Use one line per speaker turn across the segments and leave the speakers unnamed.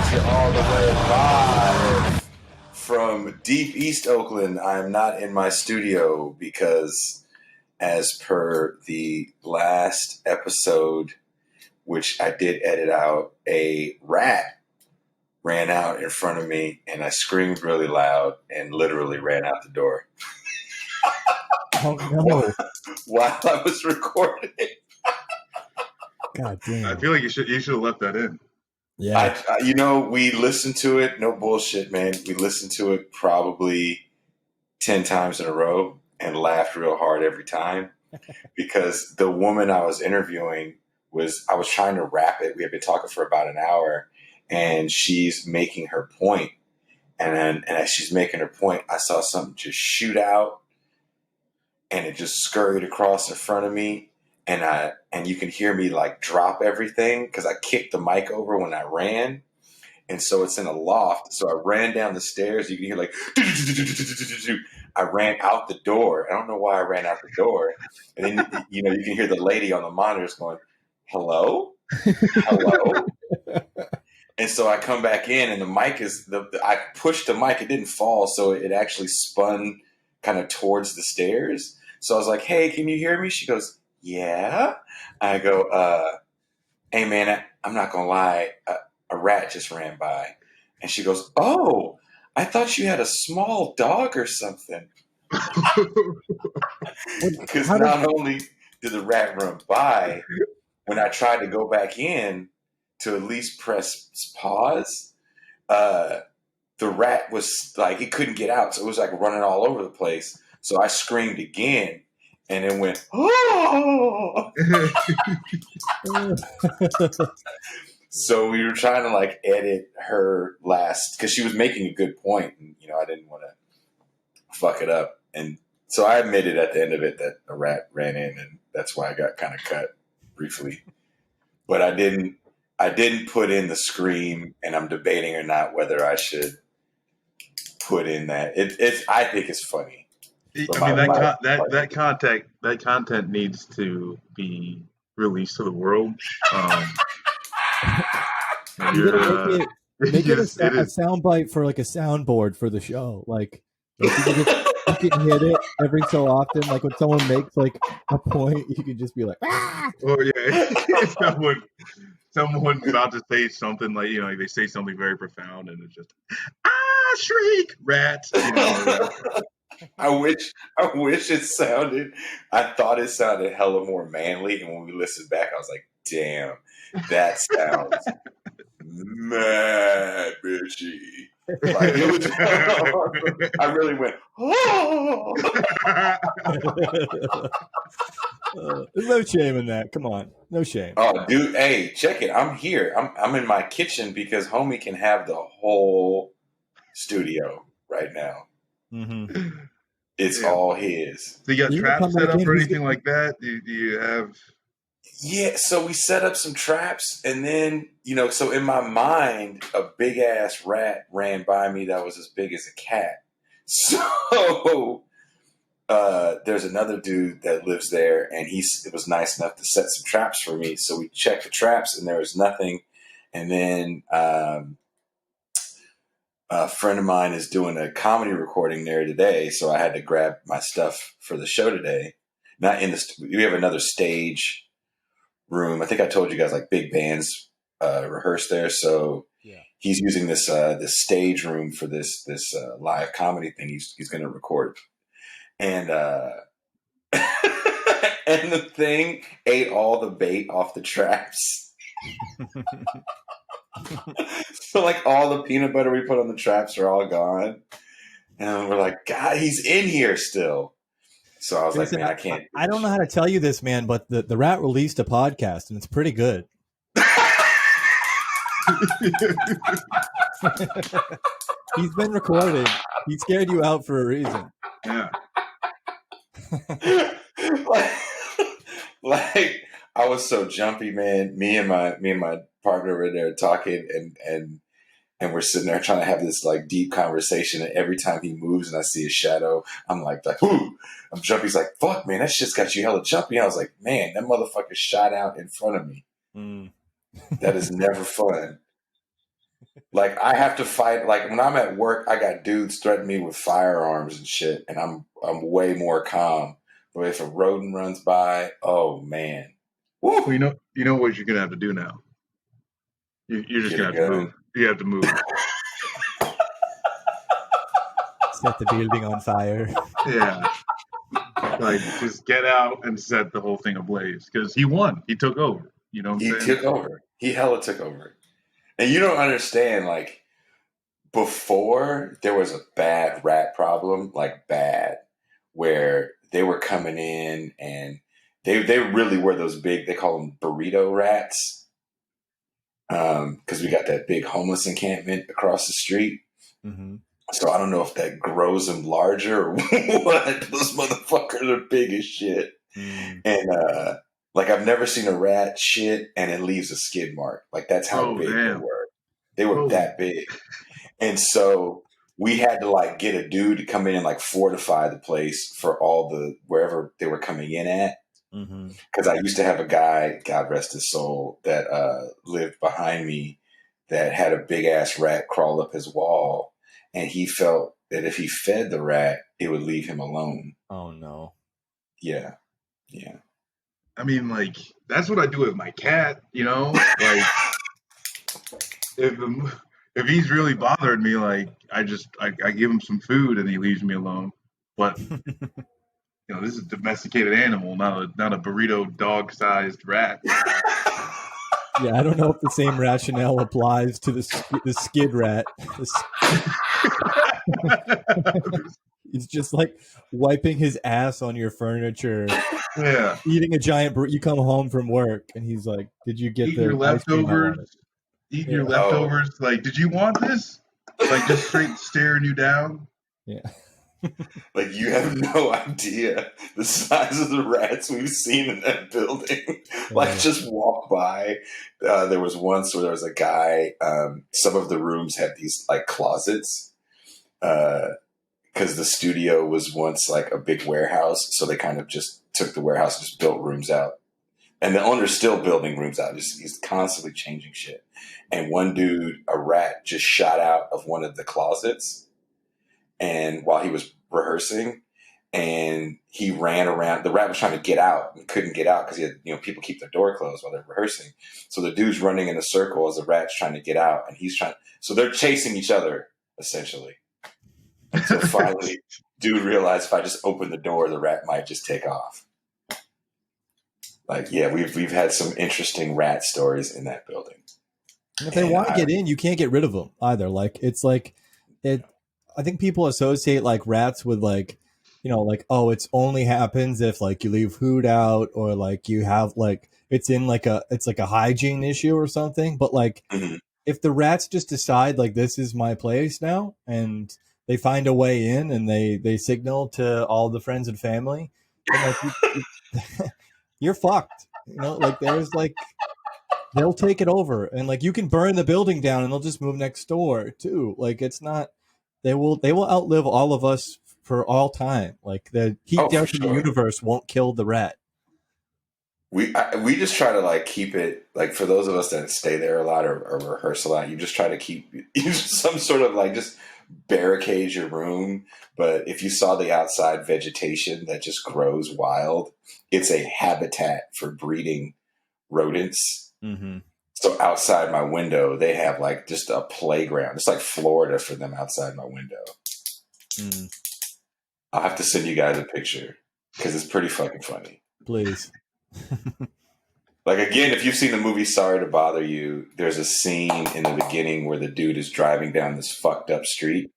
to all the way live from deep East Oakland. I'm not in my studio because, as per the last episode, which I did edit out, a rat ran out in front of me and I screamed really loud and literally ran out the door.
Oh, no.
While I was recording.
God damn.
I feel like you should have left that in.
Yeah.
We listened to it. No bullshit, man. We listened to it probably 10 times in a row and laughed real hard every time because the woman I was interviewing I was trying to wrap it. We had been talking for about an hour and she's making her point. And as she's making her point, I saw something just shoot out and it just scurried across in front of me. And you can hear me like drop everything because I kicked the mic over when I ran. And so it's in a loft. So I ran down the stairs. You can hear like, I ran out the door. I don't know why I ran out the door. And then, you can hear the lady on the monitors going, hello? Hello? And so I come back in and the mic I pushed the mic. It didn't fall. So it actually spun kind of towards the stairs. So I was like, hey, can you hear me? She goes, yeah. I go, hey man, I'm not gonna lie, a rat just ran by. And she goes, oh, I thought you had a small dog or something. Because not only did the rat run by, when I tried to go back in to at least press pause, the rat was like, it couldn't get out. So it was like running all over the place. So I screamed again. And it went, oh! So we were trying to like edit her last, because she was making a good point, and I didn't want to fuck it up. And so I admitted at the end of it that a rat ran in, and that's why I got kind of cut briefly. But I didn't put in the scream, and I'm debating or not whether I should put in that. I think it's funny.
I mean, that content needs to be released to the world.
You gotta make it a soundbite for like a soundboard for the show. Like you can hit it every so often. Like when someone makes like a point, you can just be like, ah!
Oh yeah, someone's about to say something like they say something very profound, and it's just shriek, rat.
I wish it sounded. I thought it sounded hella more manly, and when we listened back, I was like, "Damn, that sounds mad bitchy." Like it was. I really went. Oh.
There's no shame in that. Come on, no shame.
Oh, dude, hey, check it. I'm here. I'm in my kitchen because homie can have the whole studio right now.
Mm-hmm.
It's all his.
So you got traps set up or anything like that? Do you have?
Yeah, so we set up some traps, and then so in my mind, a big ass rat ran by me that was as big as a cat. So there's another dude that lives there, and it was nice enough to set some traps for me. So we checked the traps, and there was nothing. And then a friend of mine is doing a comedy recording there today, so I had to grab my stuff for the show today. Not in we have another stage room. I think I told you guys like big bands rehearse there, so yeah. He's using this stage room for this live comedy thing. He's going to record, and and the thing ate all the bait off the traps. So like all the peanut butter we put on the traps are all gone. And we're like, God, he's in here still. So I was like, man, I can't.
I don't know how to tell you this, man, but the rat released a podcast and it's pretty good. He's been recorded. He scared you out for a reason.
Yeah.
like I was so jumpy, man. Me and my partner were there talking, and we're sitting there trying to have this like deep conversation. And every time he moves and I see a shadow, I'm like, ooh, I'm jumpy. He's like, fuck, man, that shit's got you hella jumpy. And I was like, man, that motherfucker shot out in front of me. That is never fun. Like I have to fight. Like when I'm at work, I got dudes threatening me with firearms and shit, and I'm way more calm. But if a rodent runs by, oh man, woo,
Well, you know what you're gonna have to do now. You're just
get a
gonna have to move.
gun.
You have to move.
Set the building on fire.
Yeah. Like just get out and set the whole thing ablaze because he won. He took over. You know what I'm
He
saying?
took over. He hella took over. And you don't understand, like, before there was a bad rat problem, like bad, where they were coming in and they really were those big, they call them burrito rats. Because we got that big homeless encampment across the street.
Mm-hmm.
So I don't know if that grows them larger or what. Those motherfuckers are big as shit.
Mm.
And like I've never seen a rat shit and it leaves a skid mark. Like that's how big they were. They were that big. And so we had to like get a dude to come in and like fortify the place for all the wherever they were coming in at. Because I used to have a guy, God rest his soul, that lived behind me that had a big ass rat crawl up his wall, and he felt that if he fed the rat, it would leave him alone.
Oh no!
Yeah.
I mean, like that's what I do with my cat. You know, like if he's really bothered me, like I give him some food and he leaves me alone. But you know, this is a domesticated animal, not a burrito dog-sized rat.
Yeah, I don't know if the same rationale applies to the skid rat. It's just like wiping his ass on your furniture.
Yeah.
Eating a giant you come home from work and he's like, "Did you get
your leftovers? Eating your leftovers. Like, did you want this? Like, just straight staring you down.
Yeah.
Like you have no idea the size of the rats we've seen in that building. Like just walk by. There was once where there was a guy. Some of the rooms had these like closets because the studio was once like a big warehouse. So they kind of just took the warehouse and just built rooms out. And the owner's still building rooms out. He's constantly changing shit. And one dude, a rat, just shot out of one of the closets. And while he was rehearsing, and he ran around, the rat was trying to get out and couldn't get out because he had, people keep their door closed while they're rehearsing. So the dude's running in a circle as the rat's trying to get out, and so they're chasing each other essentially. Until finally, dude realized if I just open the door, the rat might just take off. Like, yeah, we've had some interesting rat stories in that building.
And if they want to get in, you can't get rid of them either. Like it's like it. I think people associate like rats with like, like, oh, it's only happens if like you leave food out or like you have like it's like a hygiene issue or something. But like if the rats just decide like this is my place now and they find a way in and they signal to all the friends and family, and like you're fucked. Like there's like they'll take it over and like you can burn the building down and they'll just move next door too. Like it's not. They will outlive all of us for all time. Like the heat down to the universe won't kill the rat.
We just try to like keep it like for those of us that stay there a lot or rehearse a lot. You just try to keep some sort of like just barricade your room. But if you saw the outside vegetation that just grows wild, it's a habitat for breeding rodents. Mm-hmm. So outside my window, they have like just a playground. It's like Florida for them outside my window. Mm. I'll have to send you guys a picture because it's pretty fucking funny.
Please.
Like, again, if you've seen the movie Sorry to Bother You, there's a scene in the beginning where the dude is driving down this fucked up street.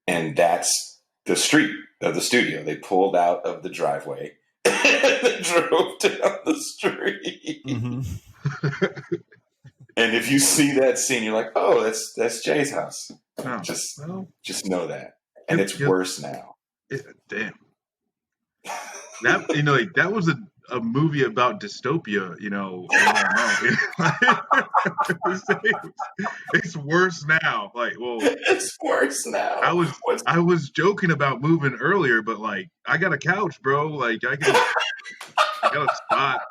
And that's the street of the studio. They pulled out of the driveway and drove down the street. Mm-hmm. And if you see that scene, you're like, "Oh, that's Jay's house." Oh, just know that, and it's worse now.
Damn. That like that was a movie about dystopia. It's worse now. Like, well,
it's worse now.
I was joking about moving earlier, but like, I got a couch, bro. Like, I got a spot.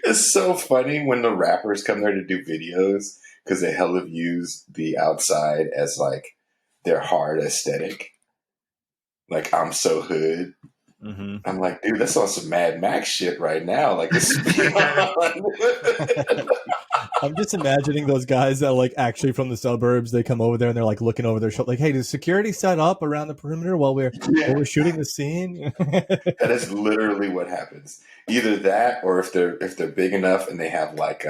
As is so funny when the rappers come there to do videos because they hell of use the outside as like their hard aesthetic. Like, I'm so hood.
Mm-hmm.
I'm like, dude, that's on some Mad Max shit right now. Like, this is beyond.
I'm just imagining those guys that like actually from the suburbs. They come over there and they're like looking over their shoulder, like, "Hey, does security set up around the perimeter while we're shooting the scene?"
That is literally what happens. Either that, or if they're big enough and they have like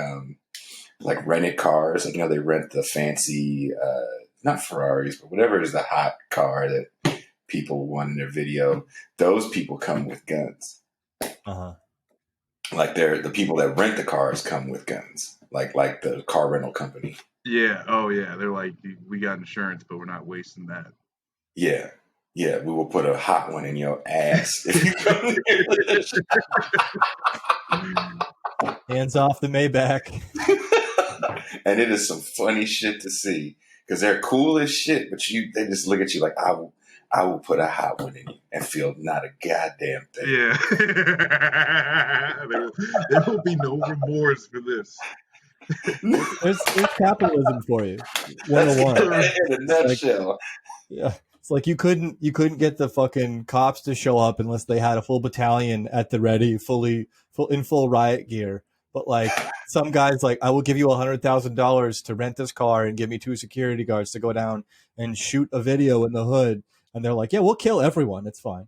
rented cars, like, you know, they rent the fancy not Ferraris, but whatever is the hot car that people want in their video. Those people come with guns.
Uh-huh.
Like, they're the people that rent the cars come with guns. Like the car rental company.
Yeah. Oh, yeah. They're like, we got insurance, but we're not wasting that.
Yeah. Yeah, we will put a hot one in your ass if you come near.
Hands off the Maybach.
And it is some funny shit to see because they're cool as shit, but they just look at you like, I will put a hot one in you and feel not a goddamn thing.
Yeah. there will be no remorse for this.
There's capitalism for you. 101.
In a nutshell.
Yeah. It's like you couldn't get the fucking cops to show up unless they had a full battalion at the ready, in full riot gear. But like some guys, like, I will give you $100,000 to rent this car and give me 2 security guards to go down and shoot a video in the hood. And they're like, yeah, we'll kill everyone. It's fine.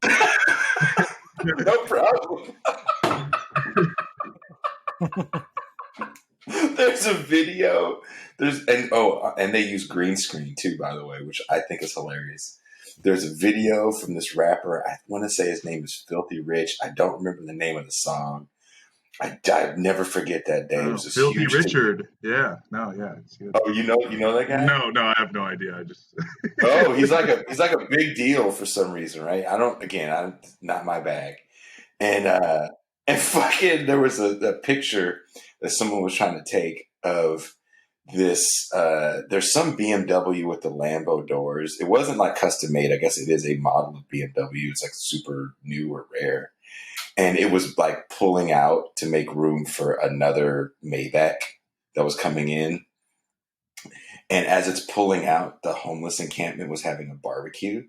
No problem. There's a video. And they use green screen too, by the way, which I think is hilarious. There's a video from this rapper. I want to say his name is Filthy Rich. I don't remember the name of the song. I never forget that day. It was
Filthy Richard. Yeah. No, yeah. It's good.
Oh, you know that guy?
No, I have no idea. I just
Oh, he's like a big deal for some reason, right? I'm not my bag. And fucking there was a picture that someone was trying to take of this there's some BMW with the Lambo doors. It wasn't like custom made. I guess it is a model of BMW. It's like super new or rare. And it was like pulling out to make room for another Maybach that was coming in. And as it's pulling out, the homeless encampment was having a barbecue.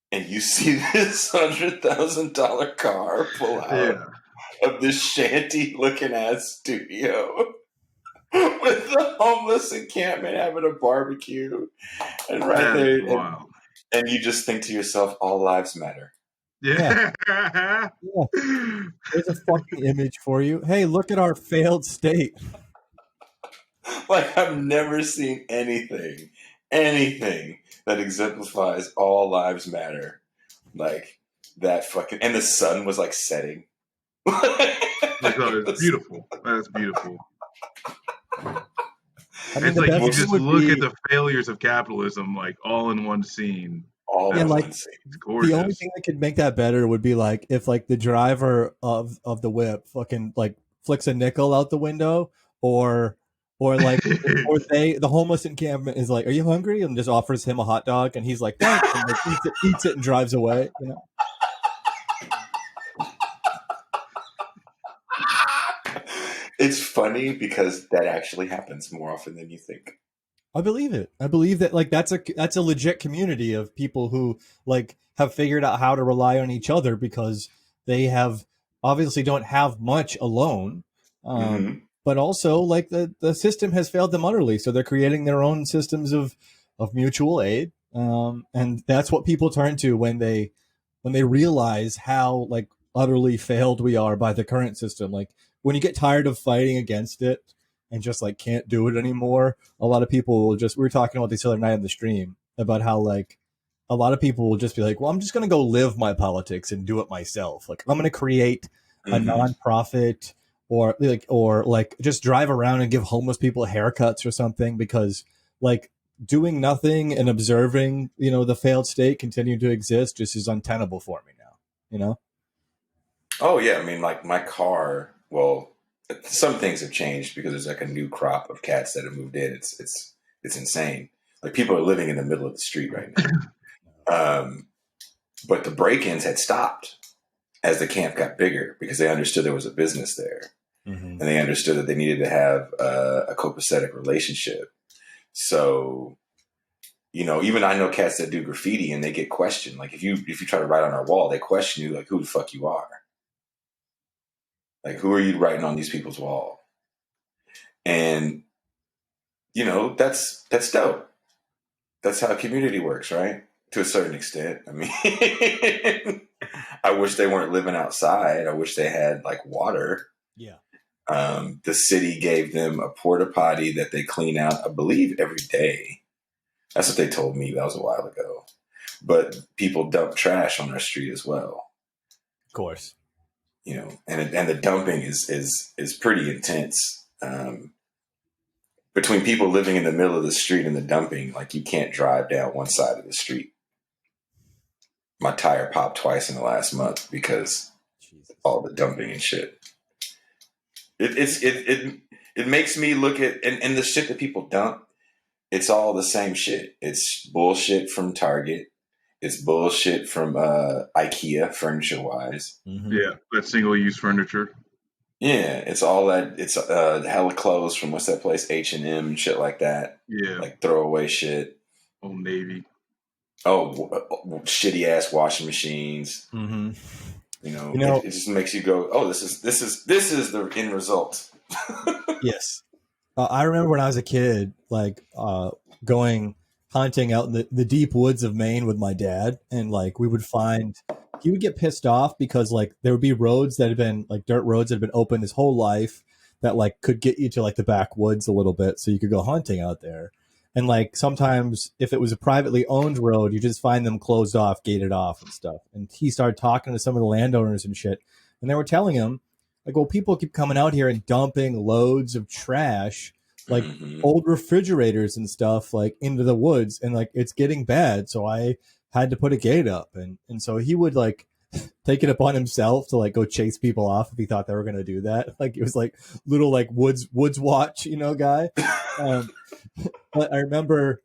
And you see this $100,000 car pull out of this shanty-looking ass studio with the homeless encampment having a barbecue. And wow. And you just think to yourself, all lives matter.
Yeah.
There's a fucking image for you. Hey, look at our failed state.
Like, I've never seen anything that exemplifies all lives matter. Like that fucking, and the sun was like setting.
It's beautiful. That's beautiful.
I mean,
it's like you just look at the failures of capitalism, like all in one scene.
It's gorgeous. The only thing that could make that better would be like if like the driver of the whip fucking like flicks a nickel out the window, or like the homeless encampment is like, "Are you hungry?" and just offers him a hot dog, and he's like, "Thanks," and like, eats it and drives away. You know.
It's funny because that actually happens more often than you think.
I believe it. I believe that like that's a legit community of people who like have figured out how to rely on each other because they have obviously don't have much alone, but also like the system has failed them utterly. So they're creating their own systems of mutual aid, and that's what people turn to when they realize how like utterly failed we are by the current system. Like when you get tired of fighting against it and just like can't do it anymore, a lot of people will just, we were talking about this other night on the stream about how like a lot of people will just be like, well, I'm just going to go live my politics and do it myself. Like I'm going to create a nonprofit or just drive around and give homeless people haircuts or something, because like doing nothing and observing, you know, the failed state continue to exist just is untenable for me now, you know?
Oh yeah. I mean, like my car, well, some things have changed because there's like a new crop of cats that have moved in. It's insane. Like people are living in the middle of the street right now. But the break-ins had stopped as the camp got bigger because they understood there was a business there. and they understood that they needed to have a copacetic relationship. So, even I know cats that do graffiti and they get questioned. Like if you try to write on our wall, they question you like who the fuck you are. Like who are you writing on these people's wall? And that's dope. That's how a community works, right? To a certain extent. I mean, I wish they weren't living outside. I wish they had like water.
Yeah.
The city gave them a porta potty that they clean out, I believe, every day. That's what they told me. That was a while ago. But people dump trash on our street as well.
Of course.
And the dumping is pretty intense. Between people living in the middle of the street and the dumping, like you can't drive down one side of the street. My tire popped twice in the last month because all the dumping and shit. It makes me look at and the shit that people dump. It's all the same shit. It's bullshit from Target. It's bullshit from IKEA, furniture wise.
Mm-hmm. Yeah, that single use furniture.
Yeah, it's all that. It's hella clothes from what's that place, H&M and shit like that.
Yeah,
like throwaway shit.
Old Navy.
Shitty ass washing machines.
Mm-hmm.
It just makes you go, oh, this is the end result.
Yes, I remember when I was a kid, like going hunting out in the deep woods of Maine with my dad, and like we would find. He would get pissed off because like there would be roads that had been like dirt roads that had been open his whole life that like could get you to like the backwoods a little bit so you could go hunting out there. And like sometimes if it was a privately owned road, you just find them closed off, gated off and stuff. And he started talking to some of the landowners and shit. And they were telling him like, well, people keep coming out here and dumping loads of trash, like old refrigerators and stuff like into the woods. And like, it's getting bad. So I had to put a gate up, and so he would like take it upon himself to like go chase people off if he thought they were going to do that. Like it was like little like woods watch, guy. But I remember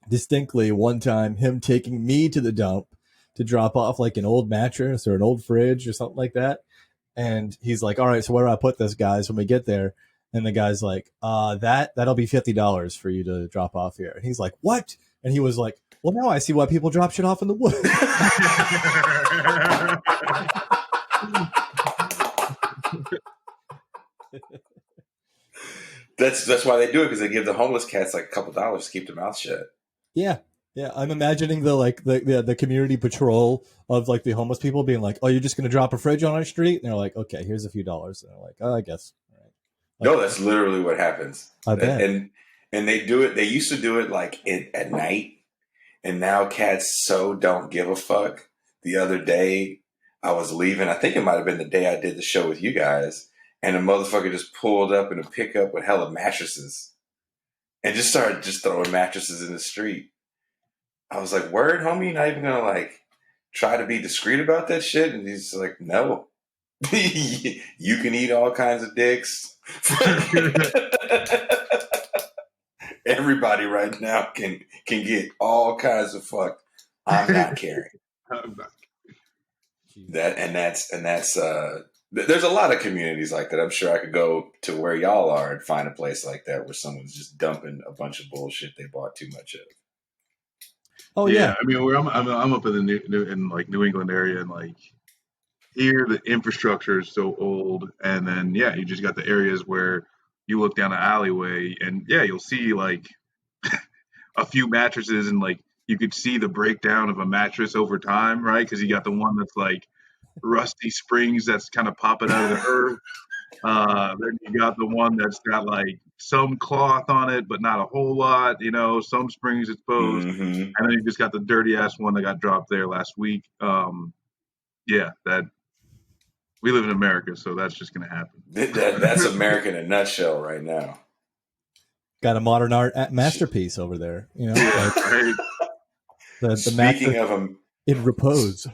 distinctly one time him taking me to the dump to drop off like an old mattress or an old fridge or something like that. And he's like, all right, so where do I put this, guys, when we get there? And the guy's like, that'll be $50 for you to drop off here. And he's like, what? And he was like, well, now I see why people drop shit off in the woods.
That's why they do it, because they give the homeless cats like a couple dollars to keep their mouth shut.
Yeah. I'm imagining the community patrol of like the homeless people being like, "Oh, you're just going to drop a fridge on our street?" And they're like, "Okay, here's a few dollars." And they're like, "Oh, I guess." All right.
Like, no, that's literally what happens.
I bet.
And they do it. They used to do it like at night. And now cats so don't give a fuck. The other day, I was leaving. I think it might have been the day I did the show with you guys. And a motherfucker just pulled up in a pickup with hella mattresses. And just started throwing mattresses in the street. I was like, word, homie? You're not even going to like try to be discreet about that shit? And he's like, no. You can eat all kinds of dicks. Everybody right now can get all kinds of fuck. I'm not caring. That's there's a lot of communities like that. I'm sure I could go to where y'all are and find a place like that where someone's just dumping a bunch of bullshit they bought too much of.
Oh yeah.
I mean, I'm up in the New England area, and like here the infrastructure is so old, and then you just got the areas where you look down an alleyway and you'll see like a few mattresses, and like you could see the breakdown of a mattress over time, right? Because you got the one that's like rusty springs that's kind of popping out of the earth. Then you got the one that's got like some cloth on it, but not a whole lot, some springs exposed.
Mm-hmm.
And then you just got the dirty ass one that got dropped there last week. That we live in America, so that's just going to happen.
That's America in a nutshell right now.
Got a modern art masterpiece over there, Like,
right.
the
Speaking of them
in repose.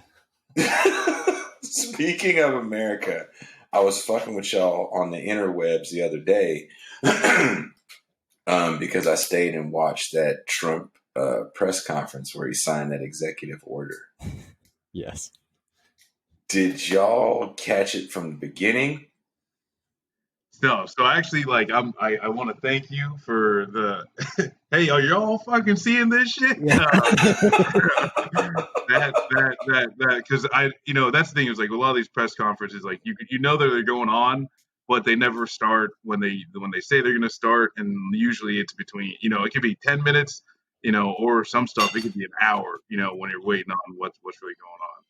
Speaking of America, I was fucking with y'all on the interwebs the other day because I stayed and watched that Trump press conference where he signed that executive order.
Yes.
Did y'all catch it from the beginning?
No, so actually, like, I want to thank you for the. Hey, are y'all fucking seeing this shit?
Yeah.
That because that's the thing is like a lot of these press conferences, like you know that they're going on, but they never start when they say they're going to start, and usually it's between it could be 10 minutes, or some stuff it could be an hour, when you're waiting on what's really going on.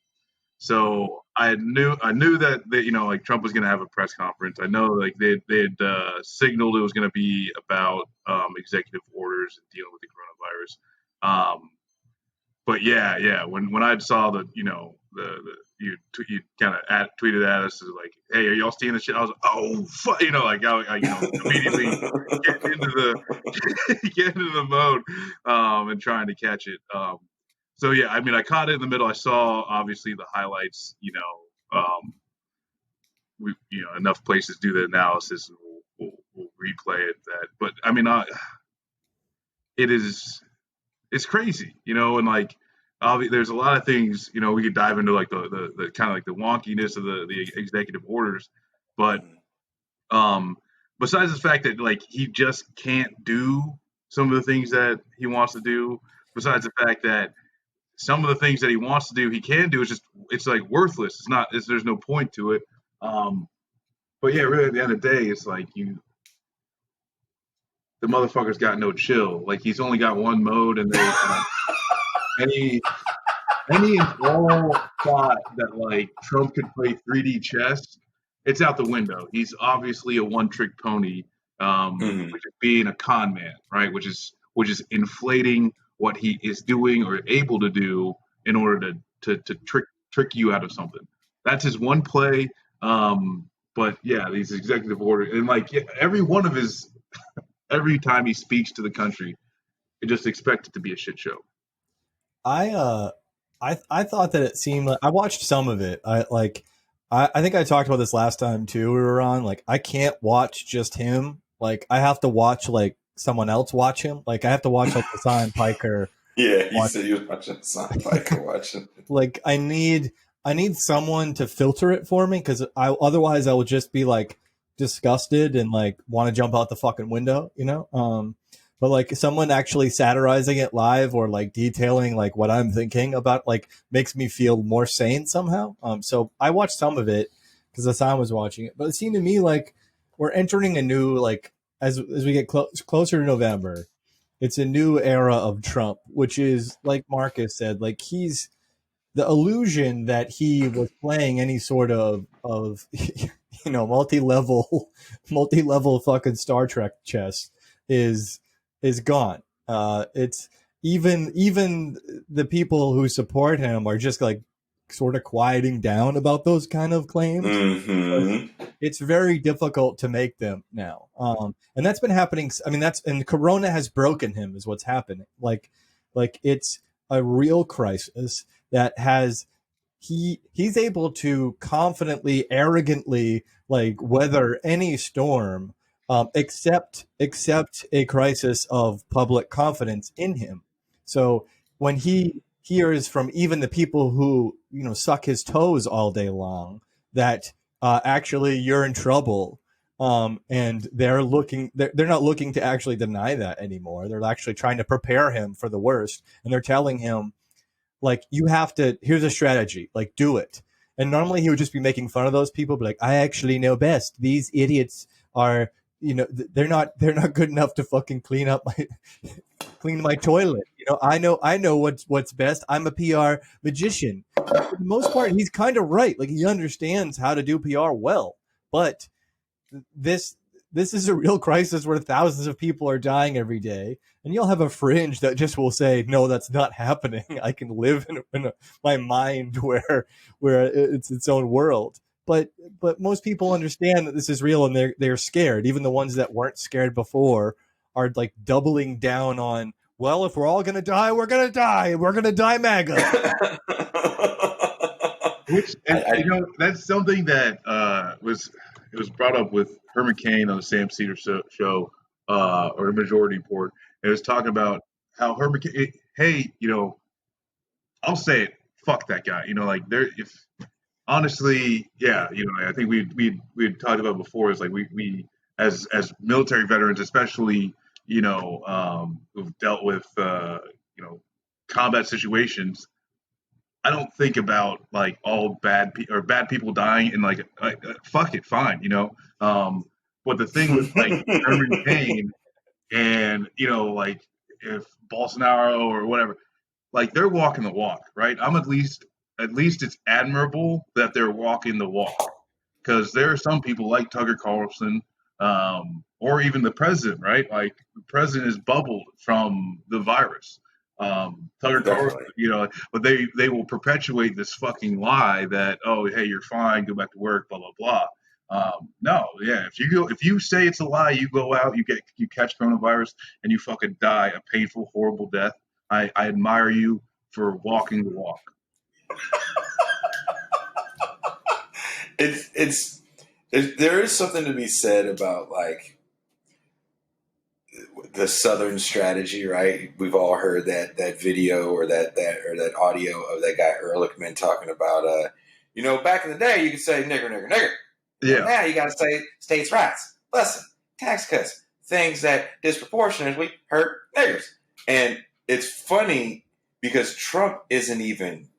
So I knew that like Trump was going to have a press conference. I know like they'd signaled it was going to be about executive orders and dealing with the coronavirus. But yeah, when I saw that you kind of tweeted at us like, hey, are y'all seeing this shit? I was like, oh fuck, like I immediately get into the mode and trying to catch it. So yeah, I mean, I caught it in the middle. I saw obviously the highlights. We enough places do the analysis, and we'll replay it. But I mean, it's crazy, and like there's a lot of things we could dive into, like the kind of like the wonkiness of the executive orders, but besides the fact that like he just can't do some of the things that he wants to do, besides the fact that some of the things that he wants to do, he can do. It's like worthless. There's no point to it. But yeah, really at the end of the day, it's like the motherfucker's got no chill. Like he's only got one mode, and any enthrall thought that like Trump could play 3D chess, it's out the window. He's obviously a one-trick pony, which is being a con man, right? Which is inflating what he is doing or able to do in order to trick you out of something. That's his one play. But yeah, these executive orders, and like every one of his, every time he speaks to the country, you just expect it to be a shit show.
I thought that it seemed like I watched some of it. I think I talked about this last time too. We were on like I can't watch just him. Like I have to watch like someone else watch him. Like I have to watch like Hassan Piker.
Yeah, he said he was watching Hassan Piker watching.
Like I need someone to filter it for me because otherwise I will just be like disgusted and like want to jump out the fucking window, But like someone actually satirizing it live or like detailing like what I'm thinking about like makes me feel more sane somehow. So I watched some of it because Hassan was watching it, but it seemed to me like we're entering a new like as we get closer to November, it's a new era of Trump, which is like Marcus said, like he's the illusion that he was playing any sort of multi-level fucking Star Trek chess is gone. It's even the people who support him are just like sort of quieting down about those kind of claims. It's very difficult to make them now. And that's been happening. I mean, and Corona has broken him is what's happening. Like it's a real crisis that he's able to confidently, arrogantly like weather any storm, except a crisis of public confidence in him. So when he hears from even the people who suck his toes all day long that actually you're in trouble, and they're not looking to actually deny that anymore. They're actually trying to prepare him for the worst, and they're telling him like you have to. Here's a strategy. Like do it. And normally he would just be making fun of those people, but like I actually know best. These idiots are they're not good enough to fucking clean my toilet. I know what's best. I'm a PR magician. For the most part, he's kind of right. Like he understands how to do PR well, but this is a real crisis where thousands of people are dying every day, and you'll have a fringe that just will say, "No, that's not happening. I can live in my mind where it's its own world." But most people understand that this is real, and they're scared. Even the ones that weren't scared before are like doubling down on, well, if we're all gonna die, we're gonna die. We're gonna die MAGA.
Which that's something that was brought up with Herman Cain on the Sam Cedar show, or Majority Report. It was talking about how Herman Cain, hey, I'll say it, fuck that guy. Honestly, yeah, I think we talked about before is like we as military veterans, especially, who've dealt with combat situations, I don't think about like all bad people dying and like fuck it, fine, But the thing with like German pain and like if Bolsonaro or whatever, like they're walking the walk, right? At least it's admirable that they're walking the walk, because there are some people like Tucker Carlson, or even the president, right? Like the president is bubbled from the virus. Tucker Carlson, but they will perpetuate this fucking lie that, oh, hey, you're fine, go back to work, blah blah blah. No, yeah, if you say it's a lie, you go out, you catch coronavirus, and you fucking die a painful, horrible death. I admire you for walking the walk.
There is something to be said about like the Southern strategy, right? We've all heard that video or that audio of that guy Ehrlichman talking about, back in the day you could say nigger, nigger, nigger.
Yeah.
Now you got to say states' rights. Listen, tax cuts, things that disproportionately hurt niggers. And it's funny because Trump isn't even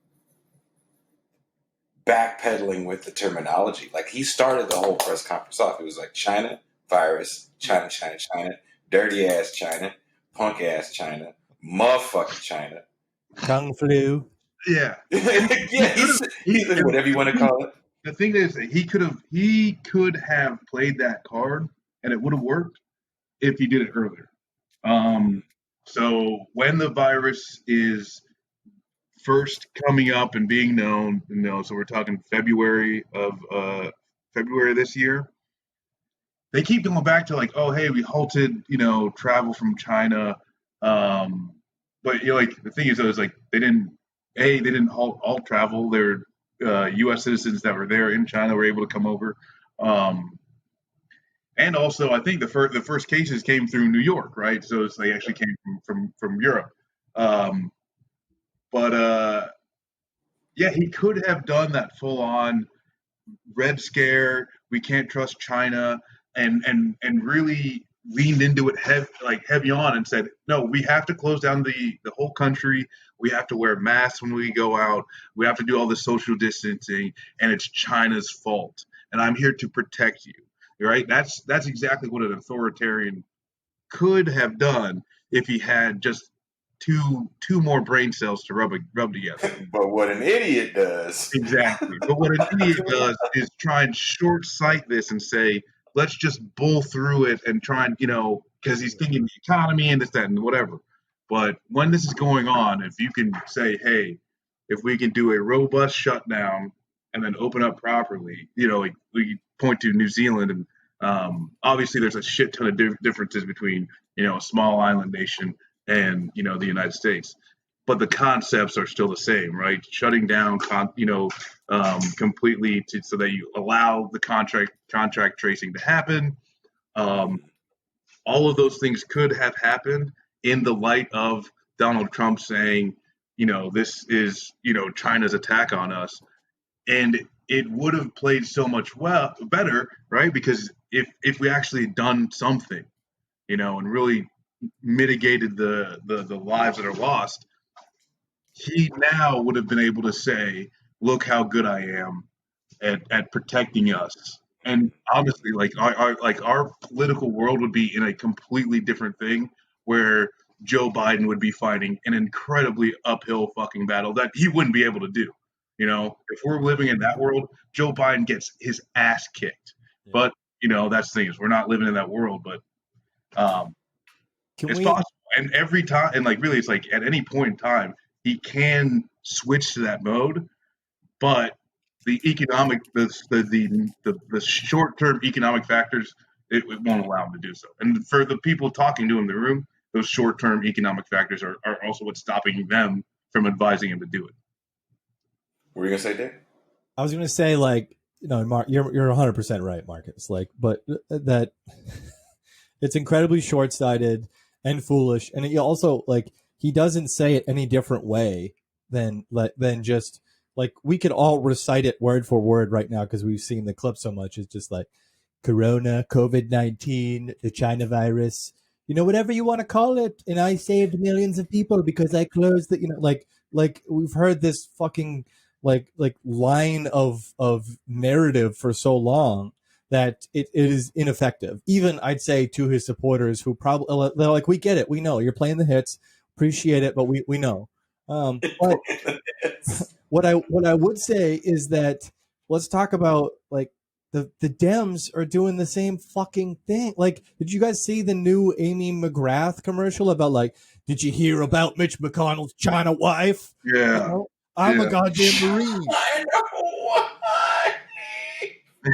backpedaling with the terminology. Like he started the whole press conference off. It was like China, virus, China, China, China, dirty ass China, punk ass China, motherfucking China.
Kung flu.
Yeah.
Yeah, he's whatever you want to call it.
The thing is, he could have played that card and it would have worked if he did it earlier. So when the virus is first coming up and being known, so we're talking February this year. They keep going back to like, oh, hey, we halted, travel from China. But like the thing is, though, is like they didn't halt all travel. They're U.S. citizens that were there in China were able to come over. And also, I think the first cases came through New York, right? So they actually came from Europe. But he could have done that full on Red Scare. We can't trust China, and really leaned into it heavy on and said, no, we have to close down the whole country. We have to wear masks when we go out. We have to do all the social distancing, and it's China's fault. And I'm here to protect you. Right? That's exactly what an authoritarian could have done if he had just two more brain cells to rub together.
But what an idiot does.
Exactly. But what an idiot does is try and short sight this and say, let's just bull through it and try and, because he's thinking the economy and this, that, and whatever. But when this is going on, if you can say, hey, if we can do a robust shutdown and then open up properly, like we point to New Zealand, and obviously there's a shit ton of differences between, a small island nation and, the United States. But the concepts are still the same, right? Shutting down, completely so that you allow the contract tracing to happen. All of those things could have happened in the light of Donald Trump saying, this is, China's attack on us. And it would have played so much better, right? Because if we actually done something, and really mitigated the lives that are lost, he now would have been able to say, look how good I am at protecting us. And honestly, our political world would be in a completely different thing, where Joe Biden would be fighting an incredibly uphill fucking battle that he wouldn't be able to do. If we're living in that world, Joe Biden gets his ass kicked. Yeah. But, that's the thing, is we're not living in that world, but it's possible. And every time, and really, it's like at any point in time, he can switch to that mode, but the short-term economic factors, it won't allow him to do so. And for the people talking to him in the room, those short-term economic factors are also what's stopping them from advising him to do it.
What were you gonna say, Dave?
I was gonna say, Mark, you're 100% right, Marcus. But that it's incredibly short-sighted and foolish, and he also he doesn't say it any different way than just we could all recite it word for word right now because we've seen the clip so much. It's just Corona, COVID-19, the China virus, whatever you want to call it. And I saved millions of people because I closed the, like we've heard this fucking like line of narrative for so long that it is ineffective. Even I'd say to his supporters who probably they're like, we get it, we know you're playing the hits, appreciate it, but we know. But what I would say is that let's talk about like the Dems are doing the same fucking thing. Like, did you guys see the new Amy McGrath commercial about like, did you hear about Mitch McConnell's China wife?
Yeah.
I'm a goddamn Marine.
I know why.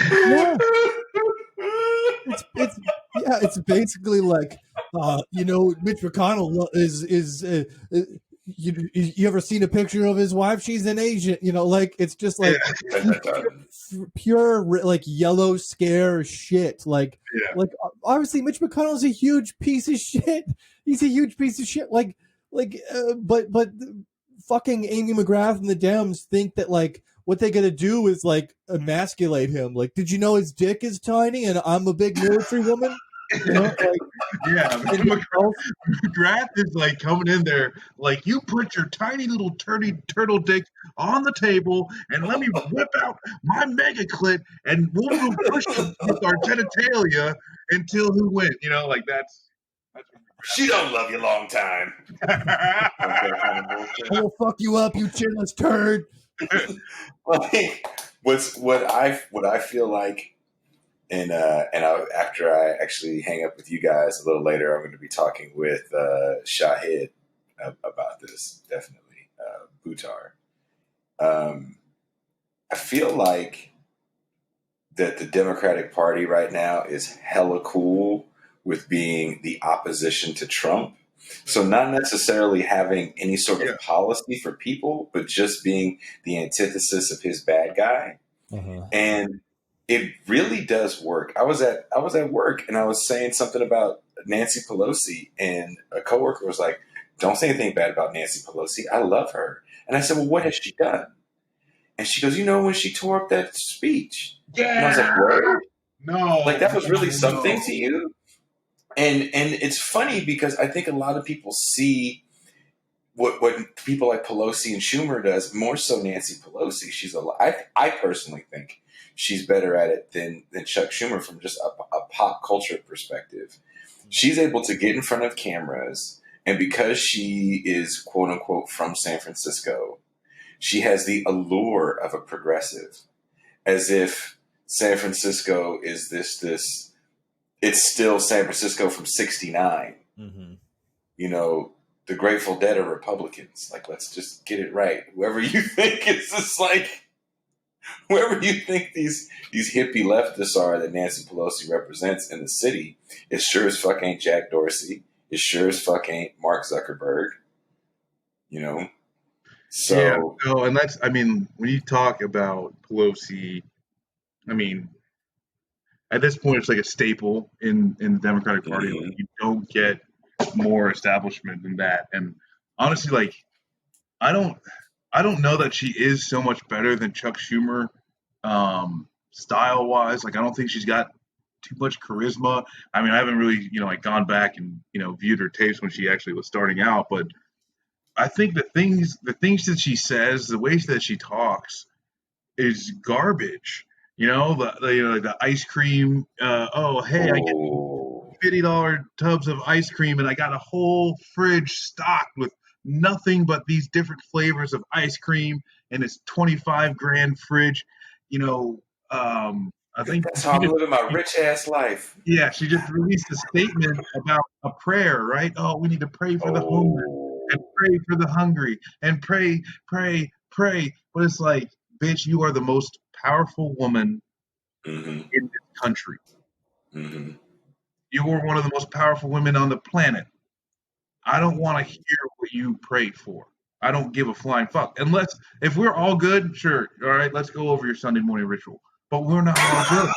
Yeah. It's basically like, Mitch McConnell is you ever seen a picture of his wife? She's an Asian, like it's just like pure like yellow scare shit. Like obviously Mitch McConnell is a huge piece of shit. He's a huge piece of shit. But fucking Amy McGrath and the Dems think that like what they gotta do is like emasculate him. Like, did you know his dick is tiny and I'm a big military woman?
McGrath is like coming in there like, you put your tiny little turtle dick on the table and let me whip out my mega clit and we'll push it with our genitalia until who wins. Like that's
she don't love you long time.
I will fuck you up, you chinless turd.
Like, what I feel like, and after I actually hang up with you guys a little later, I'm going to be talking with Shahid about this, definitely, Bhutar. I feel like that the Democratic Party right now is hella cool with being the opposition to Trump. So not necessarily having any sort of policy for people, but just being the antithesis of his bad guy.
Uh-huh.
And it really does work. I was at work and I was saying something about Nancy Pelosi, and a coworker was like, "Don't say anything bad about Nancy Pelosi. I love her." And I said, "Well, what has she done?" And she goes, when she tore up that speech.
Yeah.
And I was like, "What?
No.
Like that was really something to you?" And it's funny because I think a lot of people see what people like Pelosi and Schumer does, more so Nancy Pelosi. I personally think she's better at it than Chuck Schumer from just a pop culture perspective. She's able to get in front of cameras, and because she is quote unquote from San Francisco, she has the allure of a progressive, as if San Francisco is this. It's still San Francisco from '69.
Mm-hmm.
The Grateful Dead are Republicans. Like, let's just get it right. Whoever you think is just like, whoever you think these hippie leftists are that Nancy Pelosi represents in the city, it sure as fuck ain't Jack Dorsey. It sure as fuck ain't Mark Zuckerberg. So
yeah. No, and that's, when you talk about Pelosi, at this point, it's like a staple in the Democratic Party.
Mm-hmm.
Like, you don't get more establishment than that. And honestly, like, I don't know that she is so much better than Chuck Schumer, style wise. Like, I don't think she's got too much charisma. I haven't really, gone back and, viewed her tapes when she actually was starting out. But I think the things that she says, the ways that she talks is garbage. The ice cream. I get $50 tubs of ice cream, and I got a whole fridge stocked with nothing but these different flavors of ice cream, and it's 25 grand fridge. I think
that's how I'm living my rich ass life.
Yeah, she just released a statement about a prayer, right? Oh, we need to pray for the homeless and pray for the hungry and pray. But it's like, bitch, you are the most powerful woman in this country.
Mm-hmm.
You are one of the most powerful women on the planet. I don't want to hear what you pray for. I don't give a flying fuck. Unless, if we're all good, sure. All right, let's go over your Sunday morning ritual. But we're not all good.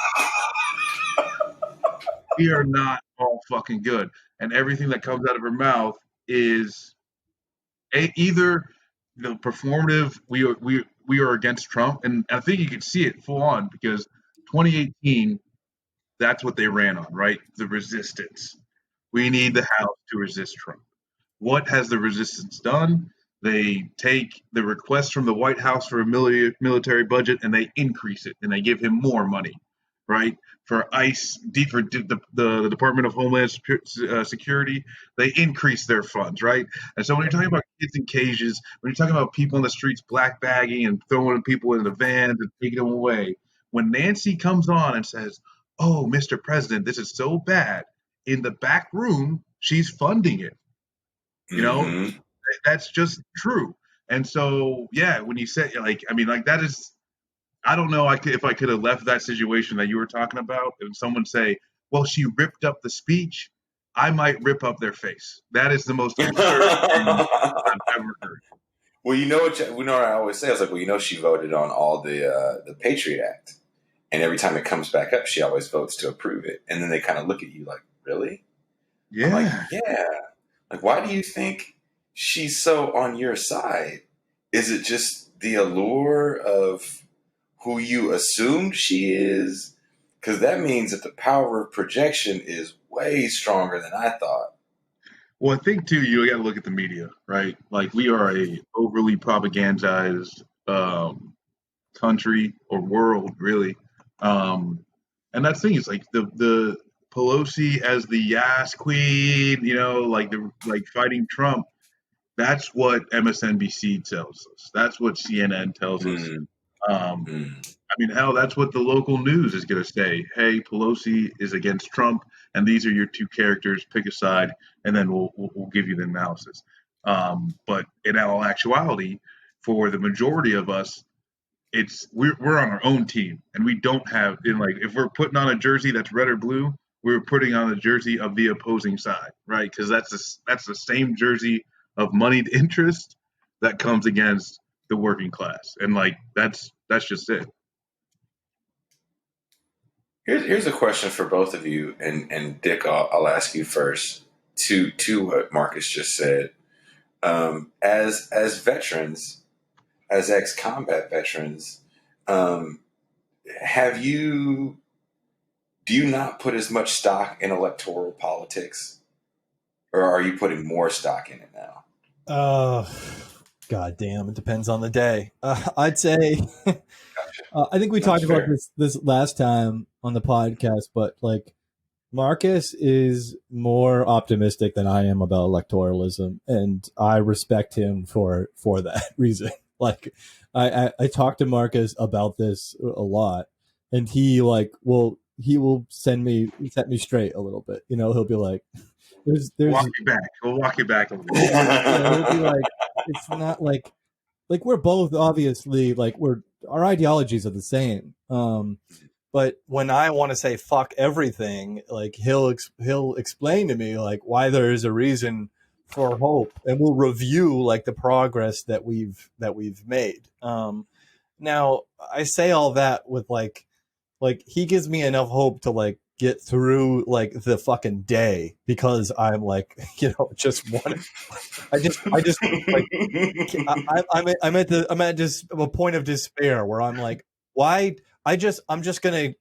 We are not all fucking good. And everything that comes out of her mouth is either the performative, we are against Trump. And I think you can see it full on because 2018, That's what they ran on, right? The resistance. We need the House to resist Trump. What has the resistance done? They take the request from the White House for a military budget and they increase it and they give him more money, right? For ICE, for the Department of Homeland Security, they increase their funds, right? And so when you're talking about kids in cages, when you're talking about people in the streets black bagging and throwing people in the vans and taking them away, when Nancy comes on and says, "Oh, Mr. President, this is so bad," in the back room, she's funding it. You know, that's just true. And so, yeah, when you say that is, I don't know if I could have left that situation that you were talking about and someone say, well, she ripped up the speech, I might rip up their face. That is the most absurd thing I've ever heard.
Well, what I always say. I was like, well, she voted on all the Patriot Act, and every time it comes back up, she always votes to approve it. And then they kind of look at you like, really?
Yeah.
I'm like, yeah. Like, why do you think she's so on your side? Is it just the allure of who you assumed she is? Because that means that the power of projection is way stronger than I thought.
Well, I think too, you got to look at the media, right? Like, we are a overly propagandized country or world, really. And that's the thing is, like, the Pelosi as the Yas Queen, like fighting Trump. That's what MSNBC tells us. That's what CNN tells us. Hell, that's what the local news is going to say. Hey, Pelosi is against Trump, and these are your two characters. Pick a side, and then we'll give you the analysis. But in all actuality, for the majority of us, we're on our own team, and we don't have if we're putting on a jersey that's red or blue, we're putting on a jersey of the opposing side, right? Because that's the same jersey of moneyed interest that comes against the working class, and that's just it.
Here's a question for both of you, and Dick, I'll ask you first. To what Marcus just said, as veterans, as ex-combat veterans, do you not put as much stock in electoral politics, or are you putting more stock in it now?
God damn, it depends on the day. I'd say,
Gotcha.
I think we talked about this last time on the podcast, but Marcus is more optimistic than I am about electoralism, and I respect him for that reason. I talked to Marcus about this a lot, and he will set me straight a little bit. He'll be like, there's
walk you back. We'll walk you back a little bit.
He'll be like, it's not like we're both obviously our ideologies are the same. But when I want to say fuck everything, he'll explain to me why there is a reason for hope, and we'll review the progress that we've made. Now I say all that with he gives me enough hope to get through the fucking day, because I'm just one. I'm at just a point of despair where I'm why? I'm just gonna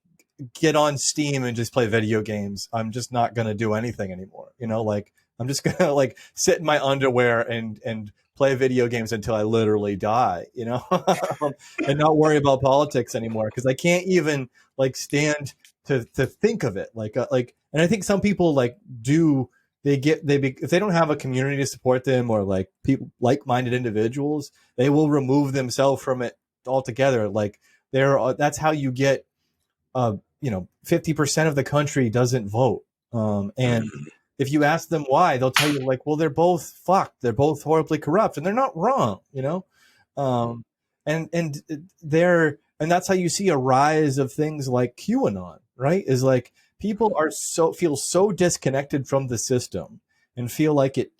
get on Steam and just play video games. I'm just not gonna do anything anymore. I'm just gonna sit in my underwear and play video games until I literally die. And not worry about politics anymore, because I can't even stand to think of it. And I think some people do. If they don't have a community to support them, or people, like-minded individuals, they will remove themselves from it altogether. That's how you get 50% of the country doesn't vote, and if you ask them why, they'll tell you well, they're both fucked, they're both horribly corrupt, and they're not wrong. And that's how you see a rise of things like QAnon, right? Is people feel so disconnected from the system, and feel like it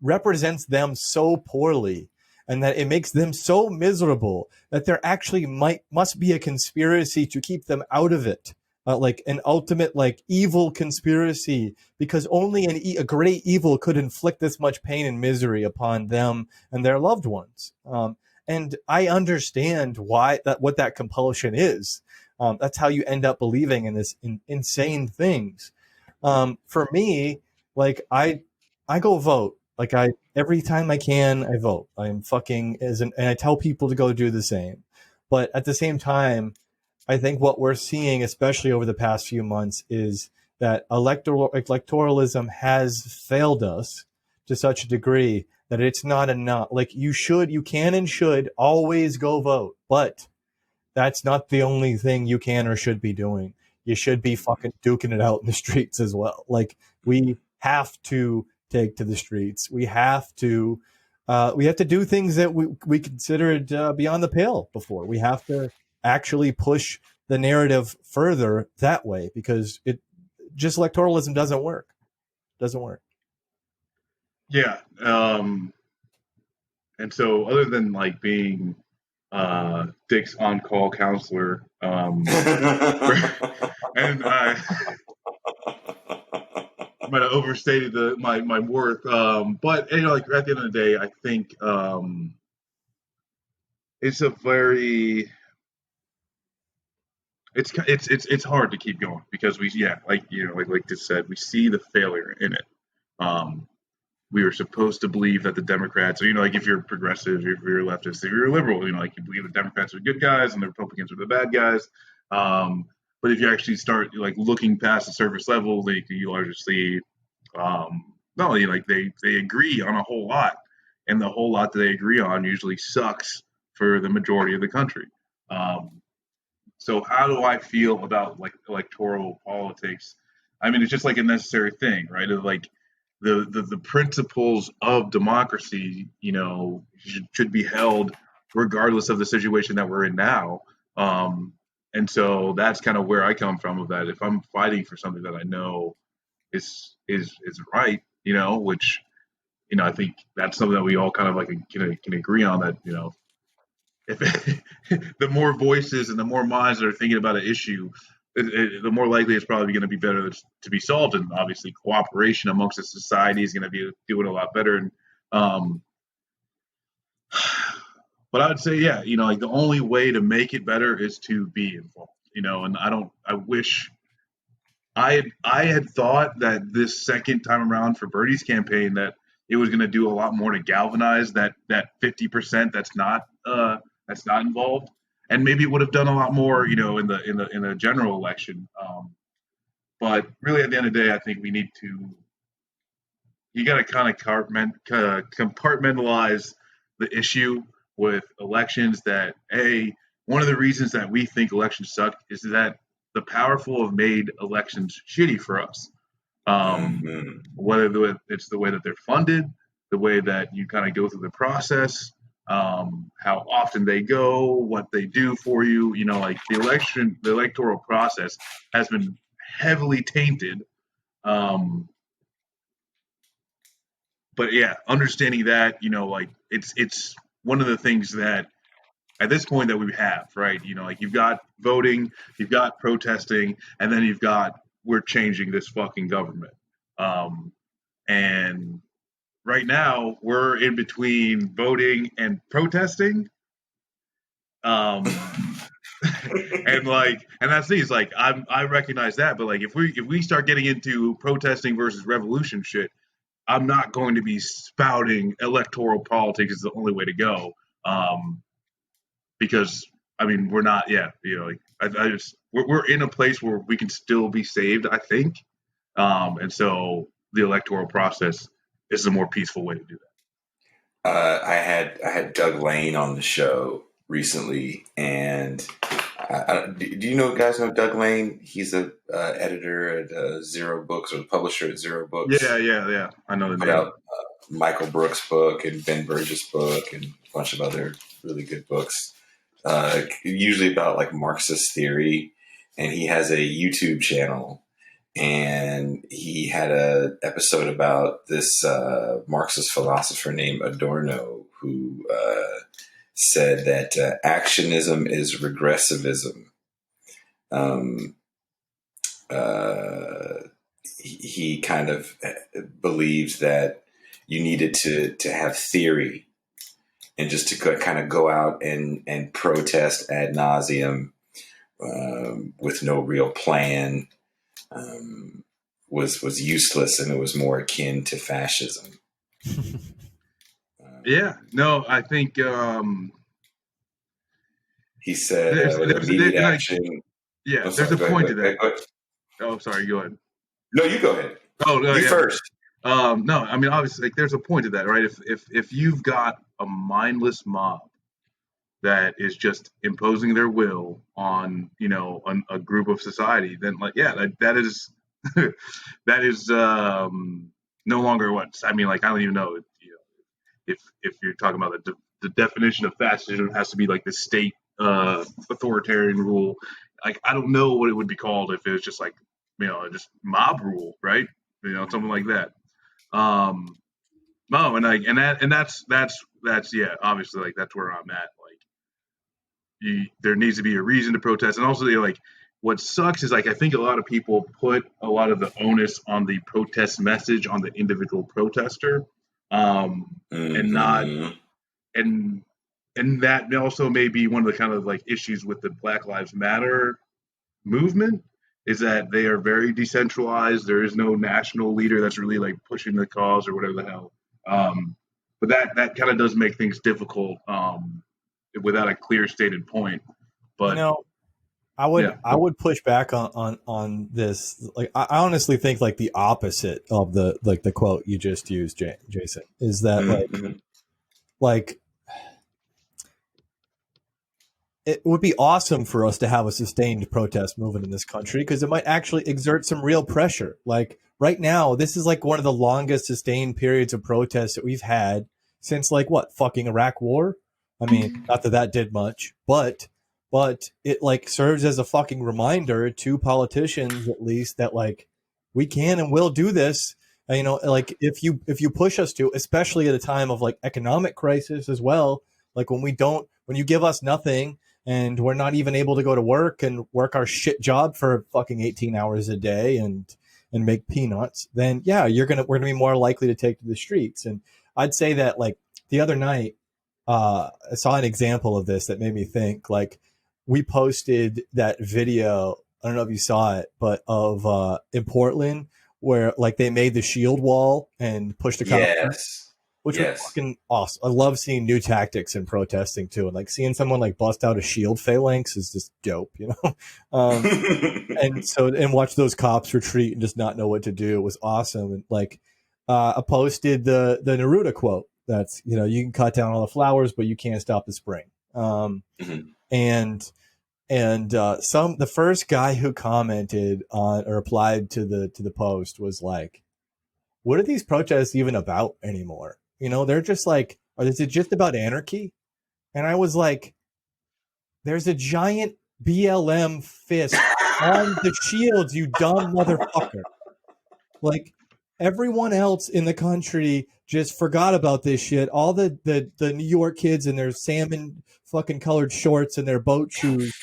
represents them so poorly, and that it makes them so miserable that there actually must be a conspiracy to keep them out of it, an ultimate evil conspiracy, because only a great evil could inflict this much pain and misery upon them and their loved ones. And I understand what that compulsion is, That's how you end up believing in this insane things. For me, like I go vote. Like every time I can, I vote. I'm fucking and I tell people to go do the same. But at the same time, I think what we're seeing, especially over the past few months, is that electoralism has failed us to such a degree that it's not enough. Like you can and should always go vote, but that's not the only thing you can or should be doing. You should be fucking duking it out in the streets as well. Like we have to take to the streets. We have to do things that we considered beyond the pale before. We have to actually push the narrative further that way, because just electoralism doesn't work.
Yeah. And so other than like being Dick's on-call counselor, and I might have overstated my worth, but like at the end of the day, I think it's a very it's hard to keep going because like just said, we see the failure in it. We were supposed to believe that the Democrats, or like if you're progressive, if you're leftist, if you're liberal, like you believe the Democrats are good guys and the Republicans are the bad guys. But if you actually start like looking past the surface level, you largely not only like they agree on a whole lot, and the whole lot that they agree on usually sucks for the majority of the country. So how do I feel about like electoral politics? I mean, it's just like a necessary thing, right? Like the principles of democracy, should be held regardless of the situation that we're in now. And so that's kind of where I come from with that. If I'm fighting for something that I know is right, which, I think that's something that we all kind of like can agree on, that, if the more voices and the more minds that are thinking about an issue, the more likely it's probably going to be better to be solved. And obviously cooperation amongst the society is going to be doing a lot better. And, but I would say, like the only way to make it better is to be involved, and I wish I had thought that this second time around for Bernie's campaign that it was going to do a lot more to galvanize that 50% that's not involved, and maybe it would have done a lot more, in the general election. But really, at the end of the day, I think you got to kind of compartmentalize the issue with elections. That one of the reasons that we think elections suck is that the powerful have made elections shitty for us. Whether it's the way that they're funded, the way that you kind of go through the process, how often they go, what they do for you, like the electoral process has been heavily tainted. But understanding that, like it's one of the things that at this point that we have, right? Like you've got voting, you've got protesting, and then you've got we're changing this fucking government. And right now we're in between voting and protesting. And that's things like I recognize that, but like if we start getting into protesting versus revolution shit, I'm not going to be spouting electoral politics is the only way to go. Because I mean we're not we're in a place where we can still be saved, I think. And so the electoral process is a more peaceful way to do that.
I had Doug Lane on the show recently, and do you guys know Doug Lane? He's a editor at Zero Books, or the publisher at Zero Books.
Yeah. I know the name.
About Michael Brooks' book and Ben Burgess' book and a bunch of other really good books. Usually about like Marxist theory, and he has a YouTube channel, and he had an episode about this Marxist philosopher named Adorno, who said that actionism is regressivism. He kind of believes that you needed to have theory, and just to kind of go out and protest ad nauseum with no real plan, was useless, and it was more akin to fascism.
Yeah, no, I think
he said
there's
immediate
like,
action.
yeah,
I'm
there's
sorry,
a
go ahead,
point
go
to
ahead,
that.
go ahead.
Oh, sorry, go ahead.
No, you go ahead.
Oh, no,
You
yeah.
first.
No, I mean, obviously, like, there's a point to that, right? If you've got a mindless mob that is just imposing their will on, a group of society, then, like, yeah, that is that is no longer what I mean. Like, I don't even know, if you're talking about the definition of fascism has to be like the state authoritarian rule. Like, I don't know what it would be called if it was just like, just mob rule, right? Something like that. No, and that's yeah, obviously, like, that's where I'm at. Like, there needs to be a reason to protest, and also, like, what sucks is, like, I think a lot of people put a lot of the onus on the protest message on the individual protester, and not
Mm-hmm.
and that also may be one of the kind of, like, issues with the Black Lives Matter movement, is that they are very decentralized. There is no national leader that's really, like, pushing the cause or whatever the hell. But that kind of does make things difficult, without a clear stated point. But
I would
yeah.
I would push back on this. Like, I honestly think, like, the opposite of the quote you just used, Jason, is that like it would be awesome for us to have a sustained protest movement in this country, because it might actually exert some real pressure. Like, right now, this is like one of the longest sustained periods of protest that we've had since, like, what, fucking Iraq War? I mean, not that that did much, but it, like, serves as a fucking reminder to politicians, at least, that, like, we can and will do this. Like, if you push us to, especially at a time of, like, economic crisis as well, like, when you give us nothing, and we're not even able to go to work and work our shit job for fucking 18 hours a day and make peanuts, then yeah, we're gonna be more likely to take to the streets. And I'd say that, like, the other night, I saw an example of this that made me think. Like, we posted that video, I don't know if you saw it, but of in Portland, where, like, they made the shield wall and pushed the cops out, which was fucking awesome. I love seeing new tactics in protesting too, and, like, seeing someone, like, bust out a shield phalanx is just dope, and watch those cops retreat and just not know what to do was awesome. And, like, I posted the Neruda quote that's, you can cut down all the flowers, but you can't stop the spring. And the first guy who commented on or replied to the post was like, what are these protests even about anymore? They're just like, is it just about anarchy? And I was like, there's a giant BLM fist on the shields, you dumb motherfucker. Like, everyone else in the country just forgot about this shit. All the New York kids in their salmon fucking colored shorts and their boat shoes,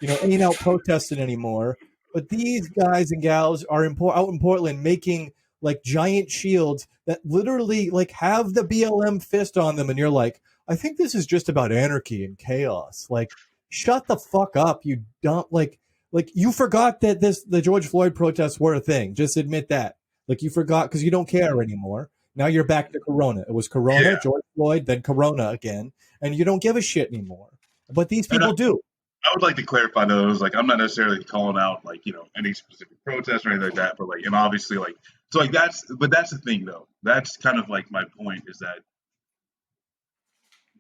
ain't out protesting anymore. But these guys and gals are out in Portland making, like, giant shields that literally, like, have the BLM fist on them, and you're like, I think this is just about anarchy and chaos. Like, shut the fuck up, you dumb. Like, you forgot that the George Floyd protests were a thing. Just admit that. Like, you forgot because you don't care anymore. Now you're back to Corona. It was Corona, George Floyd, then Corona again, and you don't give a shit anymore. But these people do.
I would like to clarify, though, like, I'm not necessarily calling out, like, any specific protest or anything like that, but, like, and obviously, like, so, like, that's the thing, though. That's kind of, like, my point, is that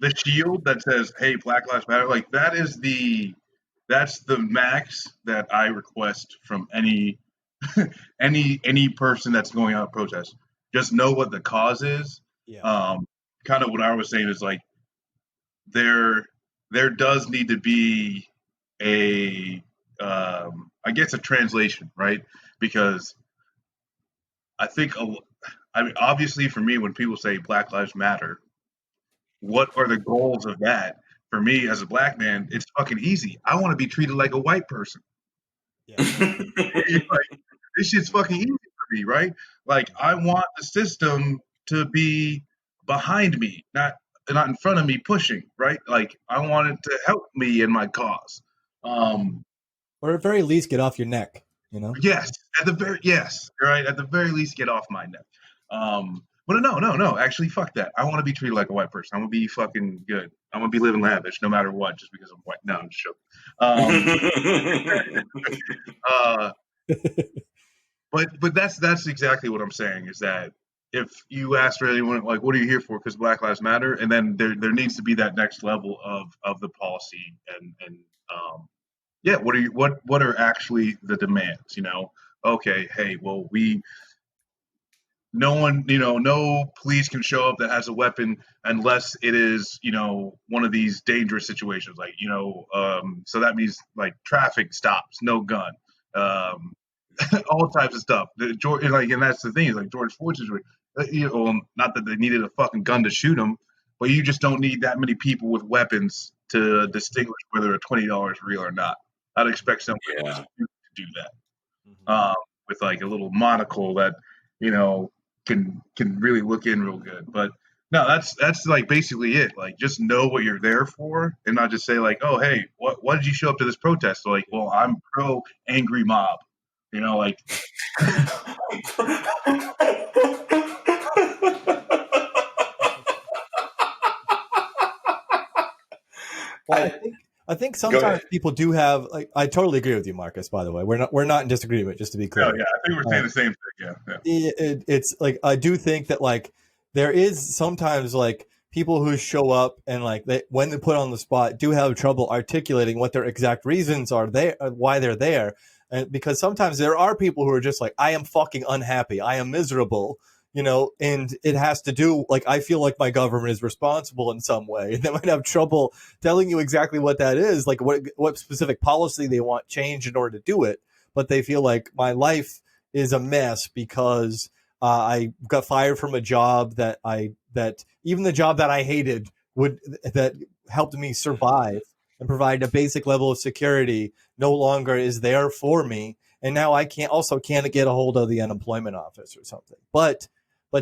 the shield that says, hey, Black Lives Matter, like, that's the max that I request from any person that's going out to protest. Just know what the cause is.
Yeah.
Kind of what I was saying is, like, there does need to be I guess, a translation, right? Because I think, I mean, obviously, for me, when people say Black Lives Matter, what are the goals of that? For me, as a black man, it's fucking easy. I want to be treated like a white person.
Yeah.
Like, this shit's fucking easy for me, right? Like, I want the system to be behind me, not in front of me pushing, right? Like, I want it to help me in my cause.
or at very least get off your neck.
Yes, at the very least, get off my neck. But no. Actually, fuck that. I want to be treated like a white person. I want to be fucking good. I want to be living lavish, no matter what, just because I'm white. No, I'm just joking. But that's exactly what I'm saying. Is that if you ask for anyone like, what are you here for? Because Black Lives Matter, and then there needs to be that next level of the policy and yeah, what are actually the demands? Okay, hey, well, no police can show up that has a weapon unless it is, one of these dangerous situations, like, so that means like traffic stops, no gun, all types of stuff. And that's the thing, is like George Floyd's situation, not that they needed a fucking gun to shoot him, but you just don't need that many people with weapons to distinguish whether a $20 real or not. I'd expect someone to do that with like a little monocle that can really look in real good. But no, that's like basically it. Like, just know what you're there for, and not just say like, oh, hey, what did you show up to this protest? So like, well, I'm pro angry mob. Like.
Well, I think sometimes people do have, like, I totally agree with you, Marcus, by the way. We're not in disagreement, just to be clear.
Oh, yeah, I think we're saying the same thing. Yeah.
It's like, I do think that like there is sometimes like people who show up and like when they put on the spot do have trouble articulating what their exact reasons are there, why they're there. And because sometimes there are people who are just like, I am fucking unhappy, I am miserable, and it has to do, like, I feel like my government is responsible in some way. And they might have trouble telling you exactly what that is, like what specific policy they want changed in order to do it. But they feel like my life is a mess because I got fired from a job that even the job that I hated that helped me survive and provide a basic level of security no longer is there for me. And now I can't get a hold of the unemployment office or something. But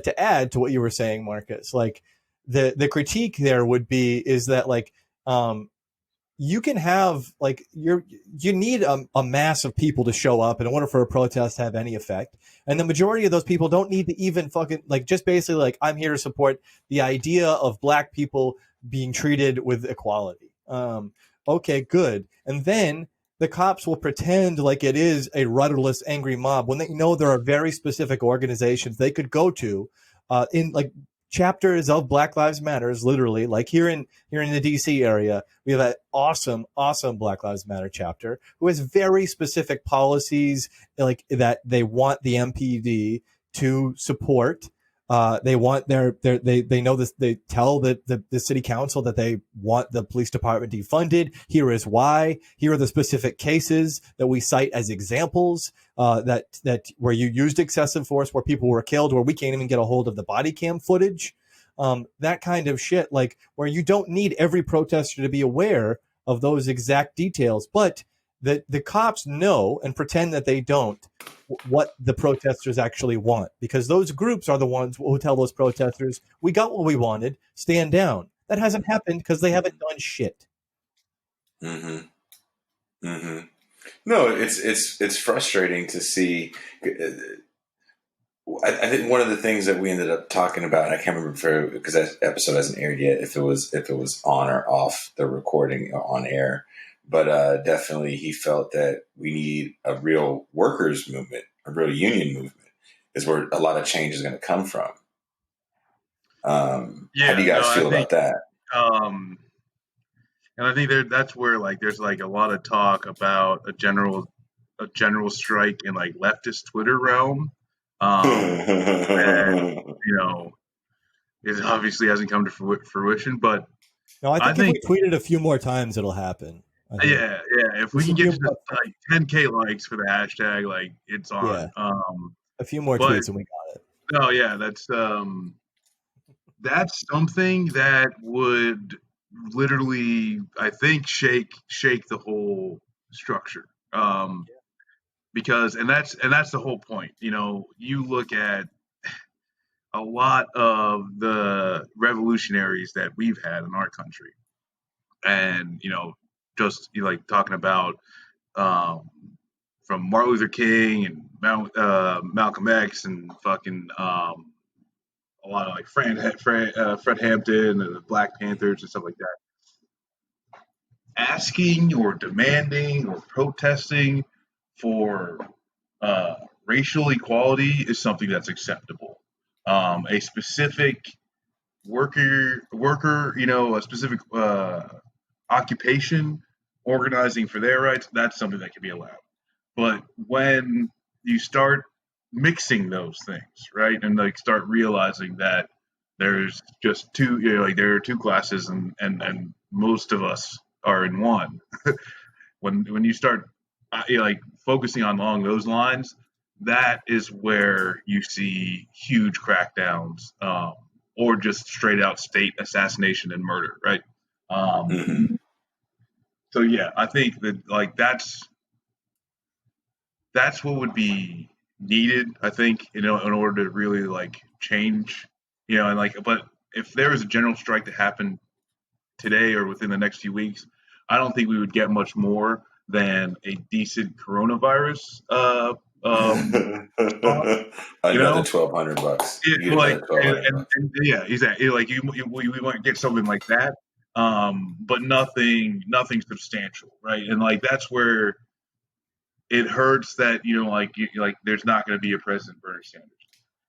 to add to what you were saying, Marcus, like the critique there is that like, you can have like you need a mass of people to show up in order for a protest to have any effect. And the majority of those people don't need to even fucking like, just basically like, I'm here to support the idea of black people being treated with equality. Okay, good. And then the cops will pretend like it is a rudderless, angry mob when they know there are very specific organizations they could go to in like chapters of Black Lives Matters, literally. Like here in the DC area, we have an awesome Black Lives Matter chapter who has very specific policies like that they want the MPD to support. They want they know this. They tell the city council that they want the police department defunded. Here is why. Here are the specific cases that we cite as examples that where you used excessive force, where people were killed, where we can't even get a hold of the body cam footage. That kind of shit, like where you don't need every protester to be aware of those exact details, but the cops know and pretend that they don't what the protesters actually want, because those groups are the ones who tell those protesters, we got what we wanted, stand down. That hasn't happened because they haven't done shit.
No, it's frustrating to see. I think one of the things that we ended up talking about, and I can't remember because that episode hasn't aired yet, if it was on or off the recording or on air. But definitely he felt that we need a real workers movement, a real union movement, is where a lot of change is going to come from. How do you guys feel about that?
And I think that's where like there's like a lot of talk about a general strike in like leftist Twitter realm. And, it obviously hasn't come to fruition, but
no, I think if we tweet it a few more times, it'll happen.
Yeah. If we can get to like 10K likes for the hashtag, like it's on.
Yeah. A few more tweets and we got it.
Oh yeah, that's something that would literally, I think, shake the whole structure. Because that's the whole point. You look at a lot of the revolutionaries that we've had in our country, and just like talking about from Martin Luther King and Malcolm X and fucking a lot of like Fred Hampton and the Black Panthers and stuff like that. Asking or demanding or protesting for racial equality is something that's acceptable. A specific worker, a specific occupation organizing for their rights, that's something that can be allowed. But when you start mixing those things, right, and like start realizing that there's just two, there are two classes, and most of us are in one. when you start focusing on along those lines, that is where you see huge crackdowns, or just straight out state assassination and murder, right? So yeah, I think that that's what would be needed. I think in order to really change, but if there was a general strike that happened today or within the next few weeks, I don't think we would get much more than a decent coronavirus.
Another $1,200.
Yeah, exactly. We might get something like that, but nothing substantial, right? And that's where it hurts that there's not going to be a President Bernie Sanders,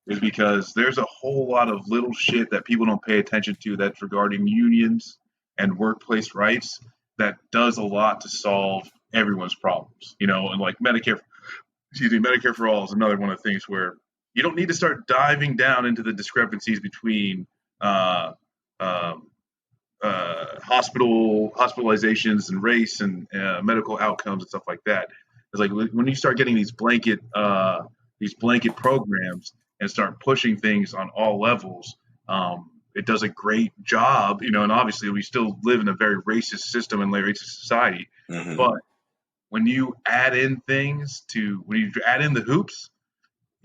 is because there's a whole lot of little shit that people don't pay attention to that's regarding unions and workplace rights that does a lot to solve everyone's problems, and Medicare for all is another one of the things where you don't need to start diving down into the discrepancies between hospitalizations and race and medical outcomes and stuff like that. It's like when you start getting these blanket programs and start pushing things on all levels, it does a great job, and obviously we still live in a very racist system and racist society. Mm-hmm. But when you add in the hoops,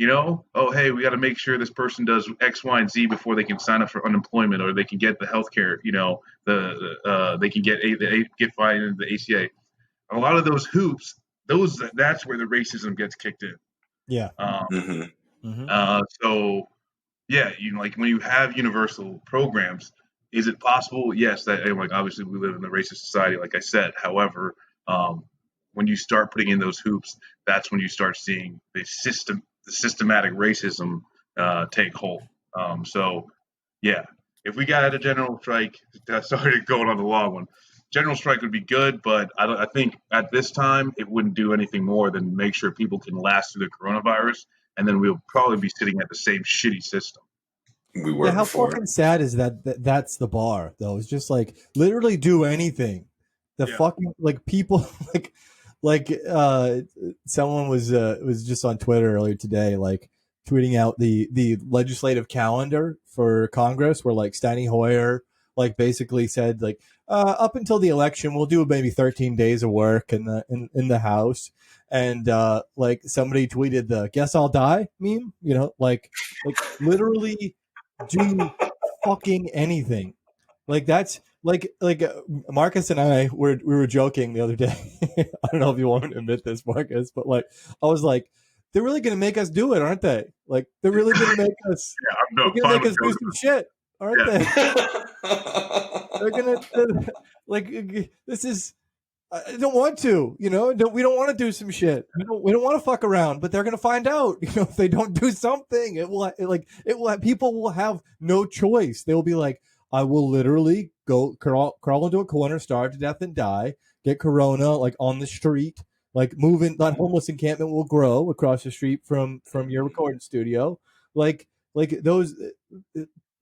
oh, hey, we got to make sure this person does X, Y, and Z before they can sign up for unemployment, or they can get the healthcare, they can get fined into the ACA. A lot of those hoops, that's where the racism gets kicked in.
Yeah.
So yeah, when you have universal programs, is it possible? Yes, that obviously we live in a racist society, like I said. However, when you start putting in those hoops, that's when you start seeing the systematic racism take hold. So yeah, if we got a general strike, started going on the long one. General strike would be good, but I think at this time it wouldn't do anything more than make sure people can last through the coronavirus, and then we'll probably be sitting at the same shitty system
we were
how
before.
fucking sad is that's the bar, though? It's just literally do anything. Fucking people someone was just on Twitter earlier today, tweeting out the legislative calendar for Congress, where Steny Hoyer basically said up until the election we'll do maybe 13 days of work in the House, and somebody tweeted the "guess I'll die" meme, literally do fucking anything. That's Marcus and I we were joking the other day. I don't know if you want to admit this, Marcus, but I was they're really gonna make us do it, aren't they? They're really gonna make us. They're gonna make us do some shit, aren't they? They're gonna this is. I don't want to, we don't want to do some shit. We don't want to fuck around, but they're going to find out, if they don't do something, people will have no choice. They will be I will literally go crawl into a corner, starve to death and die, get corona, on the street, that homeless encampment will grow across the street from your recording studio. Those,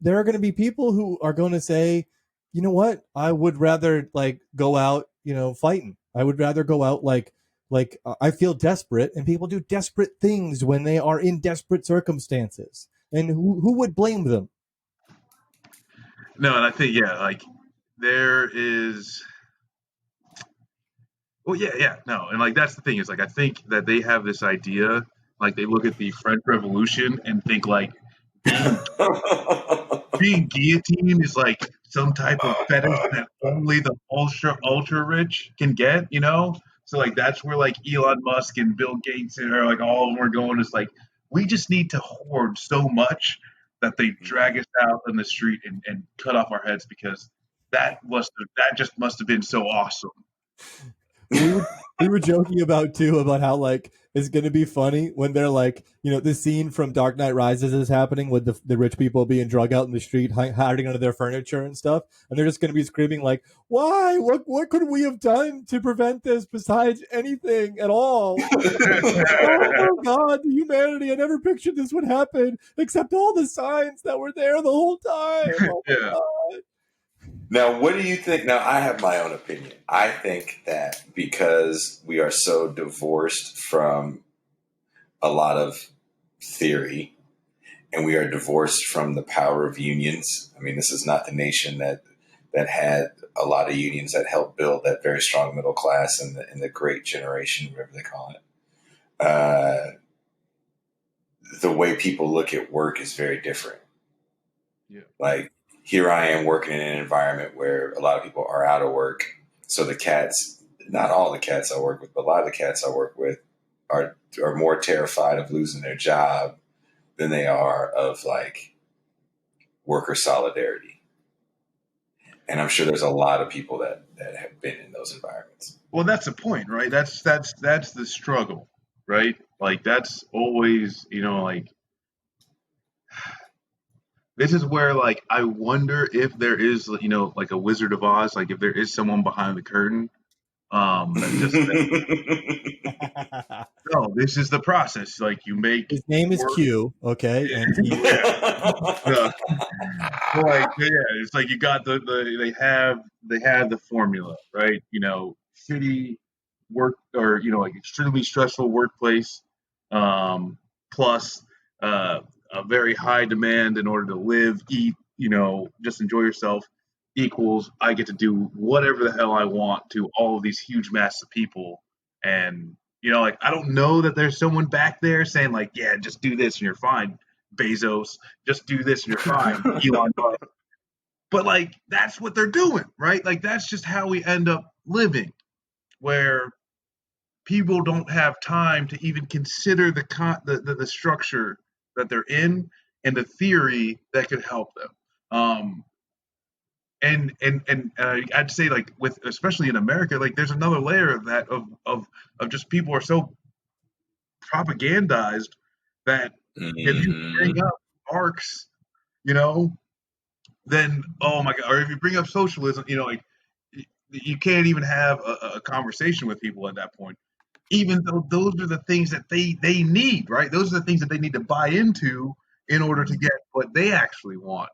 there are going to be people who are going to say, you know what? I would rather go out, fighting. I would rather go out I feel desperate, and people do desperate things when they are in desperate circumstances. And who would blame them?
No, and I think there is. Well, yeah, no, and that's the thing is I think that they have this idea, they look at the French Revolution and think being guillotined is some type of fetish that only the ultra rich can get, So like that's where like Elon Musk and Bill Gates and are like all of them are going. Is like we just need to hoard so much that they drag us out in the street and cut off our heads because that just must have been so awesome.
We were joking about how like it's gonna be funny when they're like, the scene from Dark Knight Rises is happening with the rich people being drug out in the street, hiding under their furniture and stuff, and they're just gonna be screaming like, "Why? What could we have done to prevent this besides anything at all?" Oh God, the humanity! I never pictured this would happen, except all the signs that were there the whole time. Oh my
Yeah.
God.
Now, what do you think? Now, I have my own opinion. I think that because we are so divorced from a lot of theory and we are divorced from the power of unions. I mean, this is not the nation that had a lot of unions that helped build that very strong middle class and the great generation, whatever they call it. The way people look at work is very different.
Yeah.
Like, here I am working in an environment where a lot of people are out of work. So the cats, not all the cats I work with, but a lot of the cats I work with are more terrified of losing their job than they are of like worker solidarity. And I'm sure there's a lot of people that have been in those environments.
Well, that's the point, right? That's the struggle, right? Like that's always, like this is where like I wonder if there is, like a Wizard of Oz, like if there is someone behind the curtain. That just no, this is the process. Like you make
his name is Q, okay, and he
like it's like you got they have the formula, right? Shitty work or like extremely stressful workplace, plus a very high demand in order to live, eat, just enjoy yourself equals I get to do whatever the hell I want to all of these huge masses of people. And, like, I don't know that there's someone back there saying like, yeah, just do this and you're fine. Bezos, just do this and you're fine. Elon Musk. But like, that's what they're doing, right? Like, that's just how we end up living, where people don't have time to even consider the structure that they're in and the theory that could help them. And I'd say like with especially in America, like there's another layer of that of just people are so propagandized that if you bring up Marx, then oh my God, or if you bring up socialism, like you can't even have a conversation with people at that point. Even though those are the things that they need, right? Those are the things that they need to buy into in order to get what they actually want.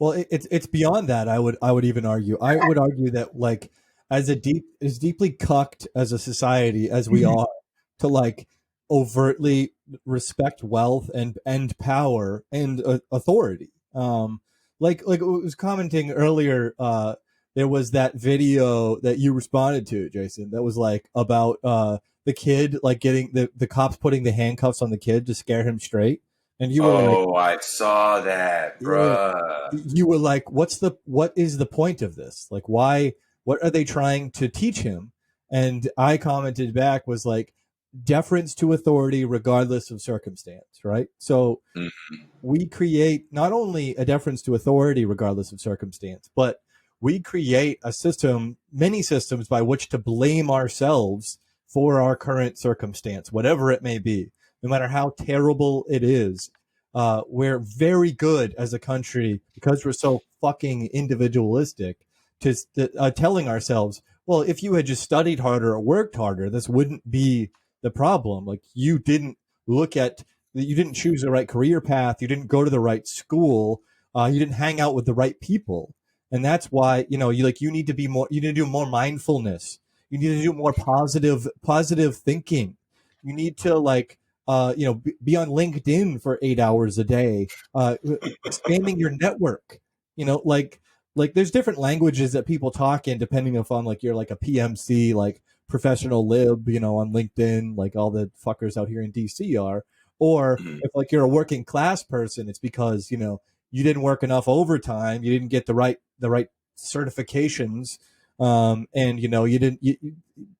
Well, it's beyond that. I would even argue. I would argue that like as deeply cucked as a society as we are to like overtly respect wealth and power and authority. Like I was commenting earlier. There was that video that you responded to, Jason. That was like about the kid like getting the cops putting the handcuffs on the kid to scare him straight. And you were
I saw that, bruh.
You were like, what is the point of this? Like, why, what are they trying to teach him? And I commented back was like, deference to authority regardless of circumstance, right? So we create not only a deference to authority regardless of circumstance, but we create a system, many systems by which to blame ourselves for our current circumstance, whatever it may be. No matter how terrible it is, we're very good as a country because we're so fucking individualistic to telling ourselves, well, if you had just studied harder or worked harder, this wouldn't be the problem. Like you didn't choose the right career path. You didn't go to the right school. You didn't hang out with the right people. And that's why, you need to do more mindfulness. You need to do more positive thinking. You need to be on LinkedIn for 8 hours a day, expanding your network. Like there's different languages that people talk in depending upon like you're like a PMC, like professional lib, on LinkedIn, like all the fuckers out here in DC are, or if like you're a working class person, it's because, you didn't work enough overtime. You didn't get the right certifications And you didn't.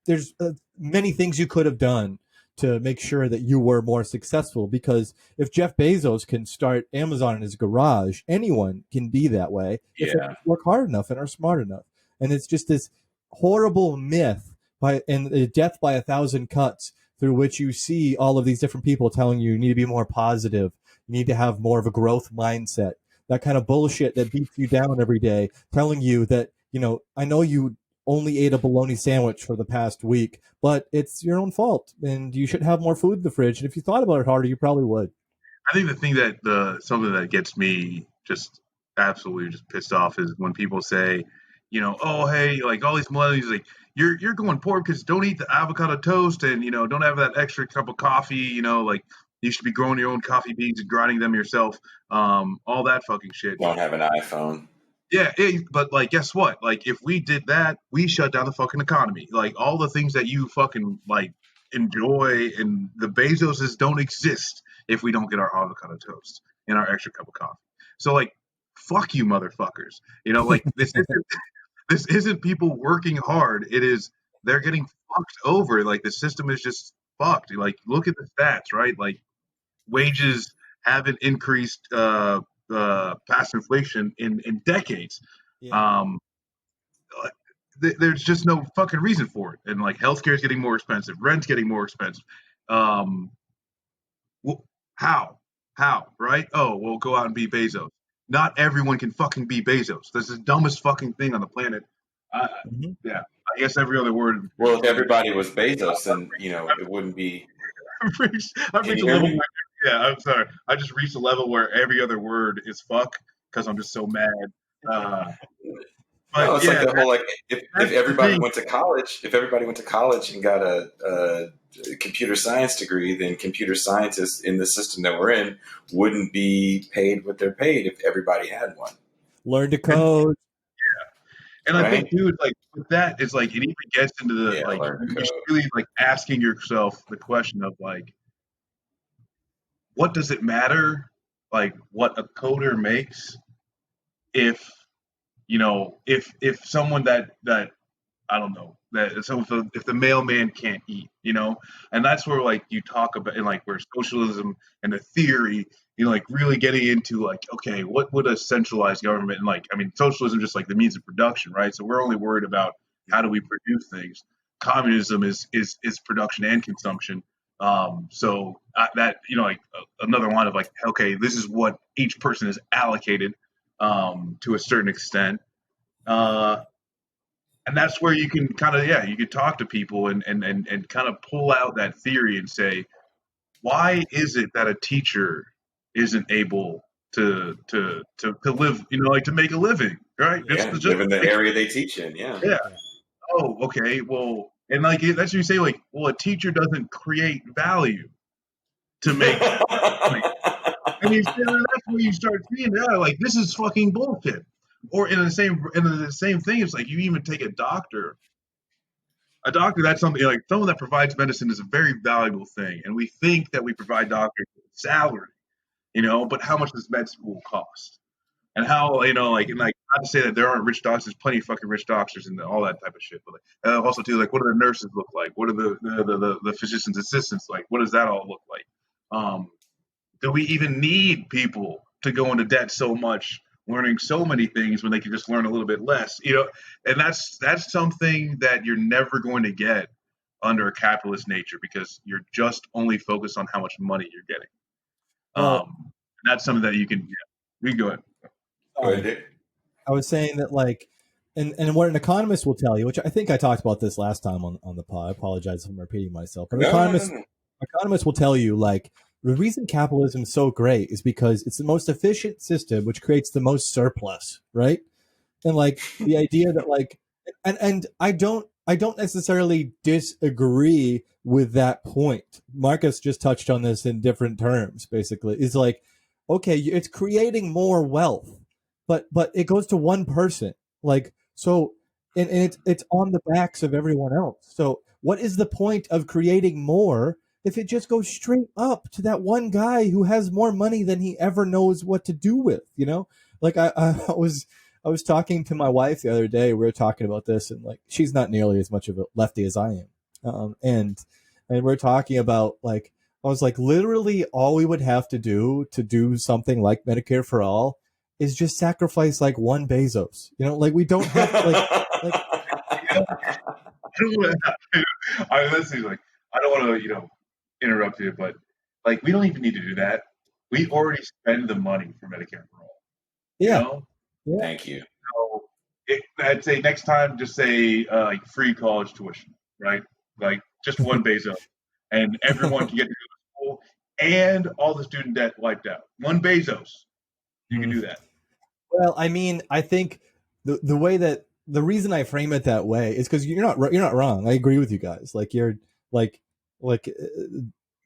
There's many things you could have done to make sure that you were more successful. Because if Jeff Bezos can start Amazon in his garage, anyone can be that way if they work hard enough and are smart enough. And it's just this horrible myth and death by 1,000 cuts through which you see all of these different people telling you need to be more positive, you need to have more of a growth mindset, that kind of bullshit that beats you down every day, telling you that, I know you only ate a bologna sandwich for the past week, but it's your own fault and you should have more food in the fridge. And if you thought about it harder, you probably would.
I think the thing that something that gets me just absolutely just pissed off is when people say, oh, hey, like all these millennials, like you're going poor because don't eat the avocado toast and, don't have that extra cup of coffee, like you should be growing your own coffee beans and grinding them yourself. All that fucking shit.
Don't have an iPhone.
Yeah, but like, guess what? Like, if we did that, we shut down the fucking economy. Like, all the things that you fucking like enjoy and the Bezoses don't exist if we don't get our avocado toast and our extra cup of coffee. So, like, fuck you, motherfuckers. Like this isn't people working hard. It is they're getting fucked over. Like the system is just fucked. Like, look at the stats, right? Like, wages haven't increased past inflation in decades. Yeah. There's just no fucking reason for it. And like healthcare is getting more expensive, rent's getting more expensive. How? Right? Oh, we'll go out and be Bezos. Not everyone can fucking be Bezos. That's the dumbest fucking thing on the planet. Yeah, I guess every other word.
Well, if everybody was Bezos, then it wouldn't be.
I've reached a level. Yeah, I'm sorry. I just reached a level where every other word is fuck because I'm just so mad. But
no, it's like the whole if everybody went to college, and got a computer science degree, then computer scientists in the system that we're in wouldn't be paid what they're paid if everybody had one.
Learn to code.
And right? I think, dude, like with that, it's like it even gets into the you're really like asking yourself the question of like, what does it matter, like what a coder makes, if someone that I don't know that so if the mailman can't eat, and that's where like you talk about and like where socialism and the theory. Like really getting into like, okay, what would a centralized government and like, I mean, socialism just like the means of production, right? So we're only worried about how do we produce things. Communism is production and consumption. So that like another line of like, okay, this is what each person is allocated to a certain extent, and that's where you can kind of you can talk to people and kind of pull out that theory and say, why is it that a teacher isn't able to live, like to make a living, right?
Yeah, just live in the area they teach in. Yeah.
Oh, okay. Well, and like that's what you say. Like, well, a teacher doesn't create value to make. And you that's where you start seeing that. Like, this is fucking bullshit. Or in the same thing, it's like you even take a doctor. A doctor, that's something like someone that provides medicine is a very valuable thing, and we think that we provide doctors salary. But how much does med school cost? And how, like not to say that there aren't rich doctors, there's plenty of fucking rich doctors and all that type of shit. But like, also too, like, what do the nurses look like? What are the physician's assistants like? What does that all look like? Do we even need people to go into debt so much, learning so many things when they can just learn a little bit less? And that's something that you're never going to get under a capitalist nature because you're just only focused on how much money you're getting. That's something that you can. Yeah, we can go ahead.
Go ahead.
I was saying that like, and what an economist will tell you, which I think I talked about this last time on the pod. I apologize if I'm repeating myself. But economists will tell you like the reason capitalism is so great is because it's the most efficient system, which creates the most surplus, right? And like the idea that like, and I don't necessarily disagree with that point. Marcus just touched on this in different terms, basically. Is like, okay, it's creating more wealth, but it goes to one person. Like, so, and it's on the backs of everyone else. So what is the point of creating more if it just goes straight up to that one guy who has more money than he ever knows what to do with, Like I was I was talking to my wife the other day. We were talking about this, and like, she's not nearly as much of a lefty as I am. And we're talking about, like, I was like, literally all we would have to do something like Medicare for all is just sacrifice like one Bezos. You know, like, we don't have to, like
I honestly, like, I don't want to, interrupt you, but like, we don't even need to do that. We already spend the money for Medicare for all.
Yeah. Yeah.
Thank you.
So I'd say next time, just say like free college tuition, right? Like just one Bezos, and everyone can get to go to school, and all the student debt wiped out. One Bezos, you can do that.
Well, I mean, I think the way that the reason I frame it that way is because you're not wrong. I agree with you guys. Like, you're like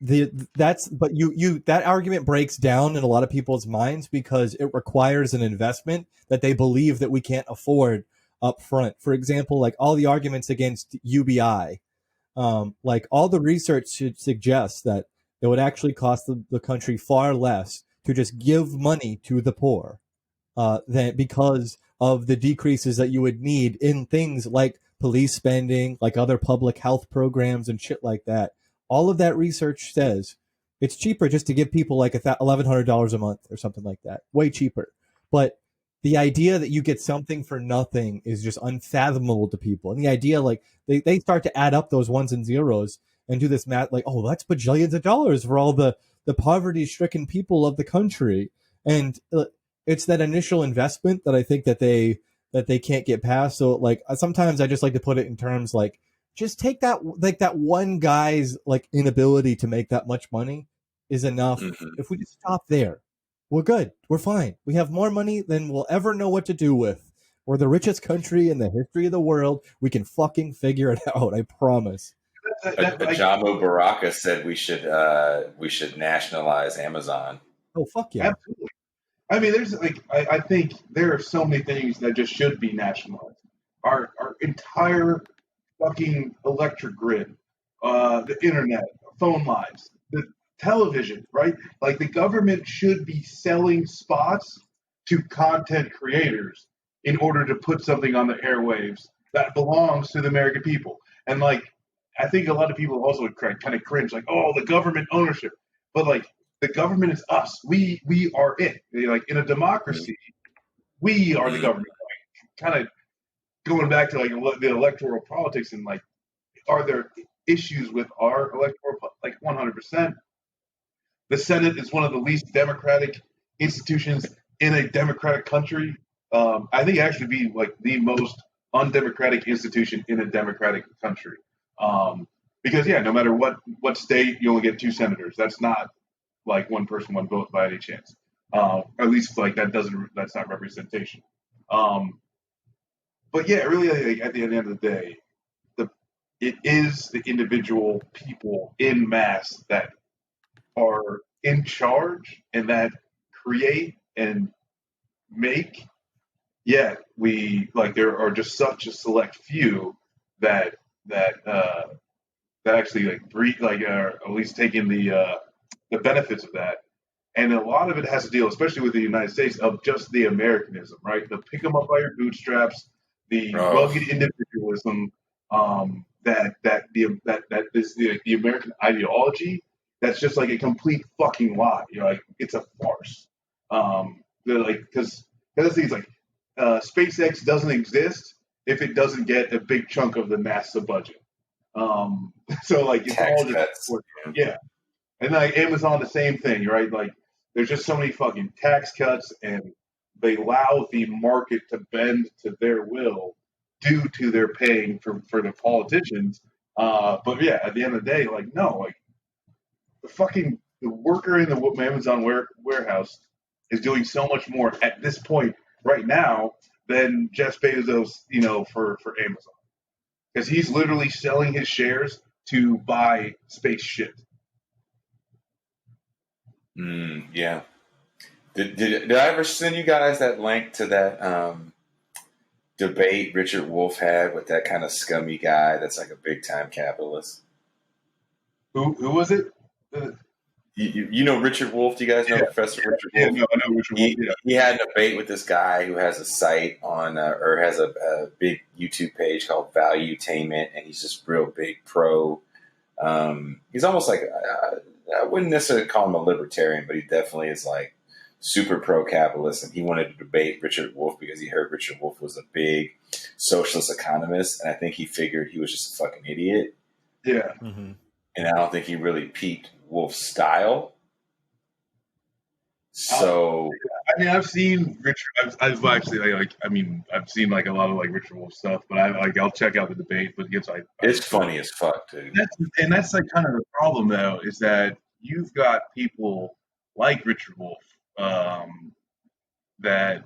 that argument breaks down in a lot of people's minds because it requires an investment that they believe that we can't afford up front. For example, like all the arguments against UBI, like all the research should suggest that it would actually cost the country far less to just give money to the poor than because of the decreases that you would need in things like police spending, like other public health programs and shit like that. All of that research says it's cheaper just to give people like $1,100 a month or something like that. Way cheaper. But the idea that you get something for nothing is just unfathomable to people. And the idea, like, they start to add up those ones and zeros and do this math, like, oh, that's bajillions of dollars for all the poverty-stricken people of the country. And it's that initial investment that I think that they can't get past. So, like, sometimes I just like to put it in terms like, just take that, like, that one guy's like inability to make that much money is enough. If we just stop there, we're good. We're fine. We have more money than we'll ever know what to do with. We're the richest country in the history of the world. We can fucking figure it out. I promise.
Ajamo Baraka said we should nationalize Amazon.
Oh, fuck yeah.
Absolutely. I mean, there's like, I think there are so many things that just should be nationalized. Our entire fucking electric grid, the internet, phone lines, the television, right? Like, the government should be selling spots to content creators in order to put something on the airwaves that belongs to the American people. And like, I think a lot of people also kind of cringe, like, oh, the government ownership. But like, the government is us. We are it. Like, in a democracy, we are the government. Like, kind of going back to like the electoral politics, and like, are there issues with our electoral? Like, 100%. The Senate is one of the least democratic institutions in a democratic country. I think actually be like the most undemocratic institution in a democratic country. Because yeah, no matter what state, you only get 2 senators. That's not like one person, one vote by any chance. At least like that's not representation. But yeah, really, like, at the end of the day, it is the individual people in mass that are in charge and that create and make. Yet there are just such a select few that actually like breathe, like are at least taking the benefits of that. And a lot of it has to deal, especially with the United States, of just the Americanism, right? The pick them up by your bootstraps, the rugged individualism, that is the American ideology. That's just like a complete fucking lie. Like, it's a farce. They're like, because the other thing is like, SpaceX doesn't exist if it doesn't get a big chunk of the NASA budget. So like, it's
Tax
all
cuts.
yeah. And like Amazon, the same thing, right? Like, there's just so many fucking tax cuts, and they allow the market to bend to their will due to their paying for the politicians. But yeah, at the end of the day, like, no, like, the worker in the Amazon warehouse is doing so much more at this point right now than Jeff Bezos, for Amazon, because he's literally selling his shares to buy space shit.
Yeah. Did I ever send you guys that link to that debate Richard Wolff had with that kind of scummy guy that's like a big time capitalist?
Who was it?
You know Richard Wolff? Do you guys know Professor Richard Wolff?
Yeah, no, I know Richard Wolff. Yeah.
He had a debate with this guy who has a site on or has a big YouTube page called Valuetainment, and he's just real big pro. He's almost like I wouldn't necessarily call him a libertarian, but he definitely is like super pro-capitalist. And he wanted to debate Richard Wolff because he heard Richard Wolff was a big socialist economist, and I think he figured he was just a fucking idiot.
Yeah.
Mm-hmm.
And I don't think he really peaked Wolff's style. So
I mean, I've seen Richard. I've actually I've seen like a lot of like Richard Wolff stuff, but I'll check out the debate. But
it's funny as fuck, dude.
That's like kind of the problem though, is that you've got people like Richard Wolff that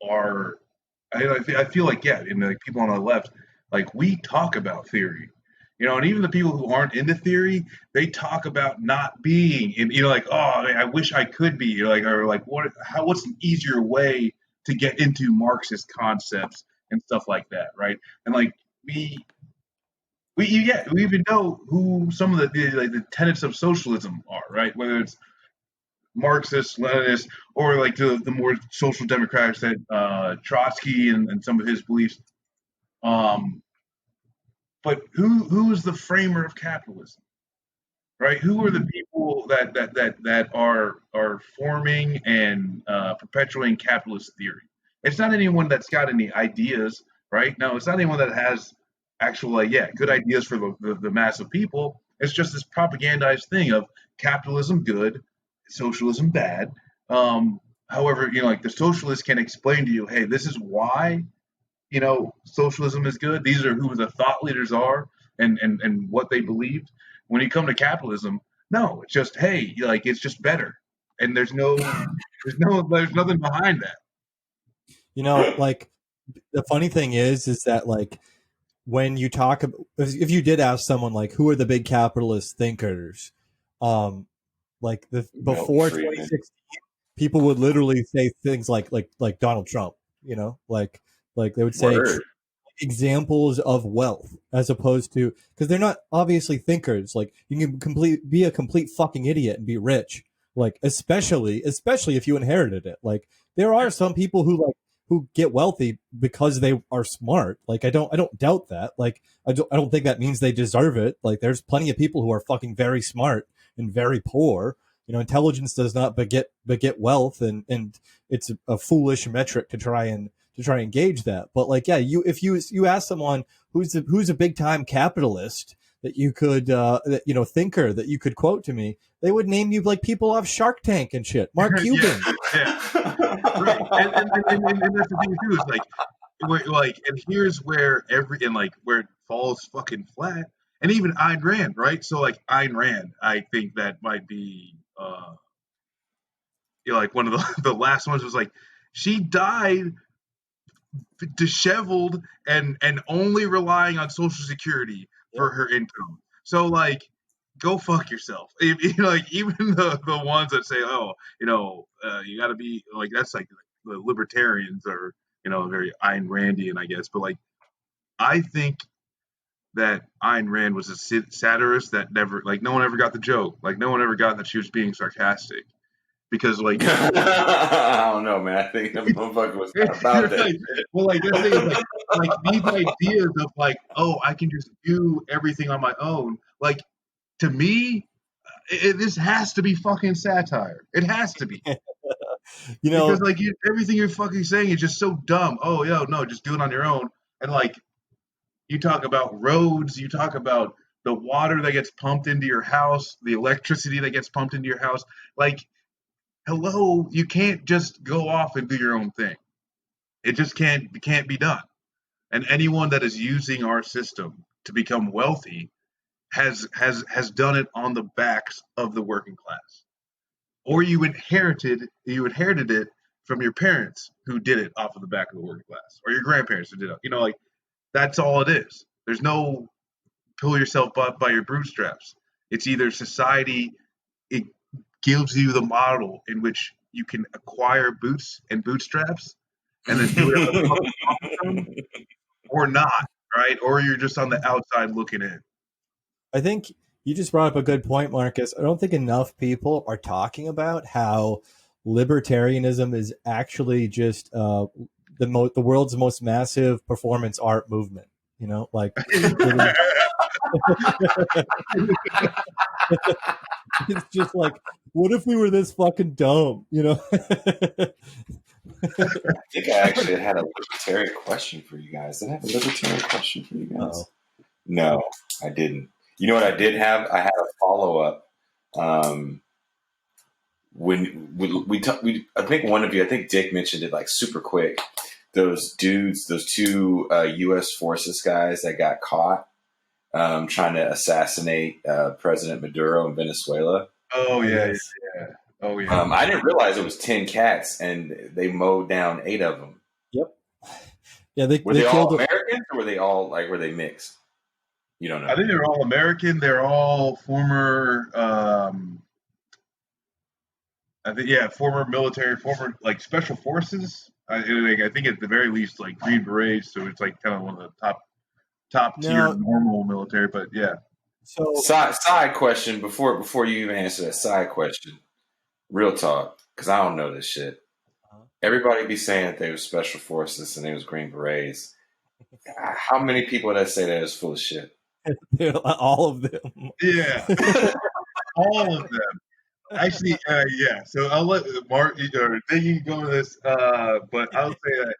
are. I feel like and like people on the left, like we talk about theory. And even the people who aren't into theory, they talk about not being, and like, oh, I wish I could be, what's an easier way to get into Marxist concepts and stuff like that, right? And like we even know who some of the tenets of socialism are, right? Whether it's Marxist, Leninist, or like the more social democrats that Trotsky and some of his beliefs. But who is the framer of capitalism, right? Who are the people that are forming and perpetuating capitalist theory? It's not anyone that's got any ideas, right? No, it's not anyone that has actual good ideas for the mass of people. It's just this propagandized thing of capitalism good, socialism bad. However, like the socialists can explain to you, hey, this is why. Socialism is good. These are who the thought leaders are and what they believed. When you come to capitalism, no, it's just, hey, like it's just better. And there's nothing behind that.
Like the funny thing is that like when you talk about, if you did ask someone like who are the big capitalist thinkers, like before 2016, people would literally say things like Donald Trump, like they would say examples of wealth as opposed to, because they're not obviously thinkers. Like you can be a complete fucking idiot and be rich. Like especially if you inherited it. Like there are some people who get wealthy because they are smart. Like I don't doubt that. Like I don't think that means they deserve it. Like there's plenty of people who are fucking very smart and very poor. Intelligence does not beget wealth, and it's a foolish metric to try and gauge that. But like, yeah, if you ask someone who's a big time capitalist that you could thinker that you could quote to me, they would name you like people off Shark Tank and shit. Mark Cuban.
Right. And that's the thing too, is like and here's where where it falls fucking flat. And even Ayn Rand, right? So like Ayn Rand, I think that might be like one of the last ones was like she died disheveled and only relying on Social Security for her income. So like, go fuck yourself. Like even the ones that say, oh, you got to be like, that's like the libertarians are very Ayn Randian, I guess. But like, I think that Ayn Rand was a satirist that never, like, no one ever got the joke. Like, no one ever got that she was being sarcastic. Because like
I don't know, man. I think the motherfucker was kind of about that.
Well, like this thing is like these ideas of like, oh, I can just do everything on my own. Like to me, this has to be fucking satire. It has to be. Because like everything you're fucking saying is just so dumb. Oh, no, just do it on your own. And like you talk about roads, you talk about the water that gets pumped into your house, the electricity that gets pumped into your house, like. Hello, you can't just go off and do your own thing. It just can't be done. And anyone that is using our system to become wealthy has done it on the backs of the working class. Or you inherited it from your parents who did it off of the back of the working class, or your grandparents who did it. Like that's all it is. There's no pull yourself up by your bootstraps. It's either society gives you the model in which you can acquire boots and bootstraps and then do it or not, right? Or you're just on the outside looking in.
I think, You just brought up a good point, Marcus. I don't think enough people are talking about how libertarianism is actually just the world's most massive performance art movement. You know, like it's just like, what if we were this fucking dumb? You know.
I think I actually had a libertarian question for you guys. Did I have a libertarian question for you guys? No, I didn't. You know what I did have? I had a follow-up. When I think one of you, I think Dick mentioned it like super quick. Those dudes, those two U.S. forces guys that got caught trying to assassinate President Maduro in Venezuela.
Oh, yeah. Oh, yeah.
I didn't realize it was 10 cats, and they mowed down 8 of them.
Yep. Yeah,
were they all Americans, or were they all were they mixed? You don't know.
I think they're all American. They're all former. Former military, former like special forces. I think at the very least like Green Berets. So it's like kind of one of the top tier normal military. But yeah.
So
side question before you even answer that side question. Real talk, because I don't know this shit. Everybody be saying that they were special forces and they was Green Berets. How many people that say that is full of shit?
All of them.
Yeah, all of them. Actually, yeah. So I'll let Mark or then you can go with this. But I'll say that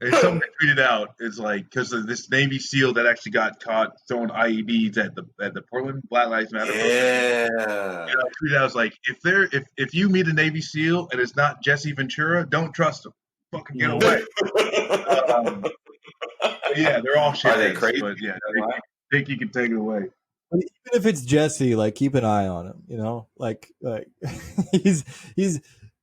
it's something they tweeted out. It's like because of this Navy SEAL that actually got caught throwing IEDs at the Portland Black Lives Matter.
Yeah.
And I tweeted out, I was like, if you meet a Navy SEAL and it's not Jesse Ventura, don't trust him. Fucking get away. Yeah, they're all shit.
Are they crazy?
But yeah, I think you can take it away.
But even if it's Jesse, like keep an eye on him. You know, like he's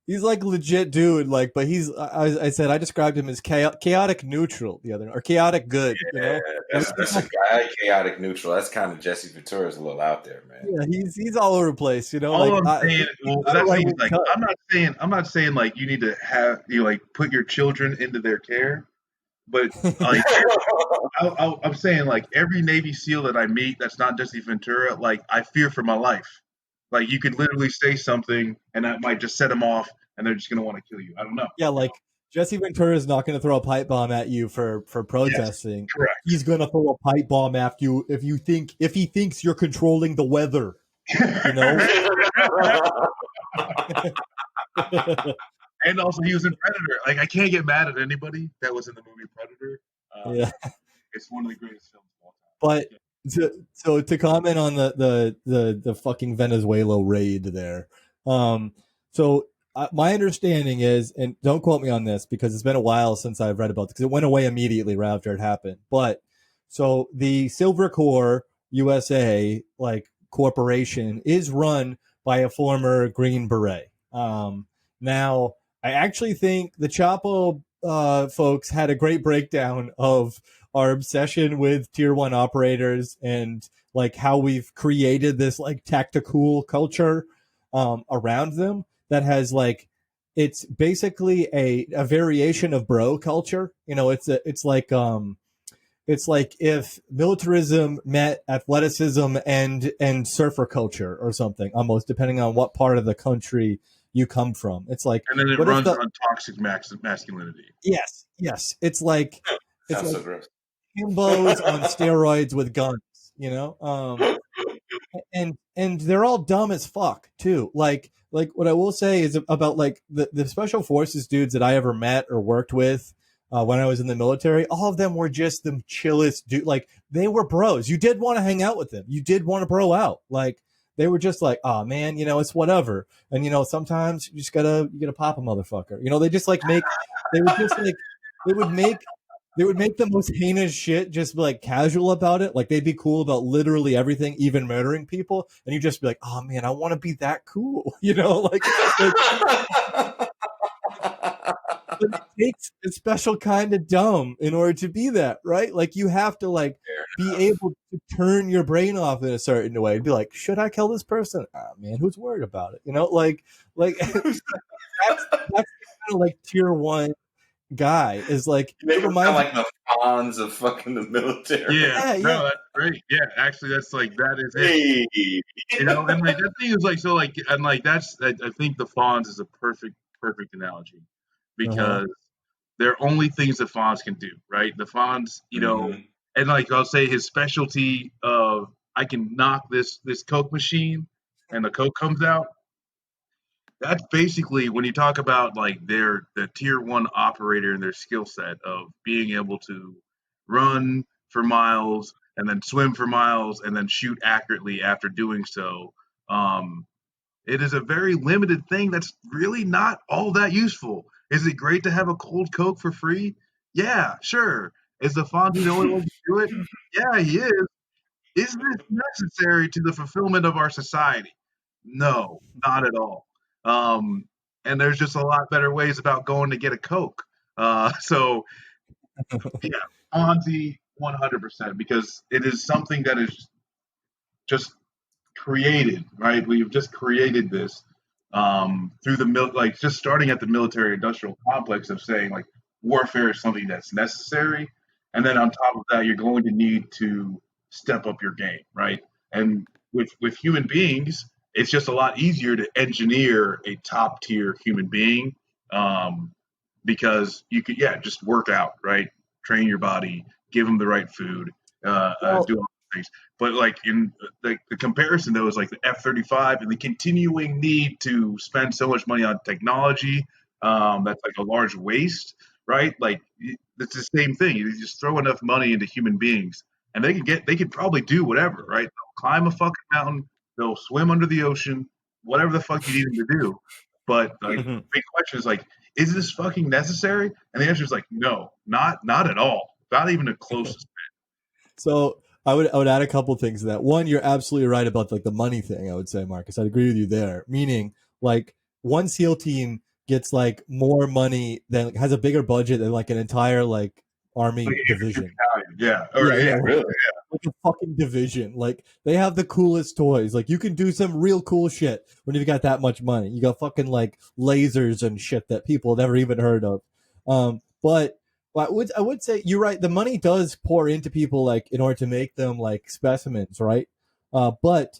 like legit dude. Like, but I said I described him as chaotic neutral or chaotic good.
Yeah, you know? that's a guy chaotic neutral. That's kind of Jesse Ventura's a little out there, man.
Yeah, he's all over the place. You know,
all I'm saying, I'm not saying like you need to have like put your children into their care. But like, I'm saying like every Navy SEAL that I meet that's not Jesse Ventura, like I fear for my life. Like you could literally say something and that might just set them off and they're just going to want to kill you. I don't know.
Yeah, like Jesse Ventura is not going to throw a pipe bomb at you for protesting.
Yes, correct.
He's going to throw a pipe bomb after you if he thinks you're controlling the weather. You know.
And also, he was in Predator. Like, I can't get mad at anybody that was in the movie Predator.
Yeah,
it's one of the greatest films of all time.
But to comment on the fucking Venezuela raid there, so my understanding is, and don't quote me on this because it's been a while since I've read about this because it went away immediately right after it happened. But so the Silver Corps USA corporation is run by a former Green Beret. Now, I actually think the Chapo folks had a great breakdown of our obsession with tier 1 operators and like how we've created this like tactical culture around them that has like it's basically a variation of bro culture. You know, it's like if militarism met athleticism and surfer culture or something, almost depending on what part of the country you come from. It's like,
and then it runs on toxic masculinity.
Yes. It's like
sounds so gross.
Himbos on steroids with guns, you know. And they're all dumb as fuck too. Like what I will say is about like the special forces dudes that I ever met or worked with when I was in the military. All of them were just the chillest dude. Like they were bros. You did want to hang out with them. You did want to bro out. Like. They were just like, oh man, you know, it's whatever. And you know, sometimes you gotta pop a motherfucker. You know, they just like they would make the most heinous shit just like casual about it. Like they'd be cool about literally everything, even murdering people. And you just be like, oh man, I want to be that cool. You know, like but it takes a special kind of dumb in order to be that, right? Like you have to like be able to turn your brain off in a certain way and be like, should I kill this person? Oh, man, who's worried about it? You know, like that's kind of like tier 1 guy is like
they were like the ponds of fucking the military.
Yeah, no, that's great. Yeah, actually, that's like that is it.
Hey.
You know, and like that thing is like so like and like that's I think the fawns is a perfect analogy because they're only things that fawns can do, right? The fawns, you know, and like I'll say his specialty of I can knock this Coke machine and the Coke comes out. That's basically when you talk about like the tier one operator and their skill set of being able to run for miles and then swim for miles and then shoot accurately after doing so. It is a very limited thing that's really not all that useful. Is it great to have a cold Coke for free? Yeah, sure. Is the Fonzie the only one to do it? Yeah, he is. Is this necessary to the fulfillment of our society? No, not at all. And there's just a lot better ways about going to get a Coke. So, yeah, Fonzie 100% because it is something that is just created, right? We've just created this through like just starting at the military industrial complex of saying like warfare is something that's necessary, and then on top of that, you're going to need to step up your game, right? And with human beings, it's just a lot easier to engineer a top tier human being because you could just work out, right? Train your body, give them the right food, do all things. But like in the comparison though is like the F-35 and the continuing need to spend so much money on technology that's like a large waste, right? Like it's the same thing. You just throw enough money into human beings and they can probably do whatever, right? They'll climb a fucking mountain, they'll swim under the ocean, whatever the fuck you need them to do. But like the big question is like, is this fucking necessary? And the answer is like, no, not at all. Not even a closest bit.
So I would add a couple things to that. One, you're absolutely right about like the money thing. I would say, Marcus, I'd agree with you there. Meaning, like one SEAL team gets like more money than like, has a bigger budget than like an entire like army division.
Yeah,
really? Yeah.
Like a fucking division. Like they have the coolest toys. Like you can do some real cool shit when you've got that much money. You got fucking like lasers and shit that people never even heard of. But I would say you're right. The money does pour into people like in order to make them like specimens, right? But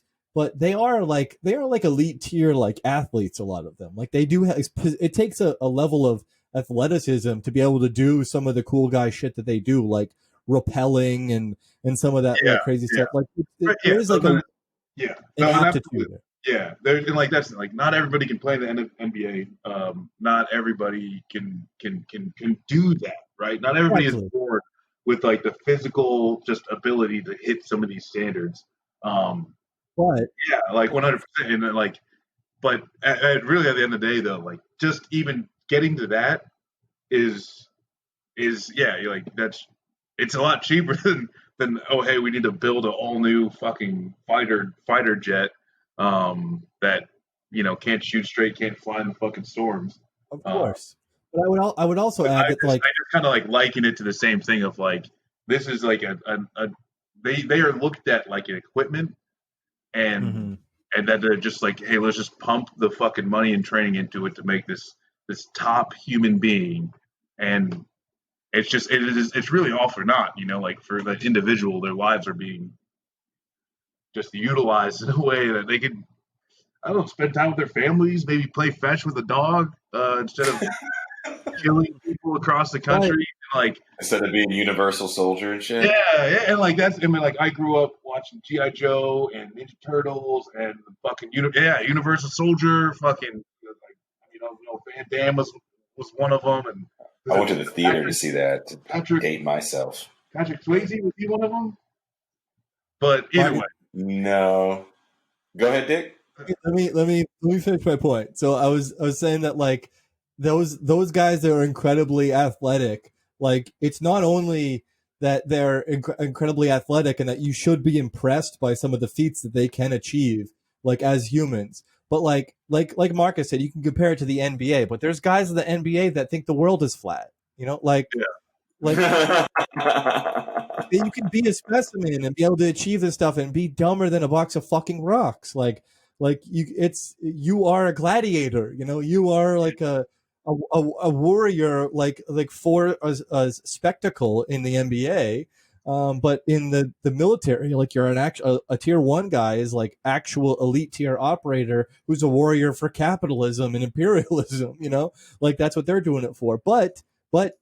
they are like elite tier like athletes. A lot of them like they do. It takes a level of athleticism to be able to do some of the cool guy shit that they do, like rappelling and some of that like, crazy stuff. Like there is like an aptitude there.
Yeah, there's and like that's like not everybody can play the NBA. Not everybody can do that, right? Not everybody is born with like the physical just ability to hit some of these standards.
But
yeah, like 100%, and like, but really at the end of the day, though, like just even getting to that is you're like that's it's a lot cheaper than oh hey we need to build an all new fucking fighter jet. That can't shoot straight, can't fly in the fucking storms.
Of course, but I would also add that like
I just kind of like liken it to the same thing of like this is like they are looked at like an equipment and that they're just like hey let's just pump the fucking money and training into it to make this top human being and it's really all for naught like for the individual their lives are being just utilized in a way that they could, I don't know, spend time with their families, maybe play fetch with a dog instead of killing people across the country.
Right.
Like
instead of being Universal Soldier and shit.
Yeah, and like like I grew up watching G.I. Joe and Ninja Turtles and fucking Universal Soldier, fucking Van Damme was one of them, and
I went to the theater to see that to date myself.
Patrick Swayze was he one of them? But anyway.
No. Go ahead, Dick.
Let me finish my point. So I was saying that like those guys that are incredibly athletic, like it's not only that they're incredibly athletic and that you should be impressed by some of the feats that they can achieve, like as humans. But like Marcus said, you can compare it to the NBA. But there's guys in the NBA that think the world is flat. Like. You can be a specimen and be able to achieve this stuff and be dumber than a box of fucking rocks. You are a gladiator. You are like a a warrior like for a spectacle in the NBA. But in the military, like you're a tier 1 guy is like actual elite tier operator who's a warrior for capitalism and imperialism, like that's what they're doing it for. But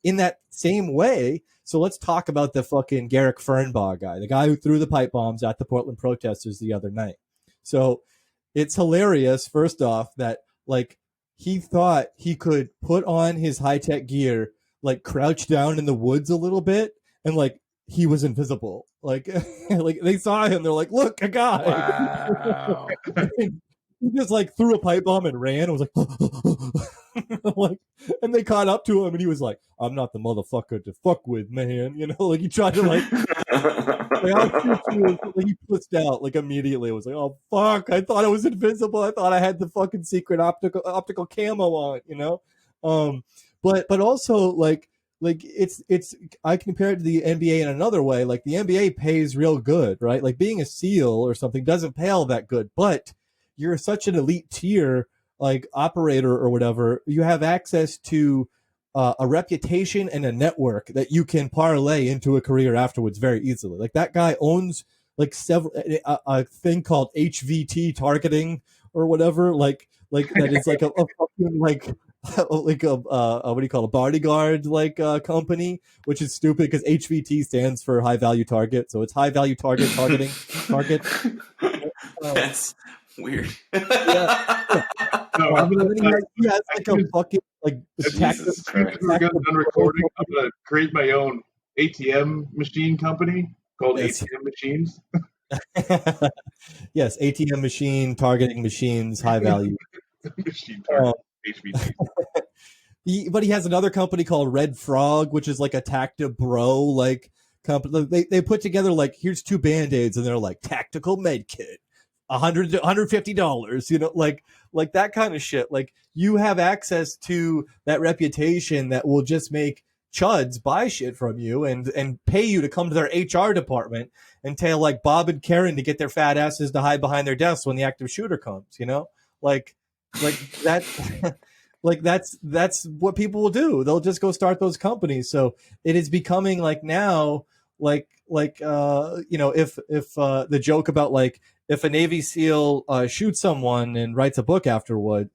in that same way, so let's talk about the fucking Garrick Fernbaugh guy, the guy who threw the pipe bombs at the Portland protesters the other night. So it's hilarious, first off, that like he thought he could put on his high-tech gear, like crouch down in the woods a little bit, and like he was invisible. Like like they saw him, they're like, look, a guy.
Wow.
He just like threw a pipe bomb and ran. It was like, like, and they caught up to him, and he was like, "I'm not the motherfucker to fuck with, man." Like he tried to like he pushed out like immediately. It was like, "Oh fuck! I thought I was invisible. I thought I had the fucking secret optical camo on." But also like it's I compare it to the NBA in another way. Like the NBA pays real good, right? Like being a SEAL or something doesn't pay all that good, but you're such an elite tier like operator or whatever, you have access to a reputation and a network that you can parlay into a career afterwards very easily. Like that guy owns like several a thing called HVT targeting or whatever, like that is like a fucking like like a what do you call it, a bodyguard like company, which is stupid because HVT stands for high value target, so it's high value targeting target.
That's weird.
Yeah.
No,
I mean, he has like a fucking like
Jesus Christ.
We're done recording. I'm gonna create my own ATM machine company called
Yes.
ATM Machines.
Yes, ATM machine targeting machines, high value.
Machine target HVT.
But he has another company called Red Frog, which is like a Tacta Bro like company. They put together like, here's 2 Band-Aids, and they're like tactical med kit, $150, like that kind of shit. Like you have access to that reputation that will just make chuds buy shit from you and pay you to come to their HR department and tell like Bob and Karen to get their fat asses to hide behind their desks when the active shooter comes, like that. Like that's what people will do. They'll just go start those companies. So it is becoming like now, if the joke about like if a Navy SEAL shoots someone and writes a book afterward,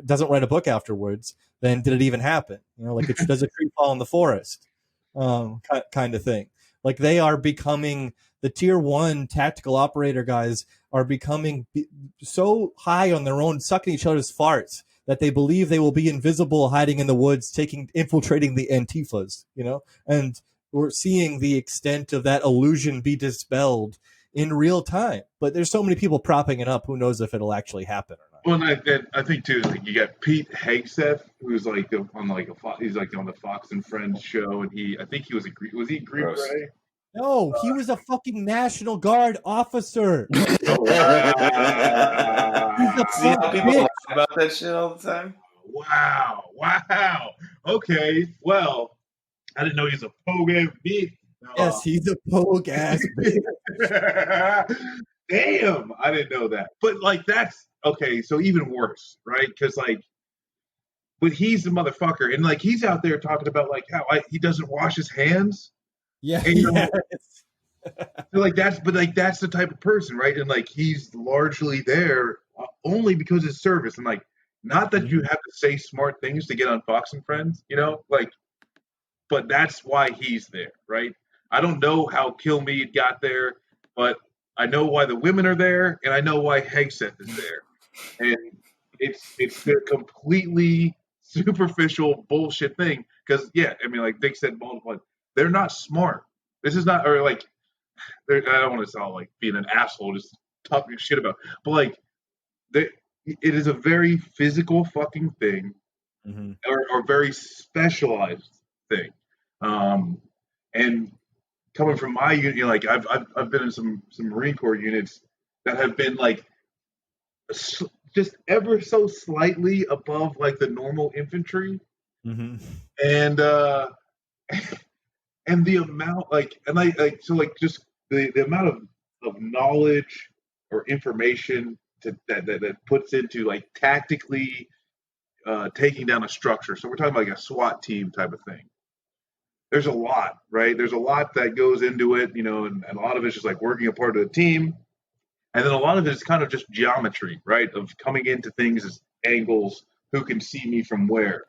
doesn't write a book afterwards, then did it even happen? Like does a tree fall in the forest, kind of thing. Like they are becoming the tier 1 tactical operator guys are becoming so high on their own, sucking each other's farts, that they believe they will be invisible, hiding in the woods, infiltrating the Antifas, and we're seeing the extent of that illusion be dispelled in real time. But there's so many people propping it up. Who knows if it'll actually happen or not?
Well, and I think too, like you got Pete Hegseth, who's like he's like on the Fox and Friends show, and I think he was he a Green Beret?
No, he was a fucking National Guard officer.
See how people laugh about that shit all the time?
Wow. Okay, well, I didn't know he's a pogue bitch.
Yes, he's a pogue ass bitch.
Damn, I didn't know that. But like that's okay, so even worse, right? Because but he's the motherfucker, and like he's out there talking about like how he doesn't wash his hands.
Yeah,
and, that's the type of person, right? And like he's largely there only because of service, and like not that you have to say smart things to get on Fox and Friends, but that's why he's there, right? I don't know how Kilmeade got there, but I know why the women are there, and I know why Hegseth is there, and it's a completely superficial bullshit thing. Because I mean, like Dick said multiple times, they're not smart. This is not, or like, I don't want to sound like being an asshole, just talking shit about, but like, it is a very physical fucking thing, or very specialized thing. And coming from my unit, like I've been in some Marine Corps units that have been like just ever so slightly above like the normal infantry, and the amount just the amount of knowledge or information that puts into like tactically taking down a structure. So we're talking about like a SWAT team type of thing. There's a lot, right? There's a lot that goes into it, you know, and a lot of it's just like working a part of the team. And then a lot of it is kind of just geometry, right? Of coming into things as angles, who can see me from where.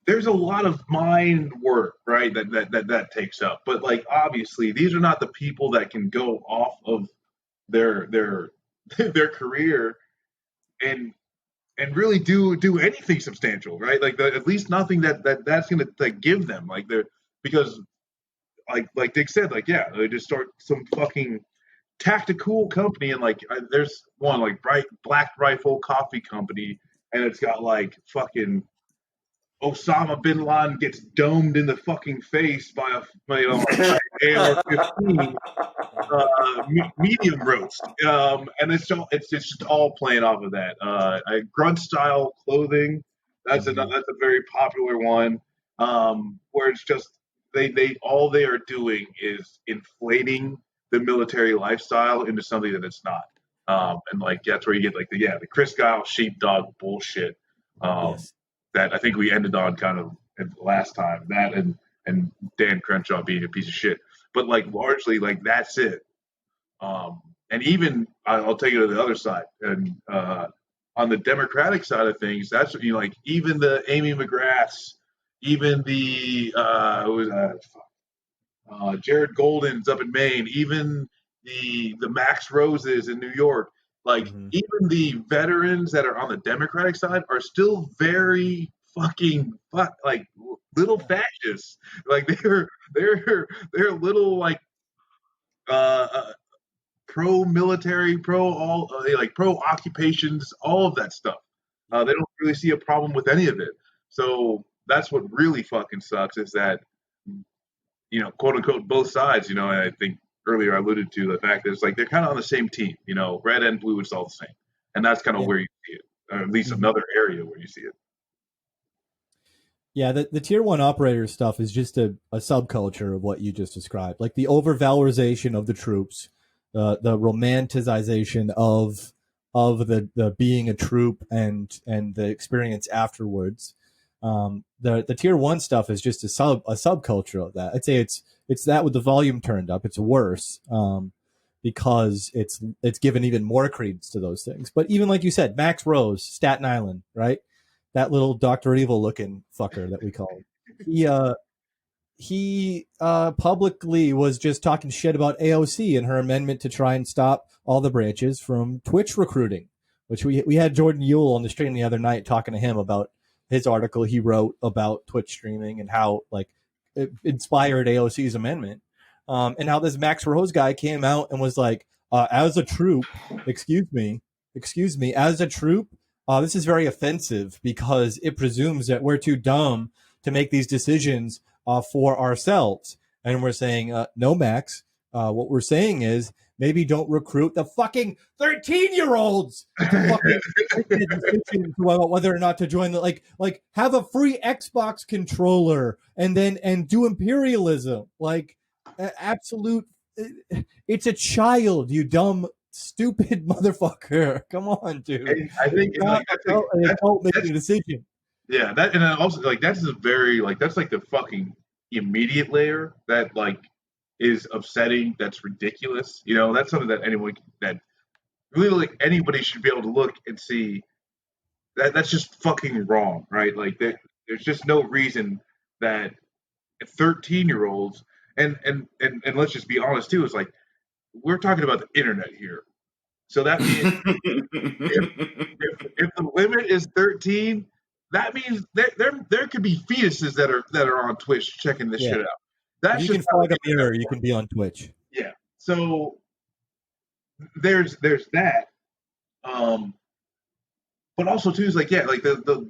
There's a lot of mind work, right? That takes up. But like obviously, these are not the people that can go off of their their career and really do anything substantial, right? Like at least nothing that's going to like give them like they're because like Dick said, like yeah, they just start some fucking tactical company and like there's one like Black Rifle Coffee Company and it's got like fucking Osama bin Laden gets domed in the fucking face by an AR-15 medium roast, and it's just all playing off of that. Grunt style clothing. That's a very popular one, where it's just they all they are doing is inflating the military lifestyle into something that it's not. And like that's where you get like the Chris Kyle sheepdog bullshit.
Yes.
That I think we ended on kind of last time. That and Dan Crenshaw being a piece of shit. But like largely like that's it. And even I'll take it to the other side. And on the Democratic side of things, that's like even the Amy McGraths, even the Jared Golden's up in Maine, even the Max Roses in New York. Like even the veterans that are on the Democratic side are still very fucking like little fascists. Like they're little like pro military, pro all like pro occupations, all of that stuff. They don't really see a problem with any of it. So that's what really fucking sucks is that quote unquote both sides. And I think earlier I alluded to the fact that it's like they're kind of on the same team, red and blue, it's all the same. And that's kind of where you see it, or at least another area where you see it.
Yeah, the tier 1 operator stuff is just a subculture of what you just described. Like the overvalorization of the troops, the romanticization of the being a troop and the experience afterwards. The tier 1 stuff is just a subculture of that. I'd say it's that with the volume turned up. It's worse because it's given even more credence to those things. But even like you said, Max Rose, Staten Island, right? That little Dr. Evil looking fucker that we call him. He publicly was just talking shit about AOC and her amendment to try and stop all the branches from Twitch recruiting, which we had Jordan Yule on the stream the other night talking to him about his article he wrote about Twitch streaming and how like it inspired AOC's amendment. And how this Max Rose guy came out and was like, as a troop, excuse me, as a troop, this is very offensive because it presumes that we're too dumb to make these decisions for ourselves. And we're saying, no, Max, what we're saying is maybe don't recruit the fucking 13-year-olds to fucking make a decision about whether or not to join the like have a free Xbox controller and do imperialism. Like absolute, it's a child, you dumb stupid motherfucker. Come on, dude.
I think
don't make a decision.
Yeah, that and also like that's a very like that's like the fucking immediate layer that like is upsetting. That's ridiculous. That's something that really anybody should be able to look and see that's just fucking wrong, right? Like there's just no reason that 13-year-olds and let's just be honest too. Is like we're talking about the internet here. So that means if the limit is 13, that means there could be fetuses that are on Twitch checking this shit out.
That's if you can flag a mirror, you can be on Twitch.
Yeah. So there's that. But also too is like like the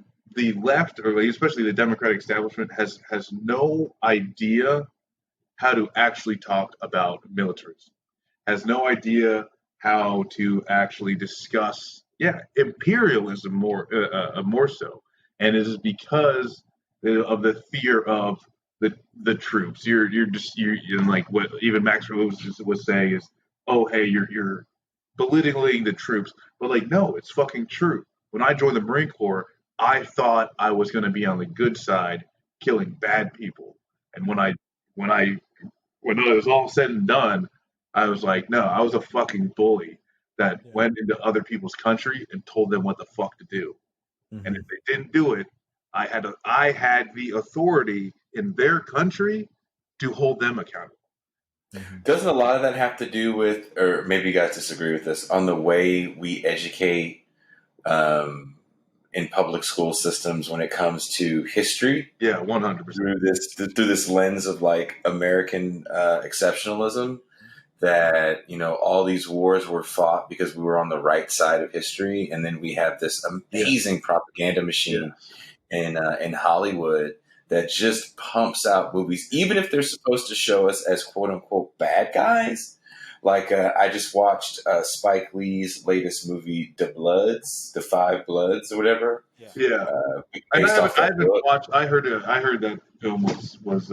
left or like especially the Democratic establishment has no idea how to actually talk about militarism. Has no idea how to actually discuss imperialism more so, and it is because of the fear of the troops. You're and like what even Max was saying is, oh hey, you're belittling the troops, but like no, it's fucking true. When I joined the Marine Corps, I thought I was going to be on the good side, killing bad people. And when I when it was all said and done, I was like, no, I was a fucking bully that went into other people's country and told them what the fuck to do. And if they didn't do it, I had the authority in their country to hold them accountable.
Doesn't a lot of that have to do with, or maybe you guys disagree with this, on the way we educate in public school systems when it comes to history?
Yeah, 100%.
Through this lens of like American exceptionalism, that, you know, all these wars were fought because we were on the right side of history, and then we have this amazing propaganda machine in Hollywood that just pumps out movies, even if they're supposed to show us as quote unquote bad guys. Like I just watched Spike Lee's latest movie, The Five Bloods, or whatever.
Yeah, and I haven't watched. I heard that film was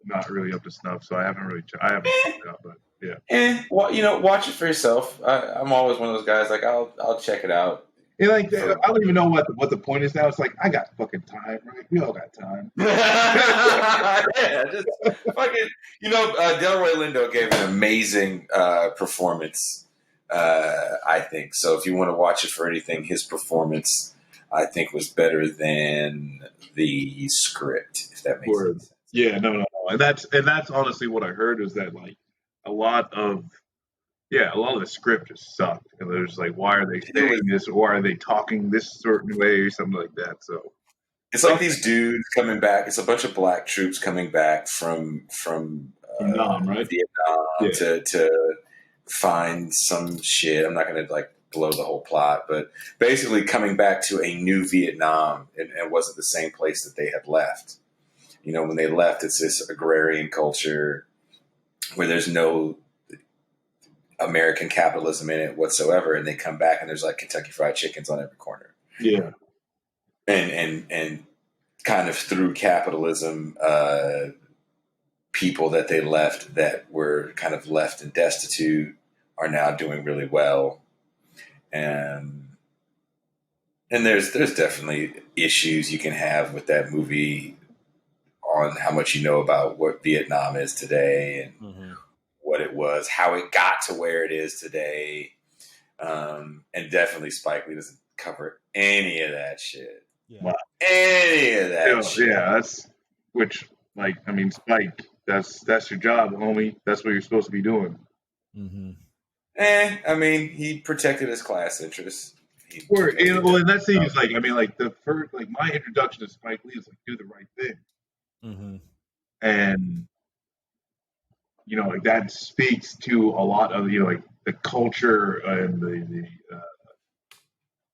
not really up to snuff, so I haven't checked it out. But yeah,
well, you know, watch it for yourself. I'm always one of those guys. Like I'll check it out.
And like, I don't even know what the point is now. It's like, I got fucking time, right? We all got time.
Yeah, just fucking, you know, Delroy Lindo gave an amazing performance, I think. So if you want to watch it for anything, his performance, I think, was better than the script, if that makes sense.
Yeah, no. And that's honestly what I heard, is that like a lot of the script just sucked. And there's like, why are they saying this? Or why are they talking this certain way or something like that? So
it's like these dudes coming back. It's a bunch of black troops coming back from
Vietnam, right?
Vietnam to find some shit. I'm not going to like blow the whole plot, but basically coming back to a new Vietnam, and it wasn't the same place that they had left. You know, when they left, it's this agrarian culture where there's no American capitalism in it whatsoever, and they come back and there's like Kentucky Fried Chickens on every corner.
Yeah,
and kind of through capitalism, people that they left that were kind of left and destitute are now doing really well, and there's definitely issues you can have with that movie on how much you know about what Vietnam is today and what it was, how it got to where it is today. And definitely Spike Lee doesn't cover any of that shit.
Yeah.
Any of that shit.
Yeah, that's, which, like, I mean, Spike, that's your job, homie. That's what you're supposed to be doing.
I mean, he protected his class interests.
And that thing is like, I mean, like the first, like my introduction to Spike Lee is like, do the right thing. And you know, like that speaks to a lot of, you know, like the culture and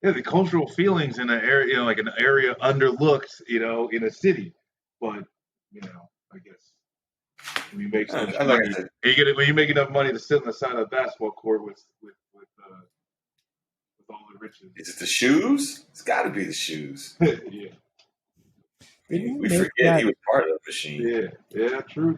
the cultural feelings in an area, you know, like an area underlooked, you know, in a city. But, you know, I guess when you make so much money, when you make enough money to sit on the side of the basketball court with all the riches.
Is it the shoes? It's got to be the shoes.
Yeah.
We forget he was part of the machine.
Yeah, true.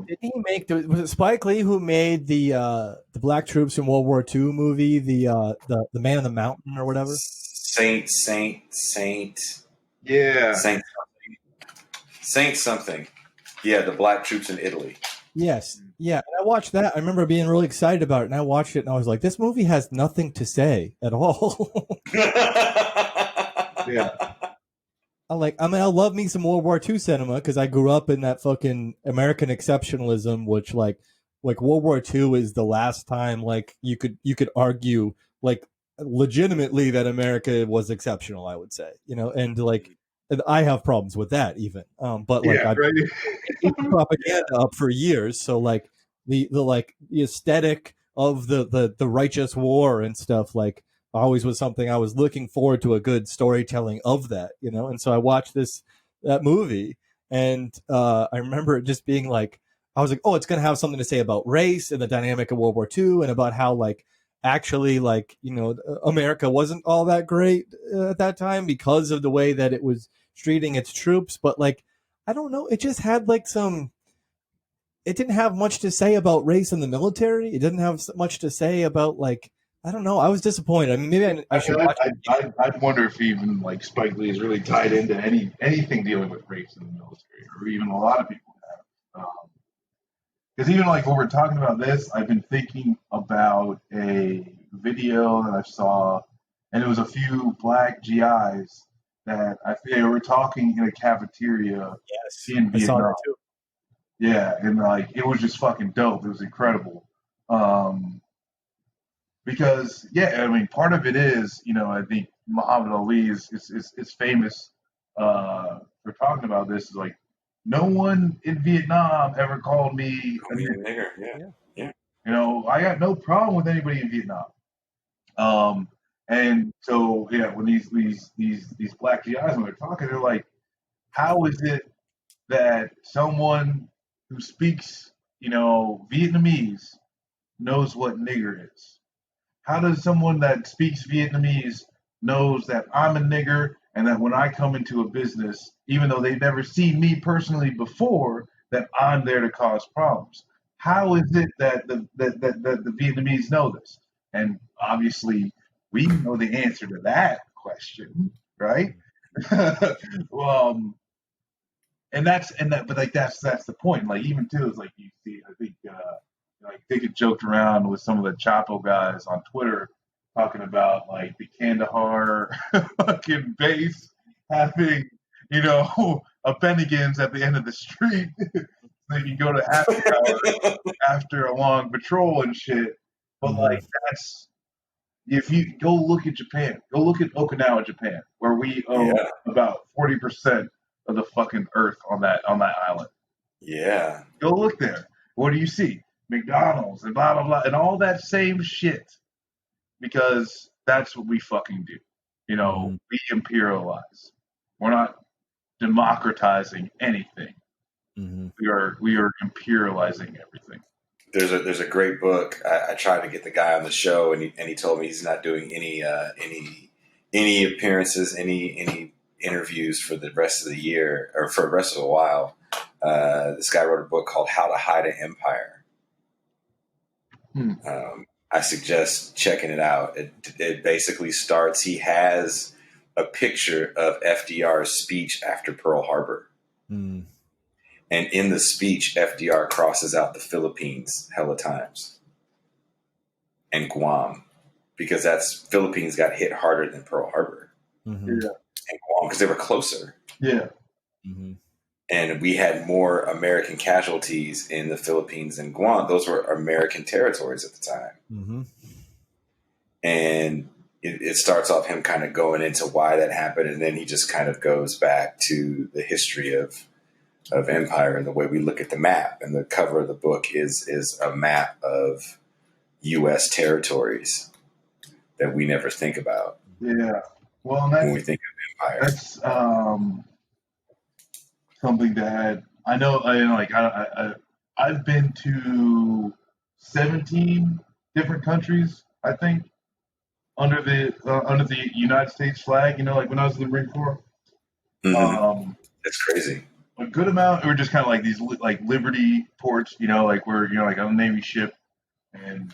Did he make was it Spike Lee who made the black troops in World War II movie, the Man on the Mountain or whatever?
Saint.
Yeah.
Saint something. Yeah, the black troops in Italy.
Yes. Yeah, and I watched that. I remember being really excited about it, and I watched it, and I was like, this movie has nothing to say at all.
Yeah.
I love me some World War II cinema because I grew up in that fucking American exceptionalism, which like World War II is the last time like you could argue like legitimately that America was exceptional, I would say, you know, and like and I have problems with that even, but like I've kept propaganda up for years, so like the aesthetic of the righteous war and stuff like always was something I was looking forward to, a good storytelling of that, you know. And so I watched that movie, and I remember it just being like, I was like, oh, it's going to have something to say about race and the dynamic of World War II, and about how like actually like, you know, America wasn't all that great at that time because of the way that it was treating its troops. But like, I don't know, it just had like it didn't have much to say about race in the military. It didn't have much to say about like, I don't know. I was disappointed. I mean, maybe I should watch it.
I'd wonder if even like Spike Lee is really tied into anything dealing with race in the military, or even a lot of people have. Because even like when we're talking about this, I've been thinking about a video that I saw, and it was a few black GIs that they were talking in a cafeteria in Vietnam. I saw that too. Yeah, and like it was just fucking dope. It was incredible. Because I mean, part of it is, I think Muhammad Ali is famous for talking about this. Is like, no one in Vietnam ever called me a nigger. Yeah. I got no problem with anybody in Vietnam. And so when these black GIs, when they're talking, they're like, how is it that someone who speaks, Vietnamese knows what nigger is? How does someone that speaks Vietnamese knows that I'm a nigger, and that when I come into a business, even though they've never seen me personally before, that I'm there to cause problems? How is it that the Vietnamese know this? And obviously, we know the answer to that question, right? But that's the point. Like, even too, it's like you see, I think like Dick joked around with some of the Chapo guys on Twitter talking about like the Kandahar fucking base having, a Bennigan's at the end of the street. They can go to happy hour after a long patrol and shit. But like that's, if you go look at Japan, go look at Okinawa, Japan, where we own about 40% of the fucking earth on that island.
Yeah.
Go look there. What do you see? McDonald's and blah, blah, blah, and all that same shit. Because that's what we fucking do. We imperialize. We're not democratizing anything. Mm-hmm. We are imperializing everything.
There's a great book. I tried to get the guy on the show, and he told me he's not doing any appearances, any interviews for the rest of the year, or for the rest of a while. This guy wrote a book called How to Hide an Empire. I suggest checking it out. It basically starts, he has a picture of FDR's speech after Pearl Harbor. And in the speech, FDR crosses out the Philippines hella times. And Guam. Because Philippines got hit harder than Pearl Harbor. Mm-hmm. Yeah. And Guam, because they were closer.
Yeah. Mm-hmm.
And we had more American casualties in the Philippines than Guam. Those were American territories at the time. Mm-hmm. And it starts off him kind of going into why that happened. And then he just kind of goes back to the history of empire and the way we look at the map. And the cover of the book is a map of U.S. territories that we never think about.
Yeah. Well,
when we think of empire.
That's something that I know. I've been to 17 different countries, I think, under the United States flag. Like when I was in the Marine Corps.
Mm-hmm. That's crazy.
A good amount. We're just kind of like these like Liberty ports. Like we're like on a Navy ship, and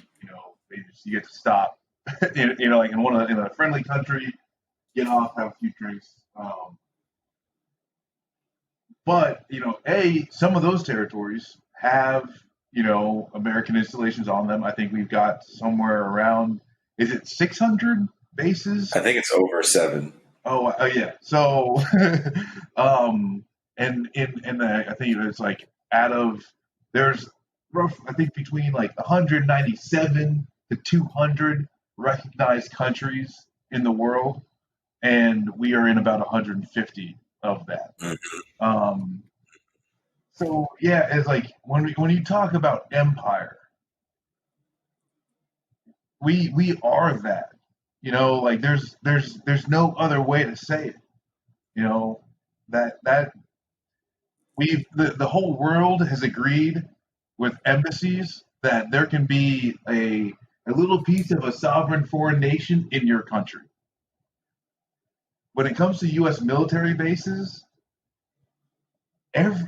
you get to stop. like in a friendly country, get off, have a few drinks. But, some of those territories have, American installations on them. I think we've got somewhere around, is it 600 bases?
I think it's over 7.
Oh, yeah. So, and I think it's like there's I think between like 197 to 200 recognized countries in the world. And we are in about 150 of that. Mm-hmm. So yeah, it's like when you talk about empire, we are that. Like there's no other way to say it. That the whole world has agreed with embassies that there can be a little piece of a sovereign foreign nation in your country. When it comes to U.S. military bases,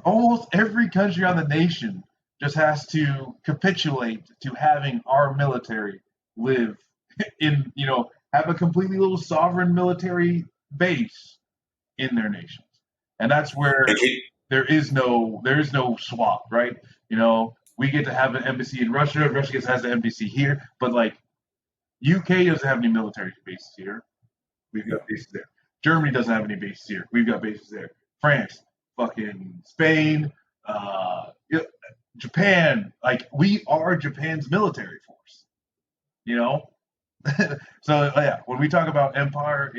almost every country on the nation just has to capitulate to having our military live have a completely little sovereign military base in their nations, and that's where there is no swap, right? We get to have an embassy in Russia. Russia has an embassy here, but like UK doesn't have any military bases here. We've got bases there. Germany doesn't have any bases here. We've got bases there. France, fucking Spain, Japan. Like we are Japan's military force. So yeah, when we talk about empire,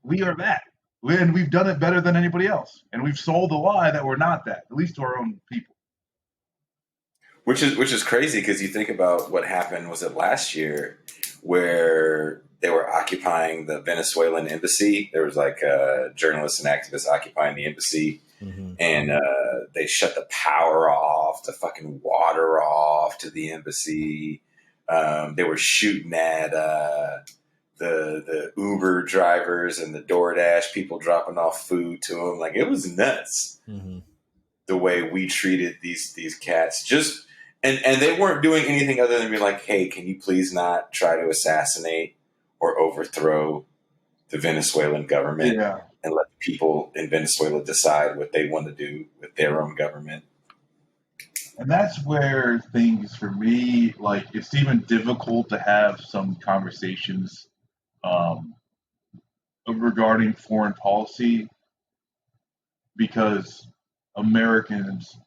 we are that. And we've done it better than anybody else. And we've sold the lie that we're not that, at least to our own people.
Which is crazy because you think about what happened, was it last year, where they were occupying the Venezuelan embassy. There was like journalists and activists occupying the embassy, and they shut the power off, the fucking water off to the embassy. They were shooting at the Uber drivers and the DoorDash people, dropping off food to them. Like, it was nuts the way we treated these cats. Just and they weren't doing anything other than be like, hey, can you please not try to assassinate or overthrow the Venezuelan government and let the people in Venezuela decide what they want to do with their own government.
And that's where things, for me, like, it's even difficult to have some conversations regarding foreign policy, because Americans,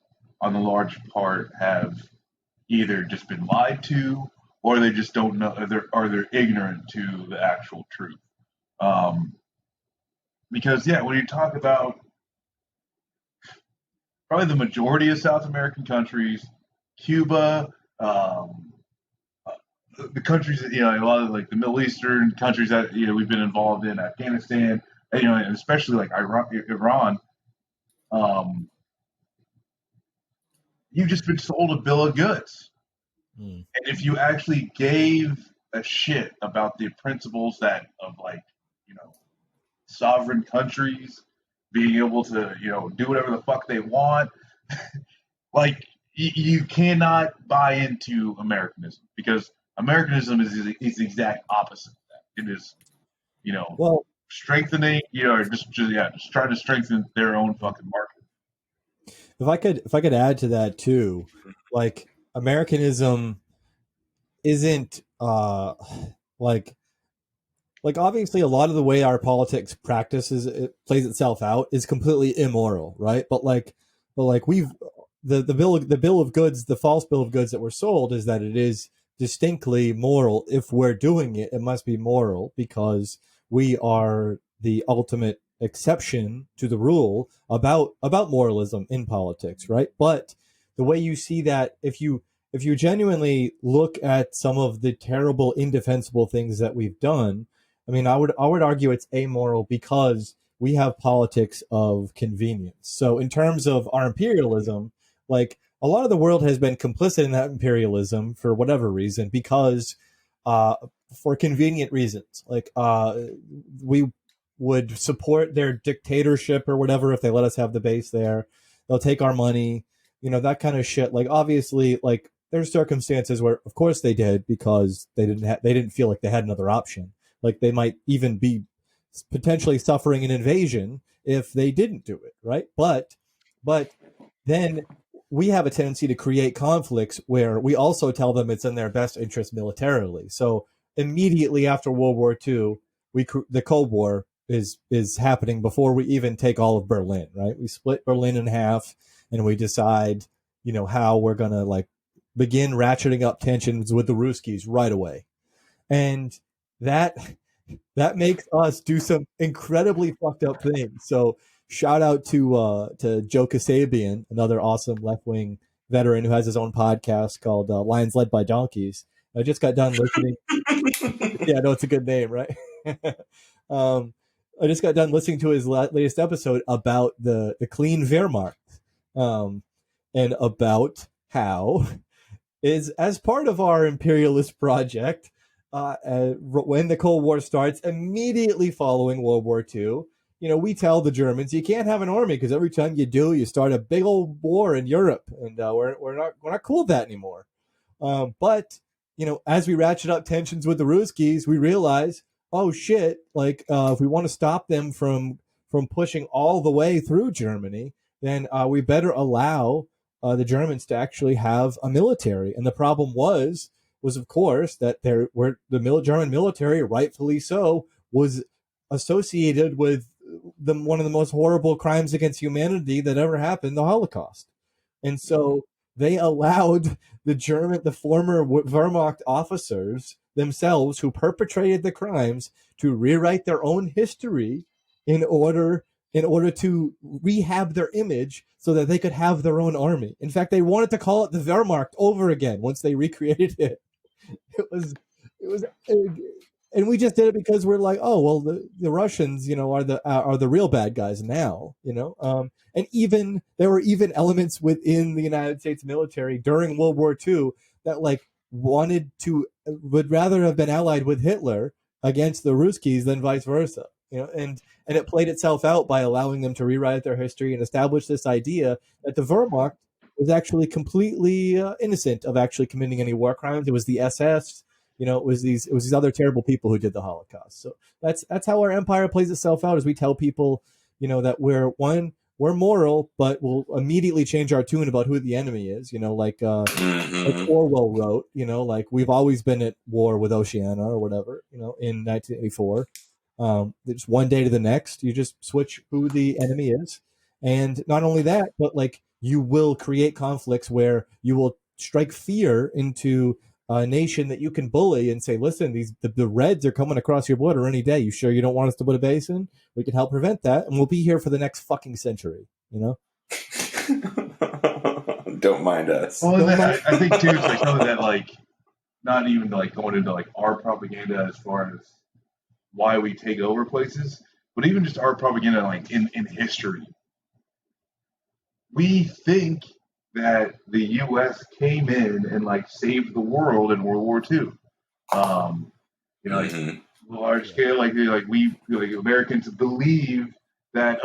on the large part, have either just been lied to, or they just don't know, or they're ignorant to the actual truth. Because when you talk about probably the majority of South American countries, Cuba, the countries, a lot of like the Middle Eastern countries that we've been involved in, Afghanistan, and especially like Iran, you've just been sold a bill of goods. And if you actually gave a shit about the principles of sovereign countries being able to do whatever the fuck they want, like you cannot buy into Americanism, because Americanism is the exact opposite of that. It is strengthening, just trying to strengthen their own fucking market.
If I could add to that too, like, Americanism isn't like obviously a lot of the way our politics practices it plays itself out is completely immoral, right? But we've the bill of goods, the false bill of goods that we're sold is that it is distinctly moral. If we're doing it, it must be moral because we are the ultimate exception to the rule about moralism in politics, right? But the way you see that, if you genuinely look at some of the terrible, indefensible things that we've done, I mean, I would argue it's amoral because we have politics of convenience. So in terms of our imperialism, like, a lot of the world has been complicit in that imperialism for whatever reason, because for convenient reasons. Like, we would support their dictatorship or whatever if they let us have the base there. They'll take our money, that kind of shit. Like, obviously, like, there's circumstances where, of course, they did, because they didn't feel like they had another option. Like, they might even be potentially suffering an invasion if they didn't do it, right? But then we have a tendency to create conflicts where we also tell them it's in their best interest militarily. So immediately after World War II, the Cold War is happening before we even take all of Berlin, right? We split Berlin in half, and we decide, how we're gonna like begin ratcheting up tensions with the Ruskies right away, and that makes us do some incredibly fucked up things. So shout out to Joe Kasabian, another awesome left-wing veteran who has his own podcast called Lions Led by Donkeys. I just got done listening. Yeah, I know it's a good name, right? I just got done listening to his latest episode about the clean Wehrmacht, and about how is, as part of our imperialist project, when the Cold War starts, immediately following World War II, we tell the Germans, you can't have an army because every time you do, you start a big old war in Europe, and we're not cool with that anymore. But as we ratchet up tensions with the Ruskies, we realize, oh shit, like if we want to stop them from pushing all the way through Germany, then we better allow the Germans to actually have a military. And the problem was of course that German military, rightfully so, was associated with one of the most horrible crimes against humanity that ever happened, the Holocaust. And so they allowed the former Wehrmacht officers themselves who perpetrated the crimes to rewrite their own history in order to rehab their image so that they could have their own army. In fact, they wanted to call it the Wehrmacht over again once they recreated it. It was, and we just did it because we're like, oh well, the Russians, are the real bad guys now, and even there were even elements within the United States military during World War II that would rather have been allied with Hitler against the Ruskies than vice versa, and it played itself out by allowing them to rewrite their history and establish this idea that the Wehrmacht was actually completely innocent of actually committing any war crimes. It was the SS. It was these other terrible people who did the Holocaust. So that's how our empire plays itself out. As we tell people, that we're moral, but we'll immediately change our tune about who the enemy is. Like Orwell wrote, like we've always been at war with Oceania or whatever. In 1984, just one day to the next, you just switch who the enemy is, and not only that, but like you will create conflicts where you will strike fear into a nation that you can bully and say, listen, the Reds are coming across your border any day. You sure you don't want us to put a base in? We can help prevent that, and we'll be here for the next fucking century,
Don't mind us.
Well, I think too, it's like something that like not even like going into like our propaganda as far as why we take over places, but even just our propaganda like in history. We think that the U.S. came in and like saved the world in World War II. Like large scale, like Americans believe that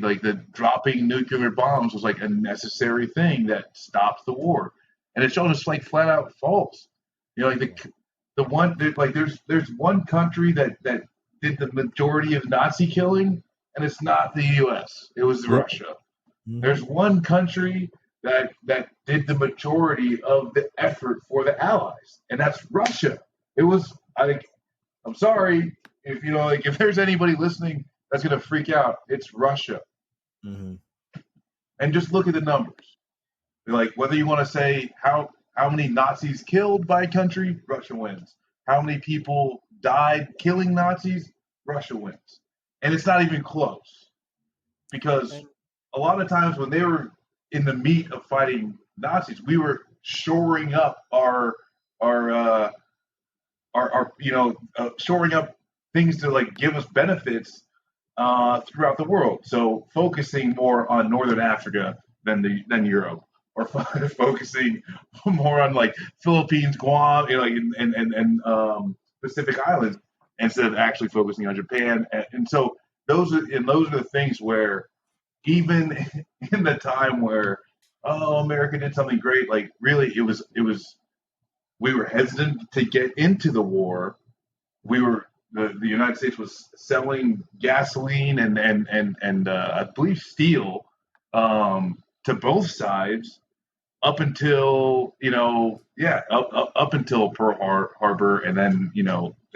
like the dropping nuclear bombs was like a necessary thing that stops the war, and it's all just like flat out false. Like the one like there's one country that did the majority of Nazi killing, and it's not the U.S. It was Russia. There's one country that did the majority of the effort for the Allies, and that's Russia. It was I'm sorry if if there's anybody listening that's gonna freak out, it's Russia. And just look at the numbers. Like whether you want to say how many Nazis killed by a country, Russia wins. How many people died killing Nazis, Russia wins. And it's not even close, because a lot of times when they were in the meat of fighting Nazis, we were shoring up our shoring up things to like give us benefits throughout the world. So focusing more on Northern Africa than Europe, or focusing more on like Philippines, Guam, and Pacific Islands, instead of actually focusing on Japan. And so those are the things where, even in the time where America did something great, like really it was we were hesitant to get into the war. The United States was selling gasoline and I believe steel to both sides up until up until Pearl Harbor, and then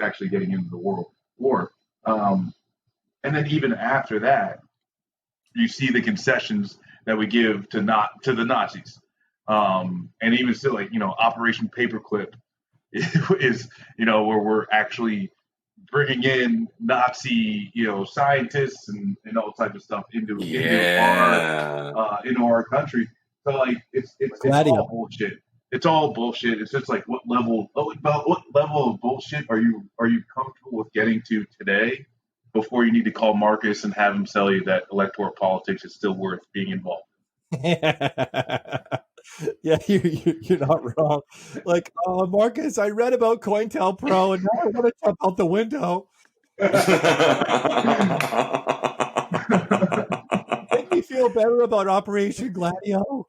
actually getting into the World War, and then even after that, you see the concessions that we give to the Nazis, and even still, like Operation Paperclip is where we're actually bringing in Nazi scientists and all types of stuff into our country. So like it's all bullshit. It's all bullshit. It's just like what level of bullshit are you comfortable with getting to today before you need to call Marcus and have him tell you that electoral politics is still worth being involved in.
Yeah, you're not wrong. Like, Marcus, I read about COINTELPRO and now I want to jump out the window. Make me feel better about Operation Gladio.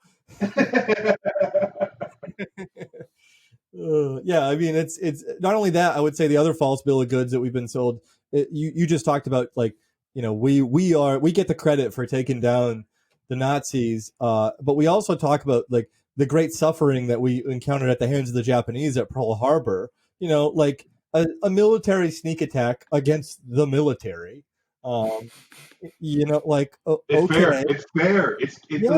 Yeah, I mean, it's not only that. I would say the other false bill of goods that we've been sold. You just talked about, like, we get the credit for taking down the Nazis, but we also talk about, like, the great suffering that we encountered at the hands of the Japanese at Pearl Harbor. Like a military sneak attack against the military. Like,
It's
okay,
fair. It's fair. It's
yeah,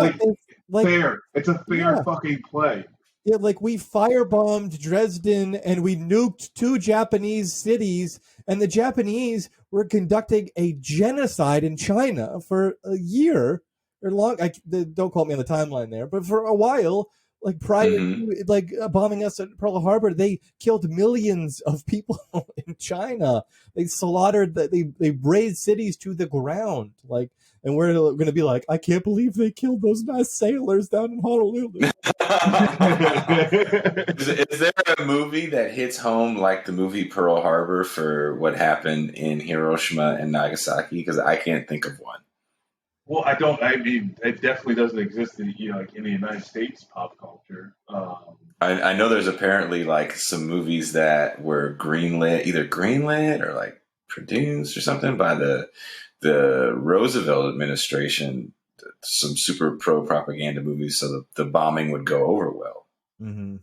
like
fair. It's a fair fucking play.
Yeah, like, we firebombed Dresden and we nuked 2 Japanese cities, and the Japanese were conducting a genocide in China for a year or long. Don't quote me on the timeline there, but for a while, like, prior to, like, bombing us at Pearl Harbor, they killed millions of people in China. They slaughtered, they razed cities to the ground, like. And we're going to be like, I can't believe they killed those nice sailors down in Honolulu.
Is there a movie that hits home like the movie Pearl Harbor for what happened in Hiroshima and Nagasaki? Because I can't think of one.
Well, I mean, it definitely doesn't exist in, like, in the United States pop culture.
I know there's apparently, like, some movies that were either greenlit or, like, produced or something by the Roosevelt administration, some super pro-propaganda movies, so the bombing would go over well.
Mm-hmm.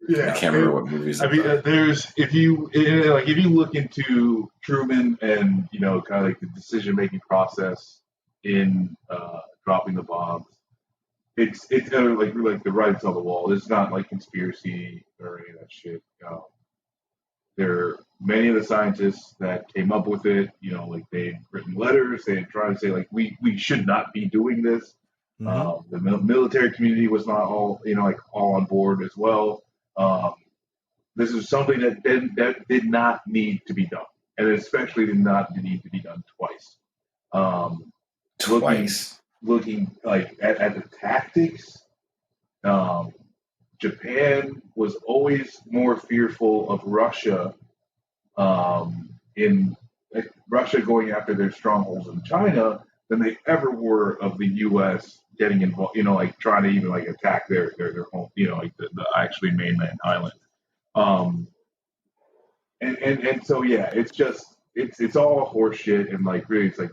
Yeah,
I can't remember what movies.
I mean, if you look into Truman and, kind of like the decision-making process in dropping the bombs, it's kind of like the writing's on the wall. It's not like conspiracy or any of that shit. There are many of the scientists that came up with it, like, they'd written letters, they had tried to say, like, we should not be doing this. Mm-hmm. The military community was not all, all on board as well. This is something that did not need to be done, and especially did not need to be done twice. Looking like at the tactics, Japan was always more fearful of Russia, in Russia going after their strongholds in China than they ever were of the U.S. getting involved. Like, trying to even, like, attack their home. Like the actually mainland island. And so, yeah, it's all horseshit, and, like, really, it's like,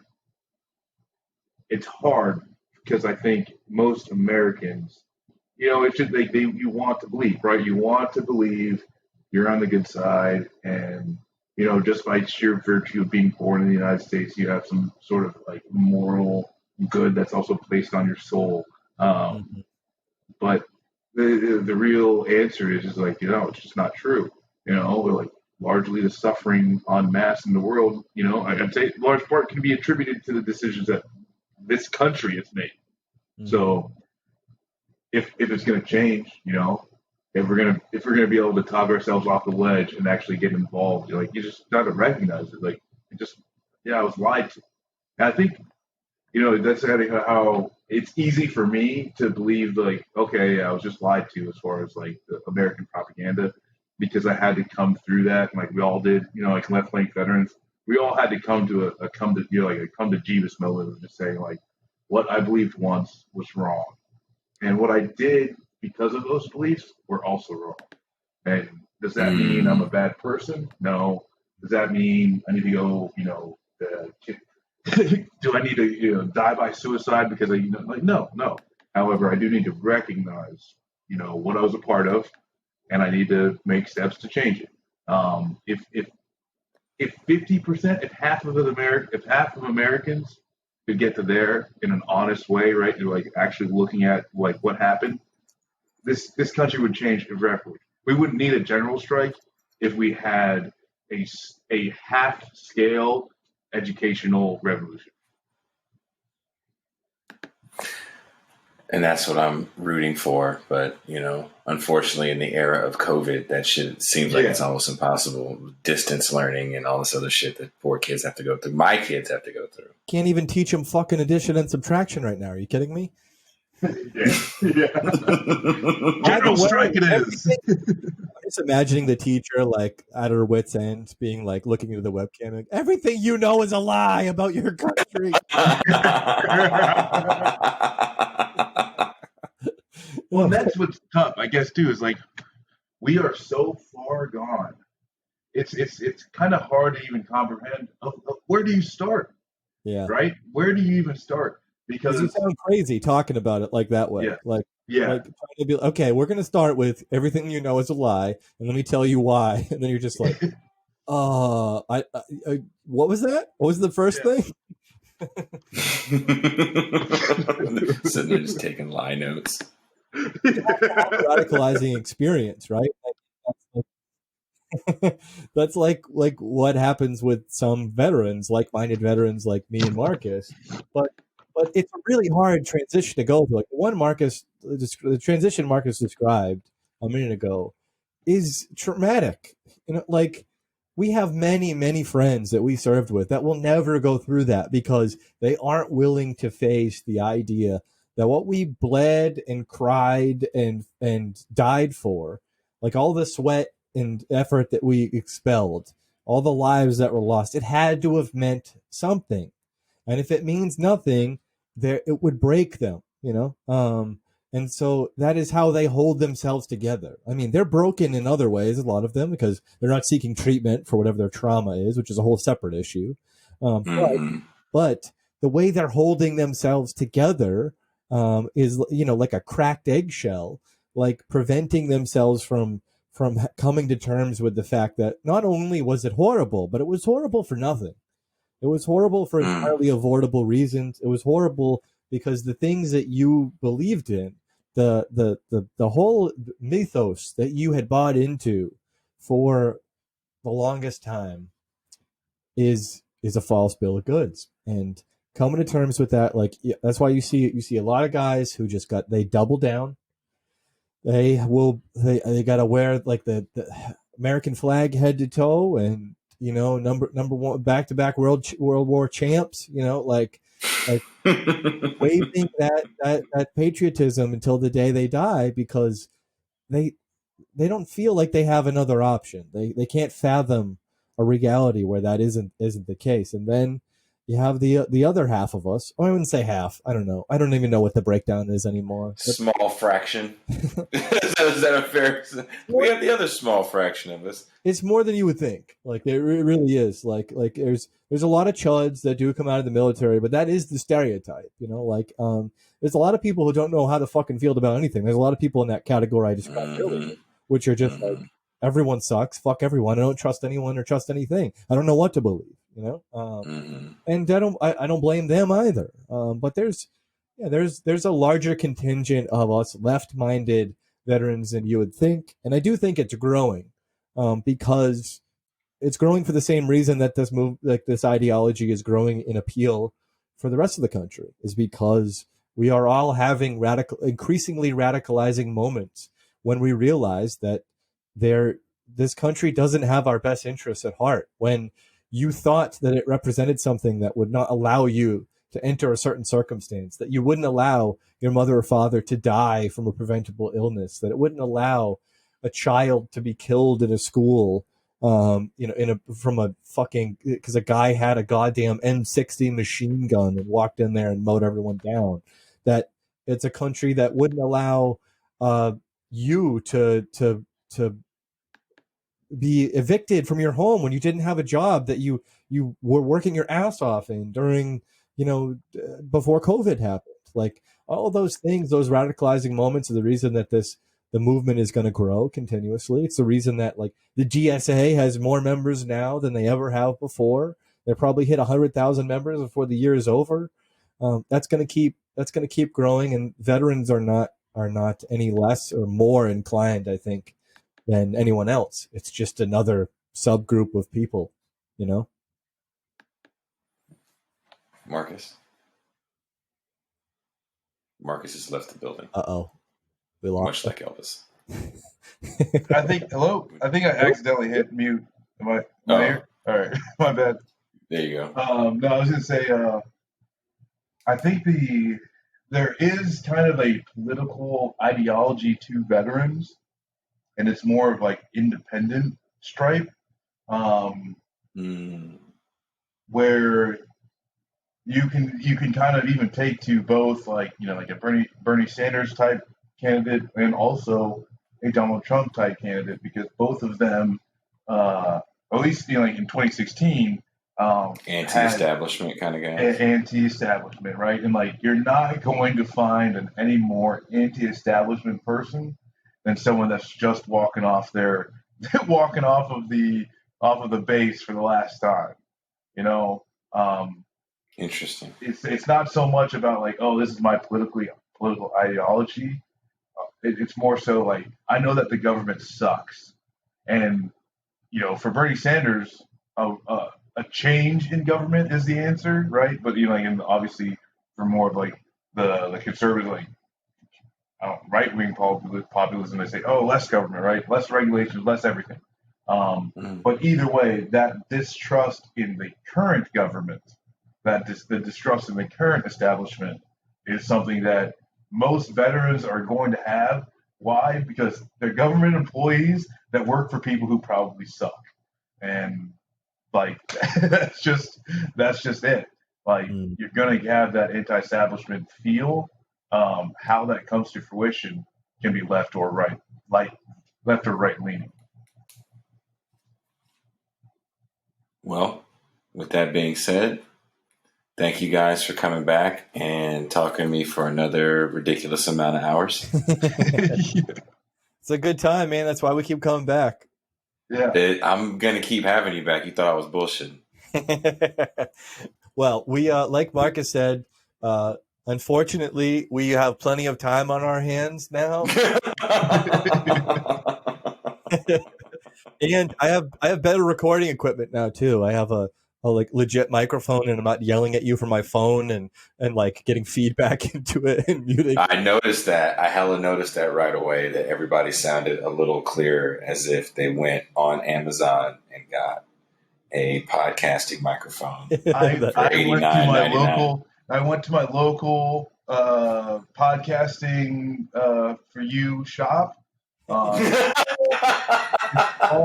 it's hard because I think most Americans, it's just like you want to believe, right? You want to believe you're on the good side, and just by sheer virtue of being born in the United States, you have some sort of, like, moral good that's also placed on your soul. But the real answer is just like, it's just not true. Like, largely the suffering en masse in the world, I'd say large part can be attributed to the decisions that this country has made. Mm-hmm. So if it's going to change, if we're gonna be able to talk ourselves off the ledge and actually get involved, you just gotta recognize it. Like, I was lied to. And I think, that's how it's easy for me to believe, like, okay, I was just lied to as far as, like, the American propaganda, because I had to come through that, and, like, we all did, like, left flank veterans, we all had to come to a come to Jeebus moment of just saying, like, what I believed once was wrong, and what I did because of those beliefs were also wrong. And does that mean I'm a bad person? No. Does that mean I need to go, do I need to, die by suicide because no. However, I do need to recognize, what I was a part of, and I need to make steps to change it. If 50%, if half of Americans could get to there in an honest way, right? You're, like, actually looking at, like, what happened. This country would change irreparably. We wouldn't need a general strike if we had a half-scale educational revolution.
And that's what I'm rooting for. But, unfortunately, in the era of COVID, that shit seems like it's almost impossible. Distance learning and all this other shit that poor kids have to go through. My kids have to go through.
Can't even teach them fucking addition and subtraction right now. Are you kidding me?
Yeah. General strike it is.
I'm just imagining the teacher, like, at her wit's end, being like, looking into the webcam, like, everything you know is a lie about your country.
Well, that's what's tough, I guess, too, is, like, we are so far gone. It's kind of hard to even comprehend. Where do you start?
Yeah.
Right? Where do you even start?
Because you sound crazy talking about it like that way.
Yeah.
Like
Yeah.
trying to be okay, we're gonna start with everything you know is a lie, and let me tell you why. And then you're just like, I what was that? What was the first thing?
Sitting there just taking lie notes.
Radicalizing experience, right? That's like what happens with some veterans, like-minded veterans like me and Marcus. But it's a really hard transition to go through. Like the transition Marcus described a minute ago is traumatic. You know, like we have many friends that we served with that will never go through that because they aren't willing to face the idea that what we bled and cried and died for, like all the sweat and effort that we expelled, all the lives that were lost, it had to have meant something. And if it means nothing, there it would break them, you know. And so that is how they hold themselves together. I mean, they're broken in other ways, a lot of them, because they're not seeking treatment for whatever their trauma is, which is a whole separate issue. But the way they're holding themselves together is, you know, like a cracked eggshell, like preventing themselves from coming to terms with the fact that not only was it horrible, but it was horrible for nothing. It was horrible for entirely avoidable reasons. It was horrible because the things that you believed in, the whole mythos that you had bought into for the longest time is a false bill of goods. And coming to terms with that, like that's why you see a lot of guys who just they double down. They got to wear like the American flag head to toe, and you know, number one back-to-back world war champs, you know, like waving that patriotism until the day they die because they don't feel like they have another option. They can't fathom a reality where that isn't the case. And then you have the other half of us. Oh, I wouldn't say half. I don't know. I don't even know what the breakdown is anymore.
Small fraction. Is that a fair? We have the other small fraction of us.
It's more than you would think. Like it really is. Like there's a lot of chuds that do come out of the military, but that is the stereotype. You know, like there's a lot of people who don't know how to fucking feel about anything. There's a lot of people in that category I described earlier, which are just like everyone sucks, fuck everyone. I don't trust anyone or trust anything. I don't know what to believe. You know, and I don't blame them either. But there's a larger contingent of us left-minded veterans than you would think, and I do think it's growing, because it's growing for the same reason that this ideology is growing in appeal for the rest of the country, is because we are all having increasingly radicalizing moments when we realize that this country doesn't have our best interests at heart. When you thought that it represented something that would not allow you to enter a certain circumstance, that you wouldn't allow your mother or father to die from a preventable illness, that it wouldn't allow a child to be killed in a school, you know, because a guy had a goddamn M60 machine gun and walked in there and mowed everyone down. That it's a country that wouldn't allow you to be evicted from your home when you didn't have a job that you were working your ass off in during, you know, before COVID happened. Like all of those things, those radicalizing moments are the reason that the movement is going to grow continuously. It's the reason that like the GSA has more members now than they ever have before. They probably hit 100,000 members before the year is over. That's going to keep growing, and veterans are not any less or more inclined, I think, than anyone else. It's just another subgroup of people, you know.
Marcus has left the building.
We lost.
Much like Elvis.
I think I accidentally hit mute. Am I here? All right, my bad.
There you go.
No, I was gonna say. I think there is kind of a political ideology to veterans, and it's more of like independent stripe, where you can kind of even take to both, like, you know, like a Bernie Sanders type candidate, and also a Donald Trump type candidate, because both of them, at least like in 2016,
anti-establishment kind of guy.
Anti-establishment, right? And like, you're not going to find any more anti-establishment person than someone that's just walking off of the base for the last time.
Interesting.
It's not so much about like, oh, this is my political ideology. It's more so like, I know that the government sucks, and for Bernie Sanders, a change in government is the answer, right? But and obviously for more of like the conservative, like right wing populism, they say, oh, less government, right? Less regulations, less everything. But either way, that distrust in the current government, the distrust in the current establishment, is something that most veterans are going to have. Why? Because they're government employees that work for people who probably suck, and like that's just it. Like, you're gonna have that anti-establishment feel. How that comes to fruition can be left or right leaning.
Well, with that being said, thank you guys for coming back and talking to me for another ridiculous amount of hours.
It's a good time, man. That's why we keep coming back.
Yeah.
I'm going to keep having you back. You thought I was bullshitting.
Well, we, like Marcus said, unfortunately, we have plenty of time on our hands now. And I have better recording equipment now too. I have a like legit microphone, and I'm not yelling at you from my phone and like getting feedback into it and muting.
I noticed that. I hella noticed that right away, that everybody sounded a little clearer, as if they went on Amazon and got a podcasting microphone.
I went to my local podcasting for you shop. All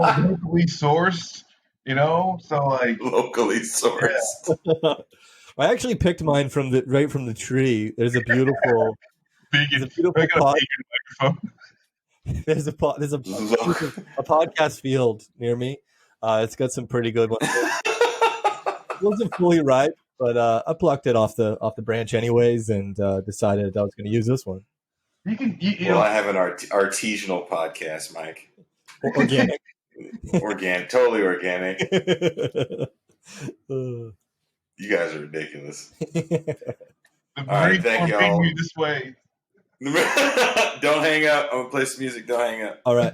locally sourced, so like
locally sourced.
Yeah. I actually picked mine right from the tree. There's a beautiful microphone. There's a podcast field near me. It's got some pretty good ones. It wasn't fully ripe, but I plucked it off the branch anyways, and decided I was going to use this one.
I have an artisanal podcast, Mike.
Organic.
Totally organic. You guys are ridiculous.
All right, thank y'all. This way.
Don't hang up. I'm gonna play some music. Don't hang up.
All right.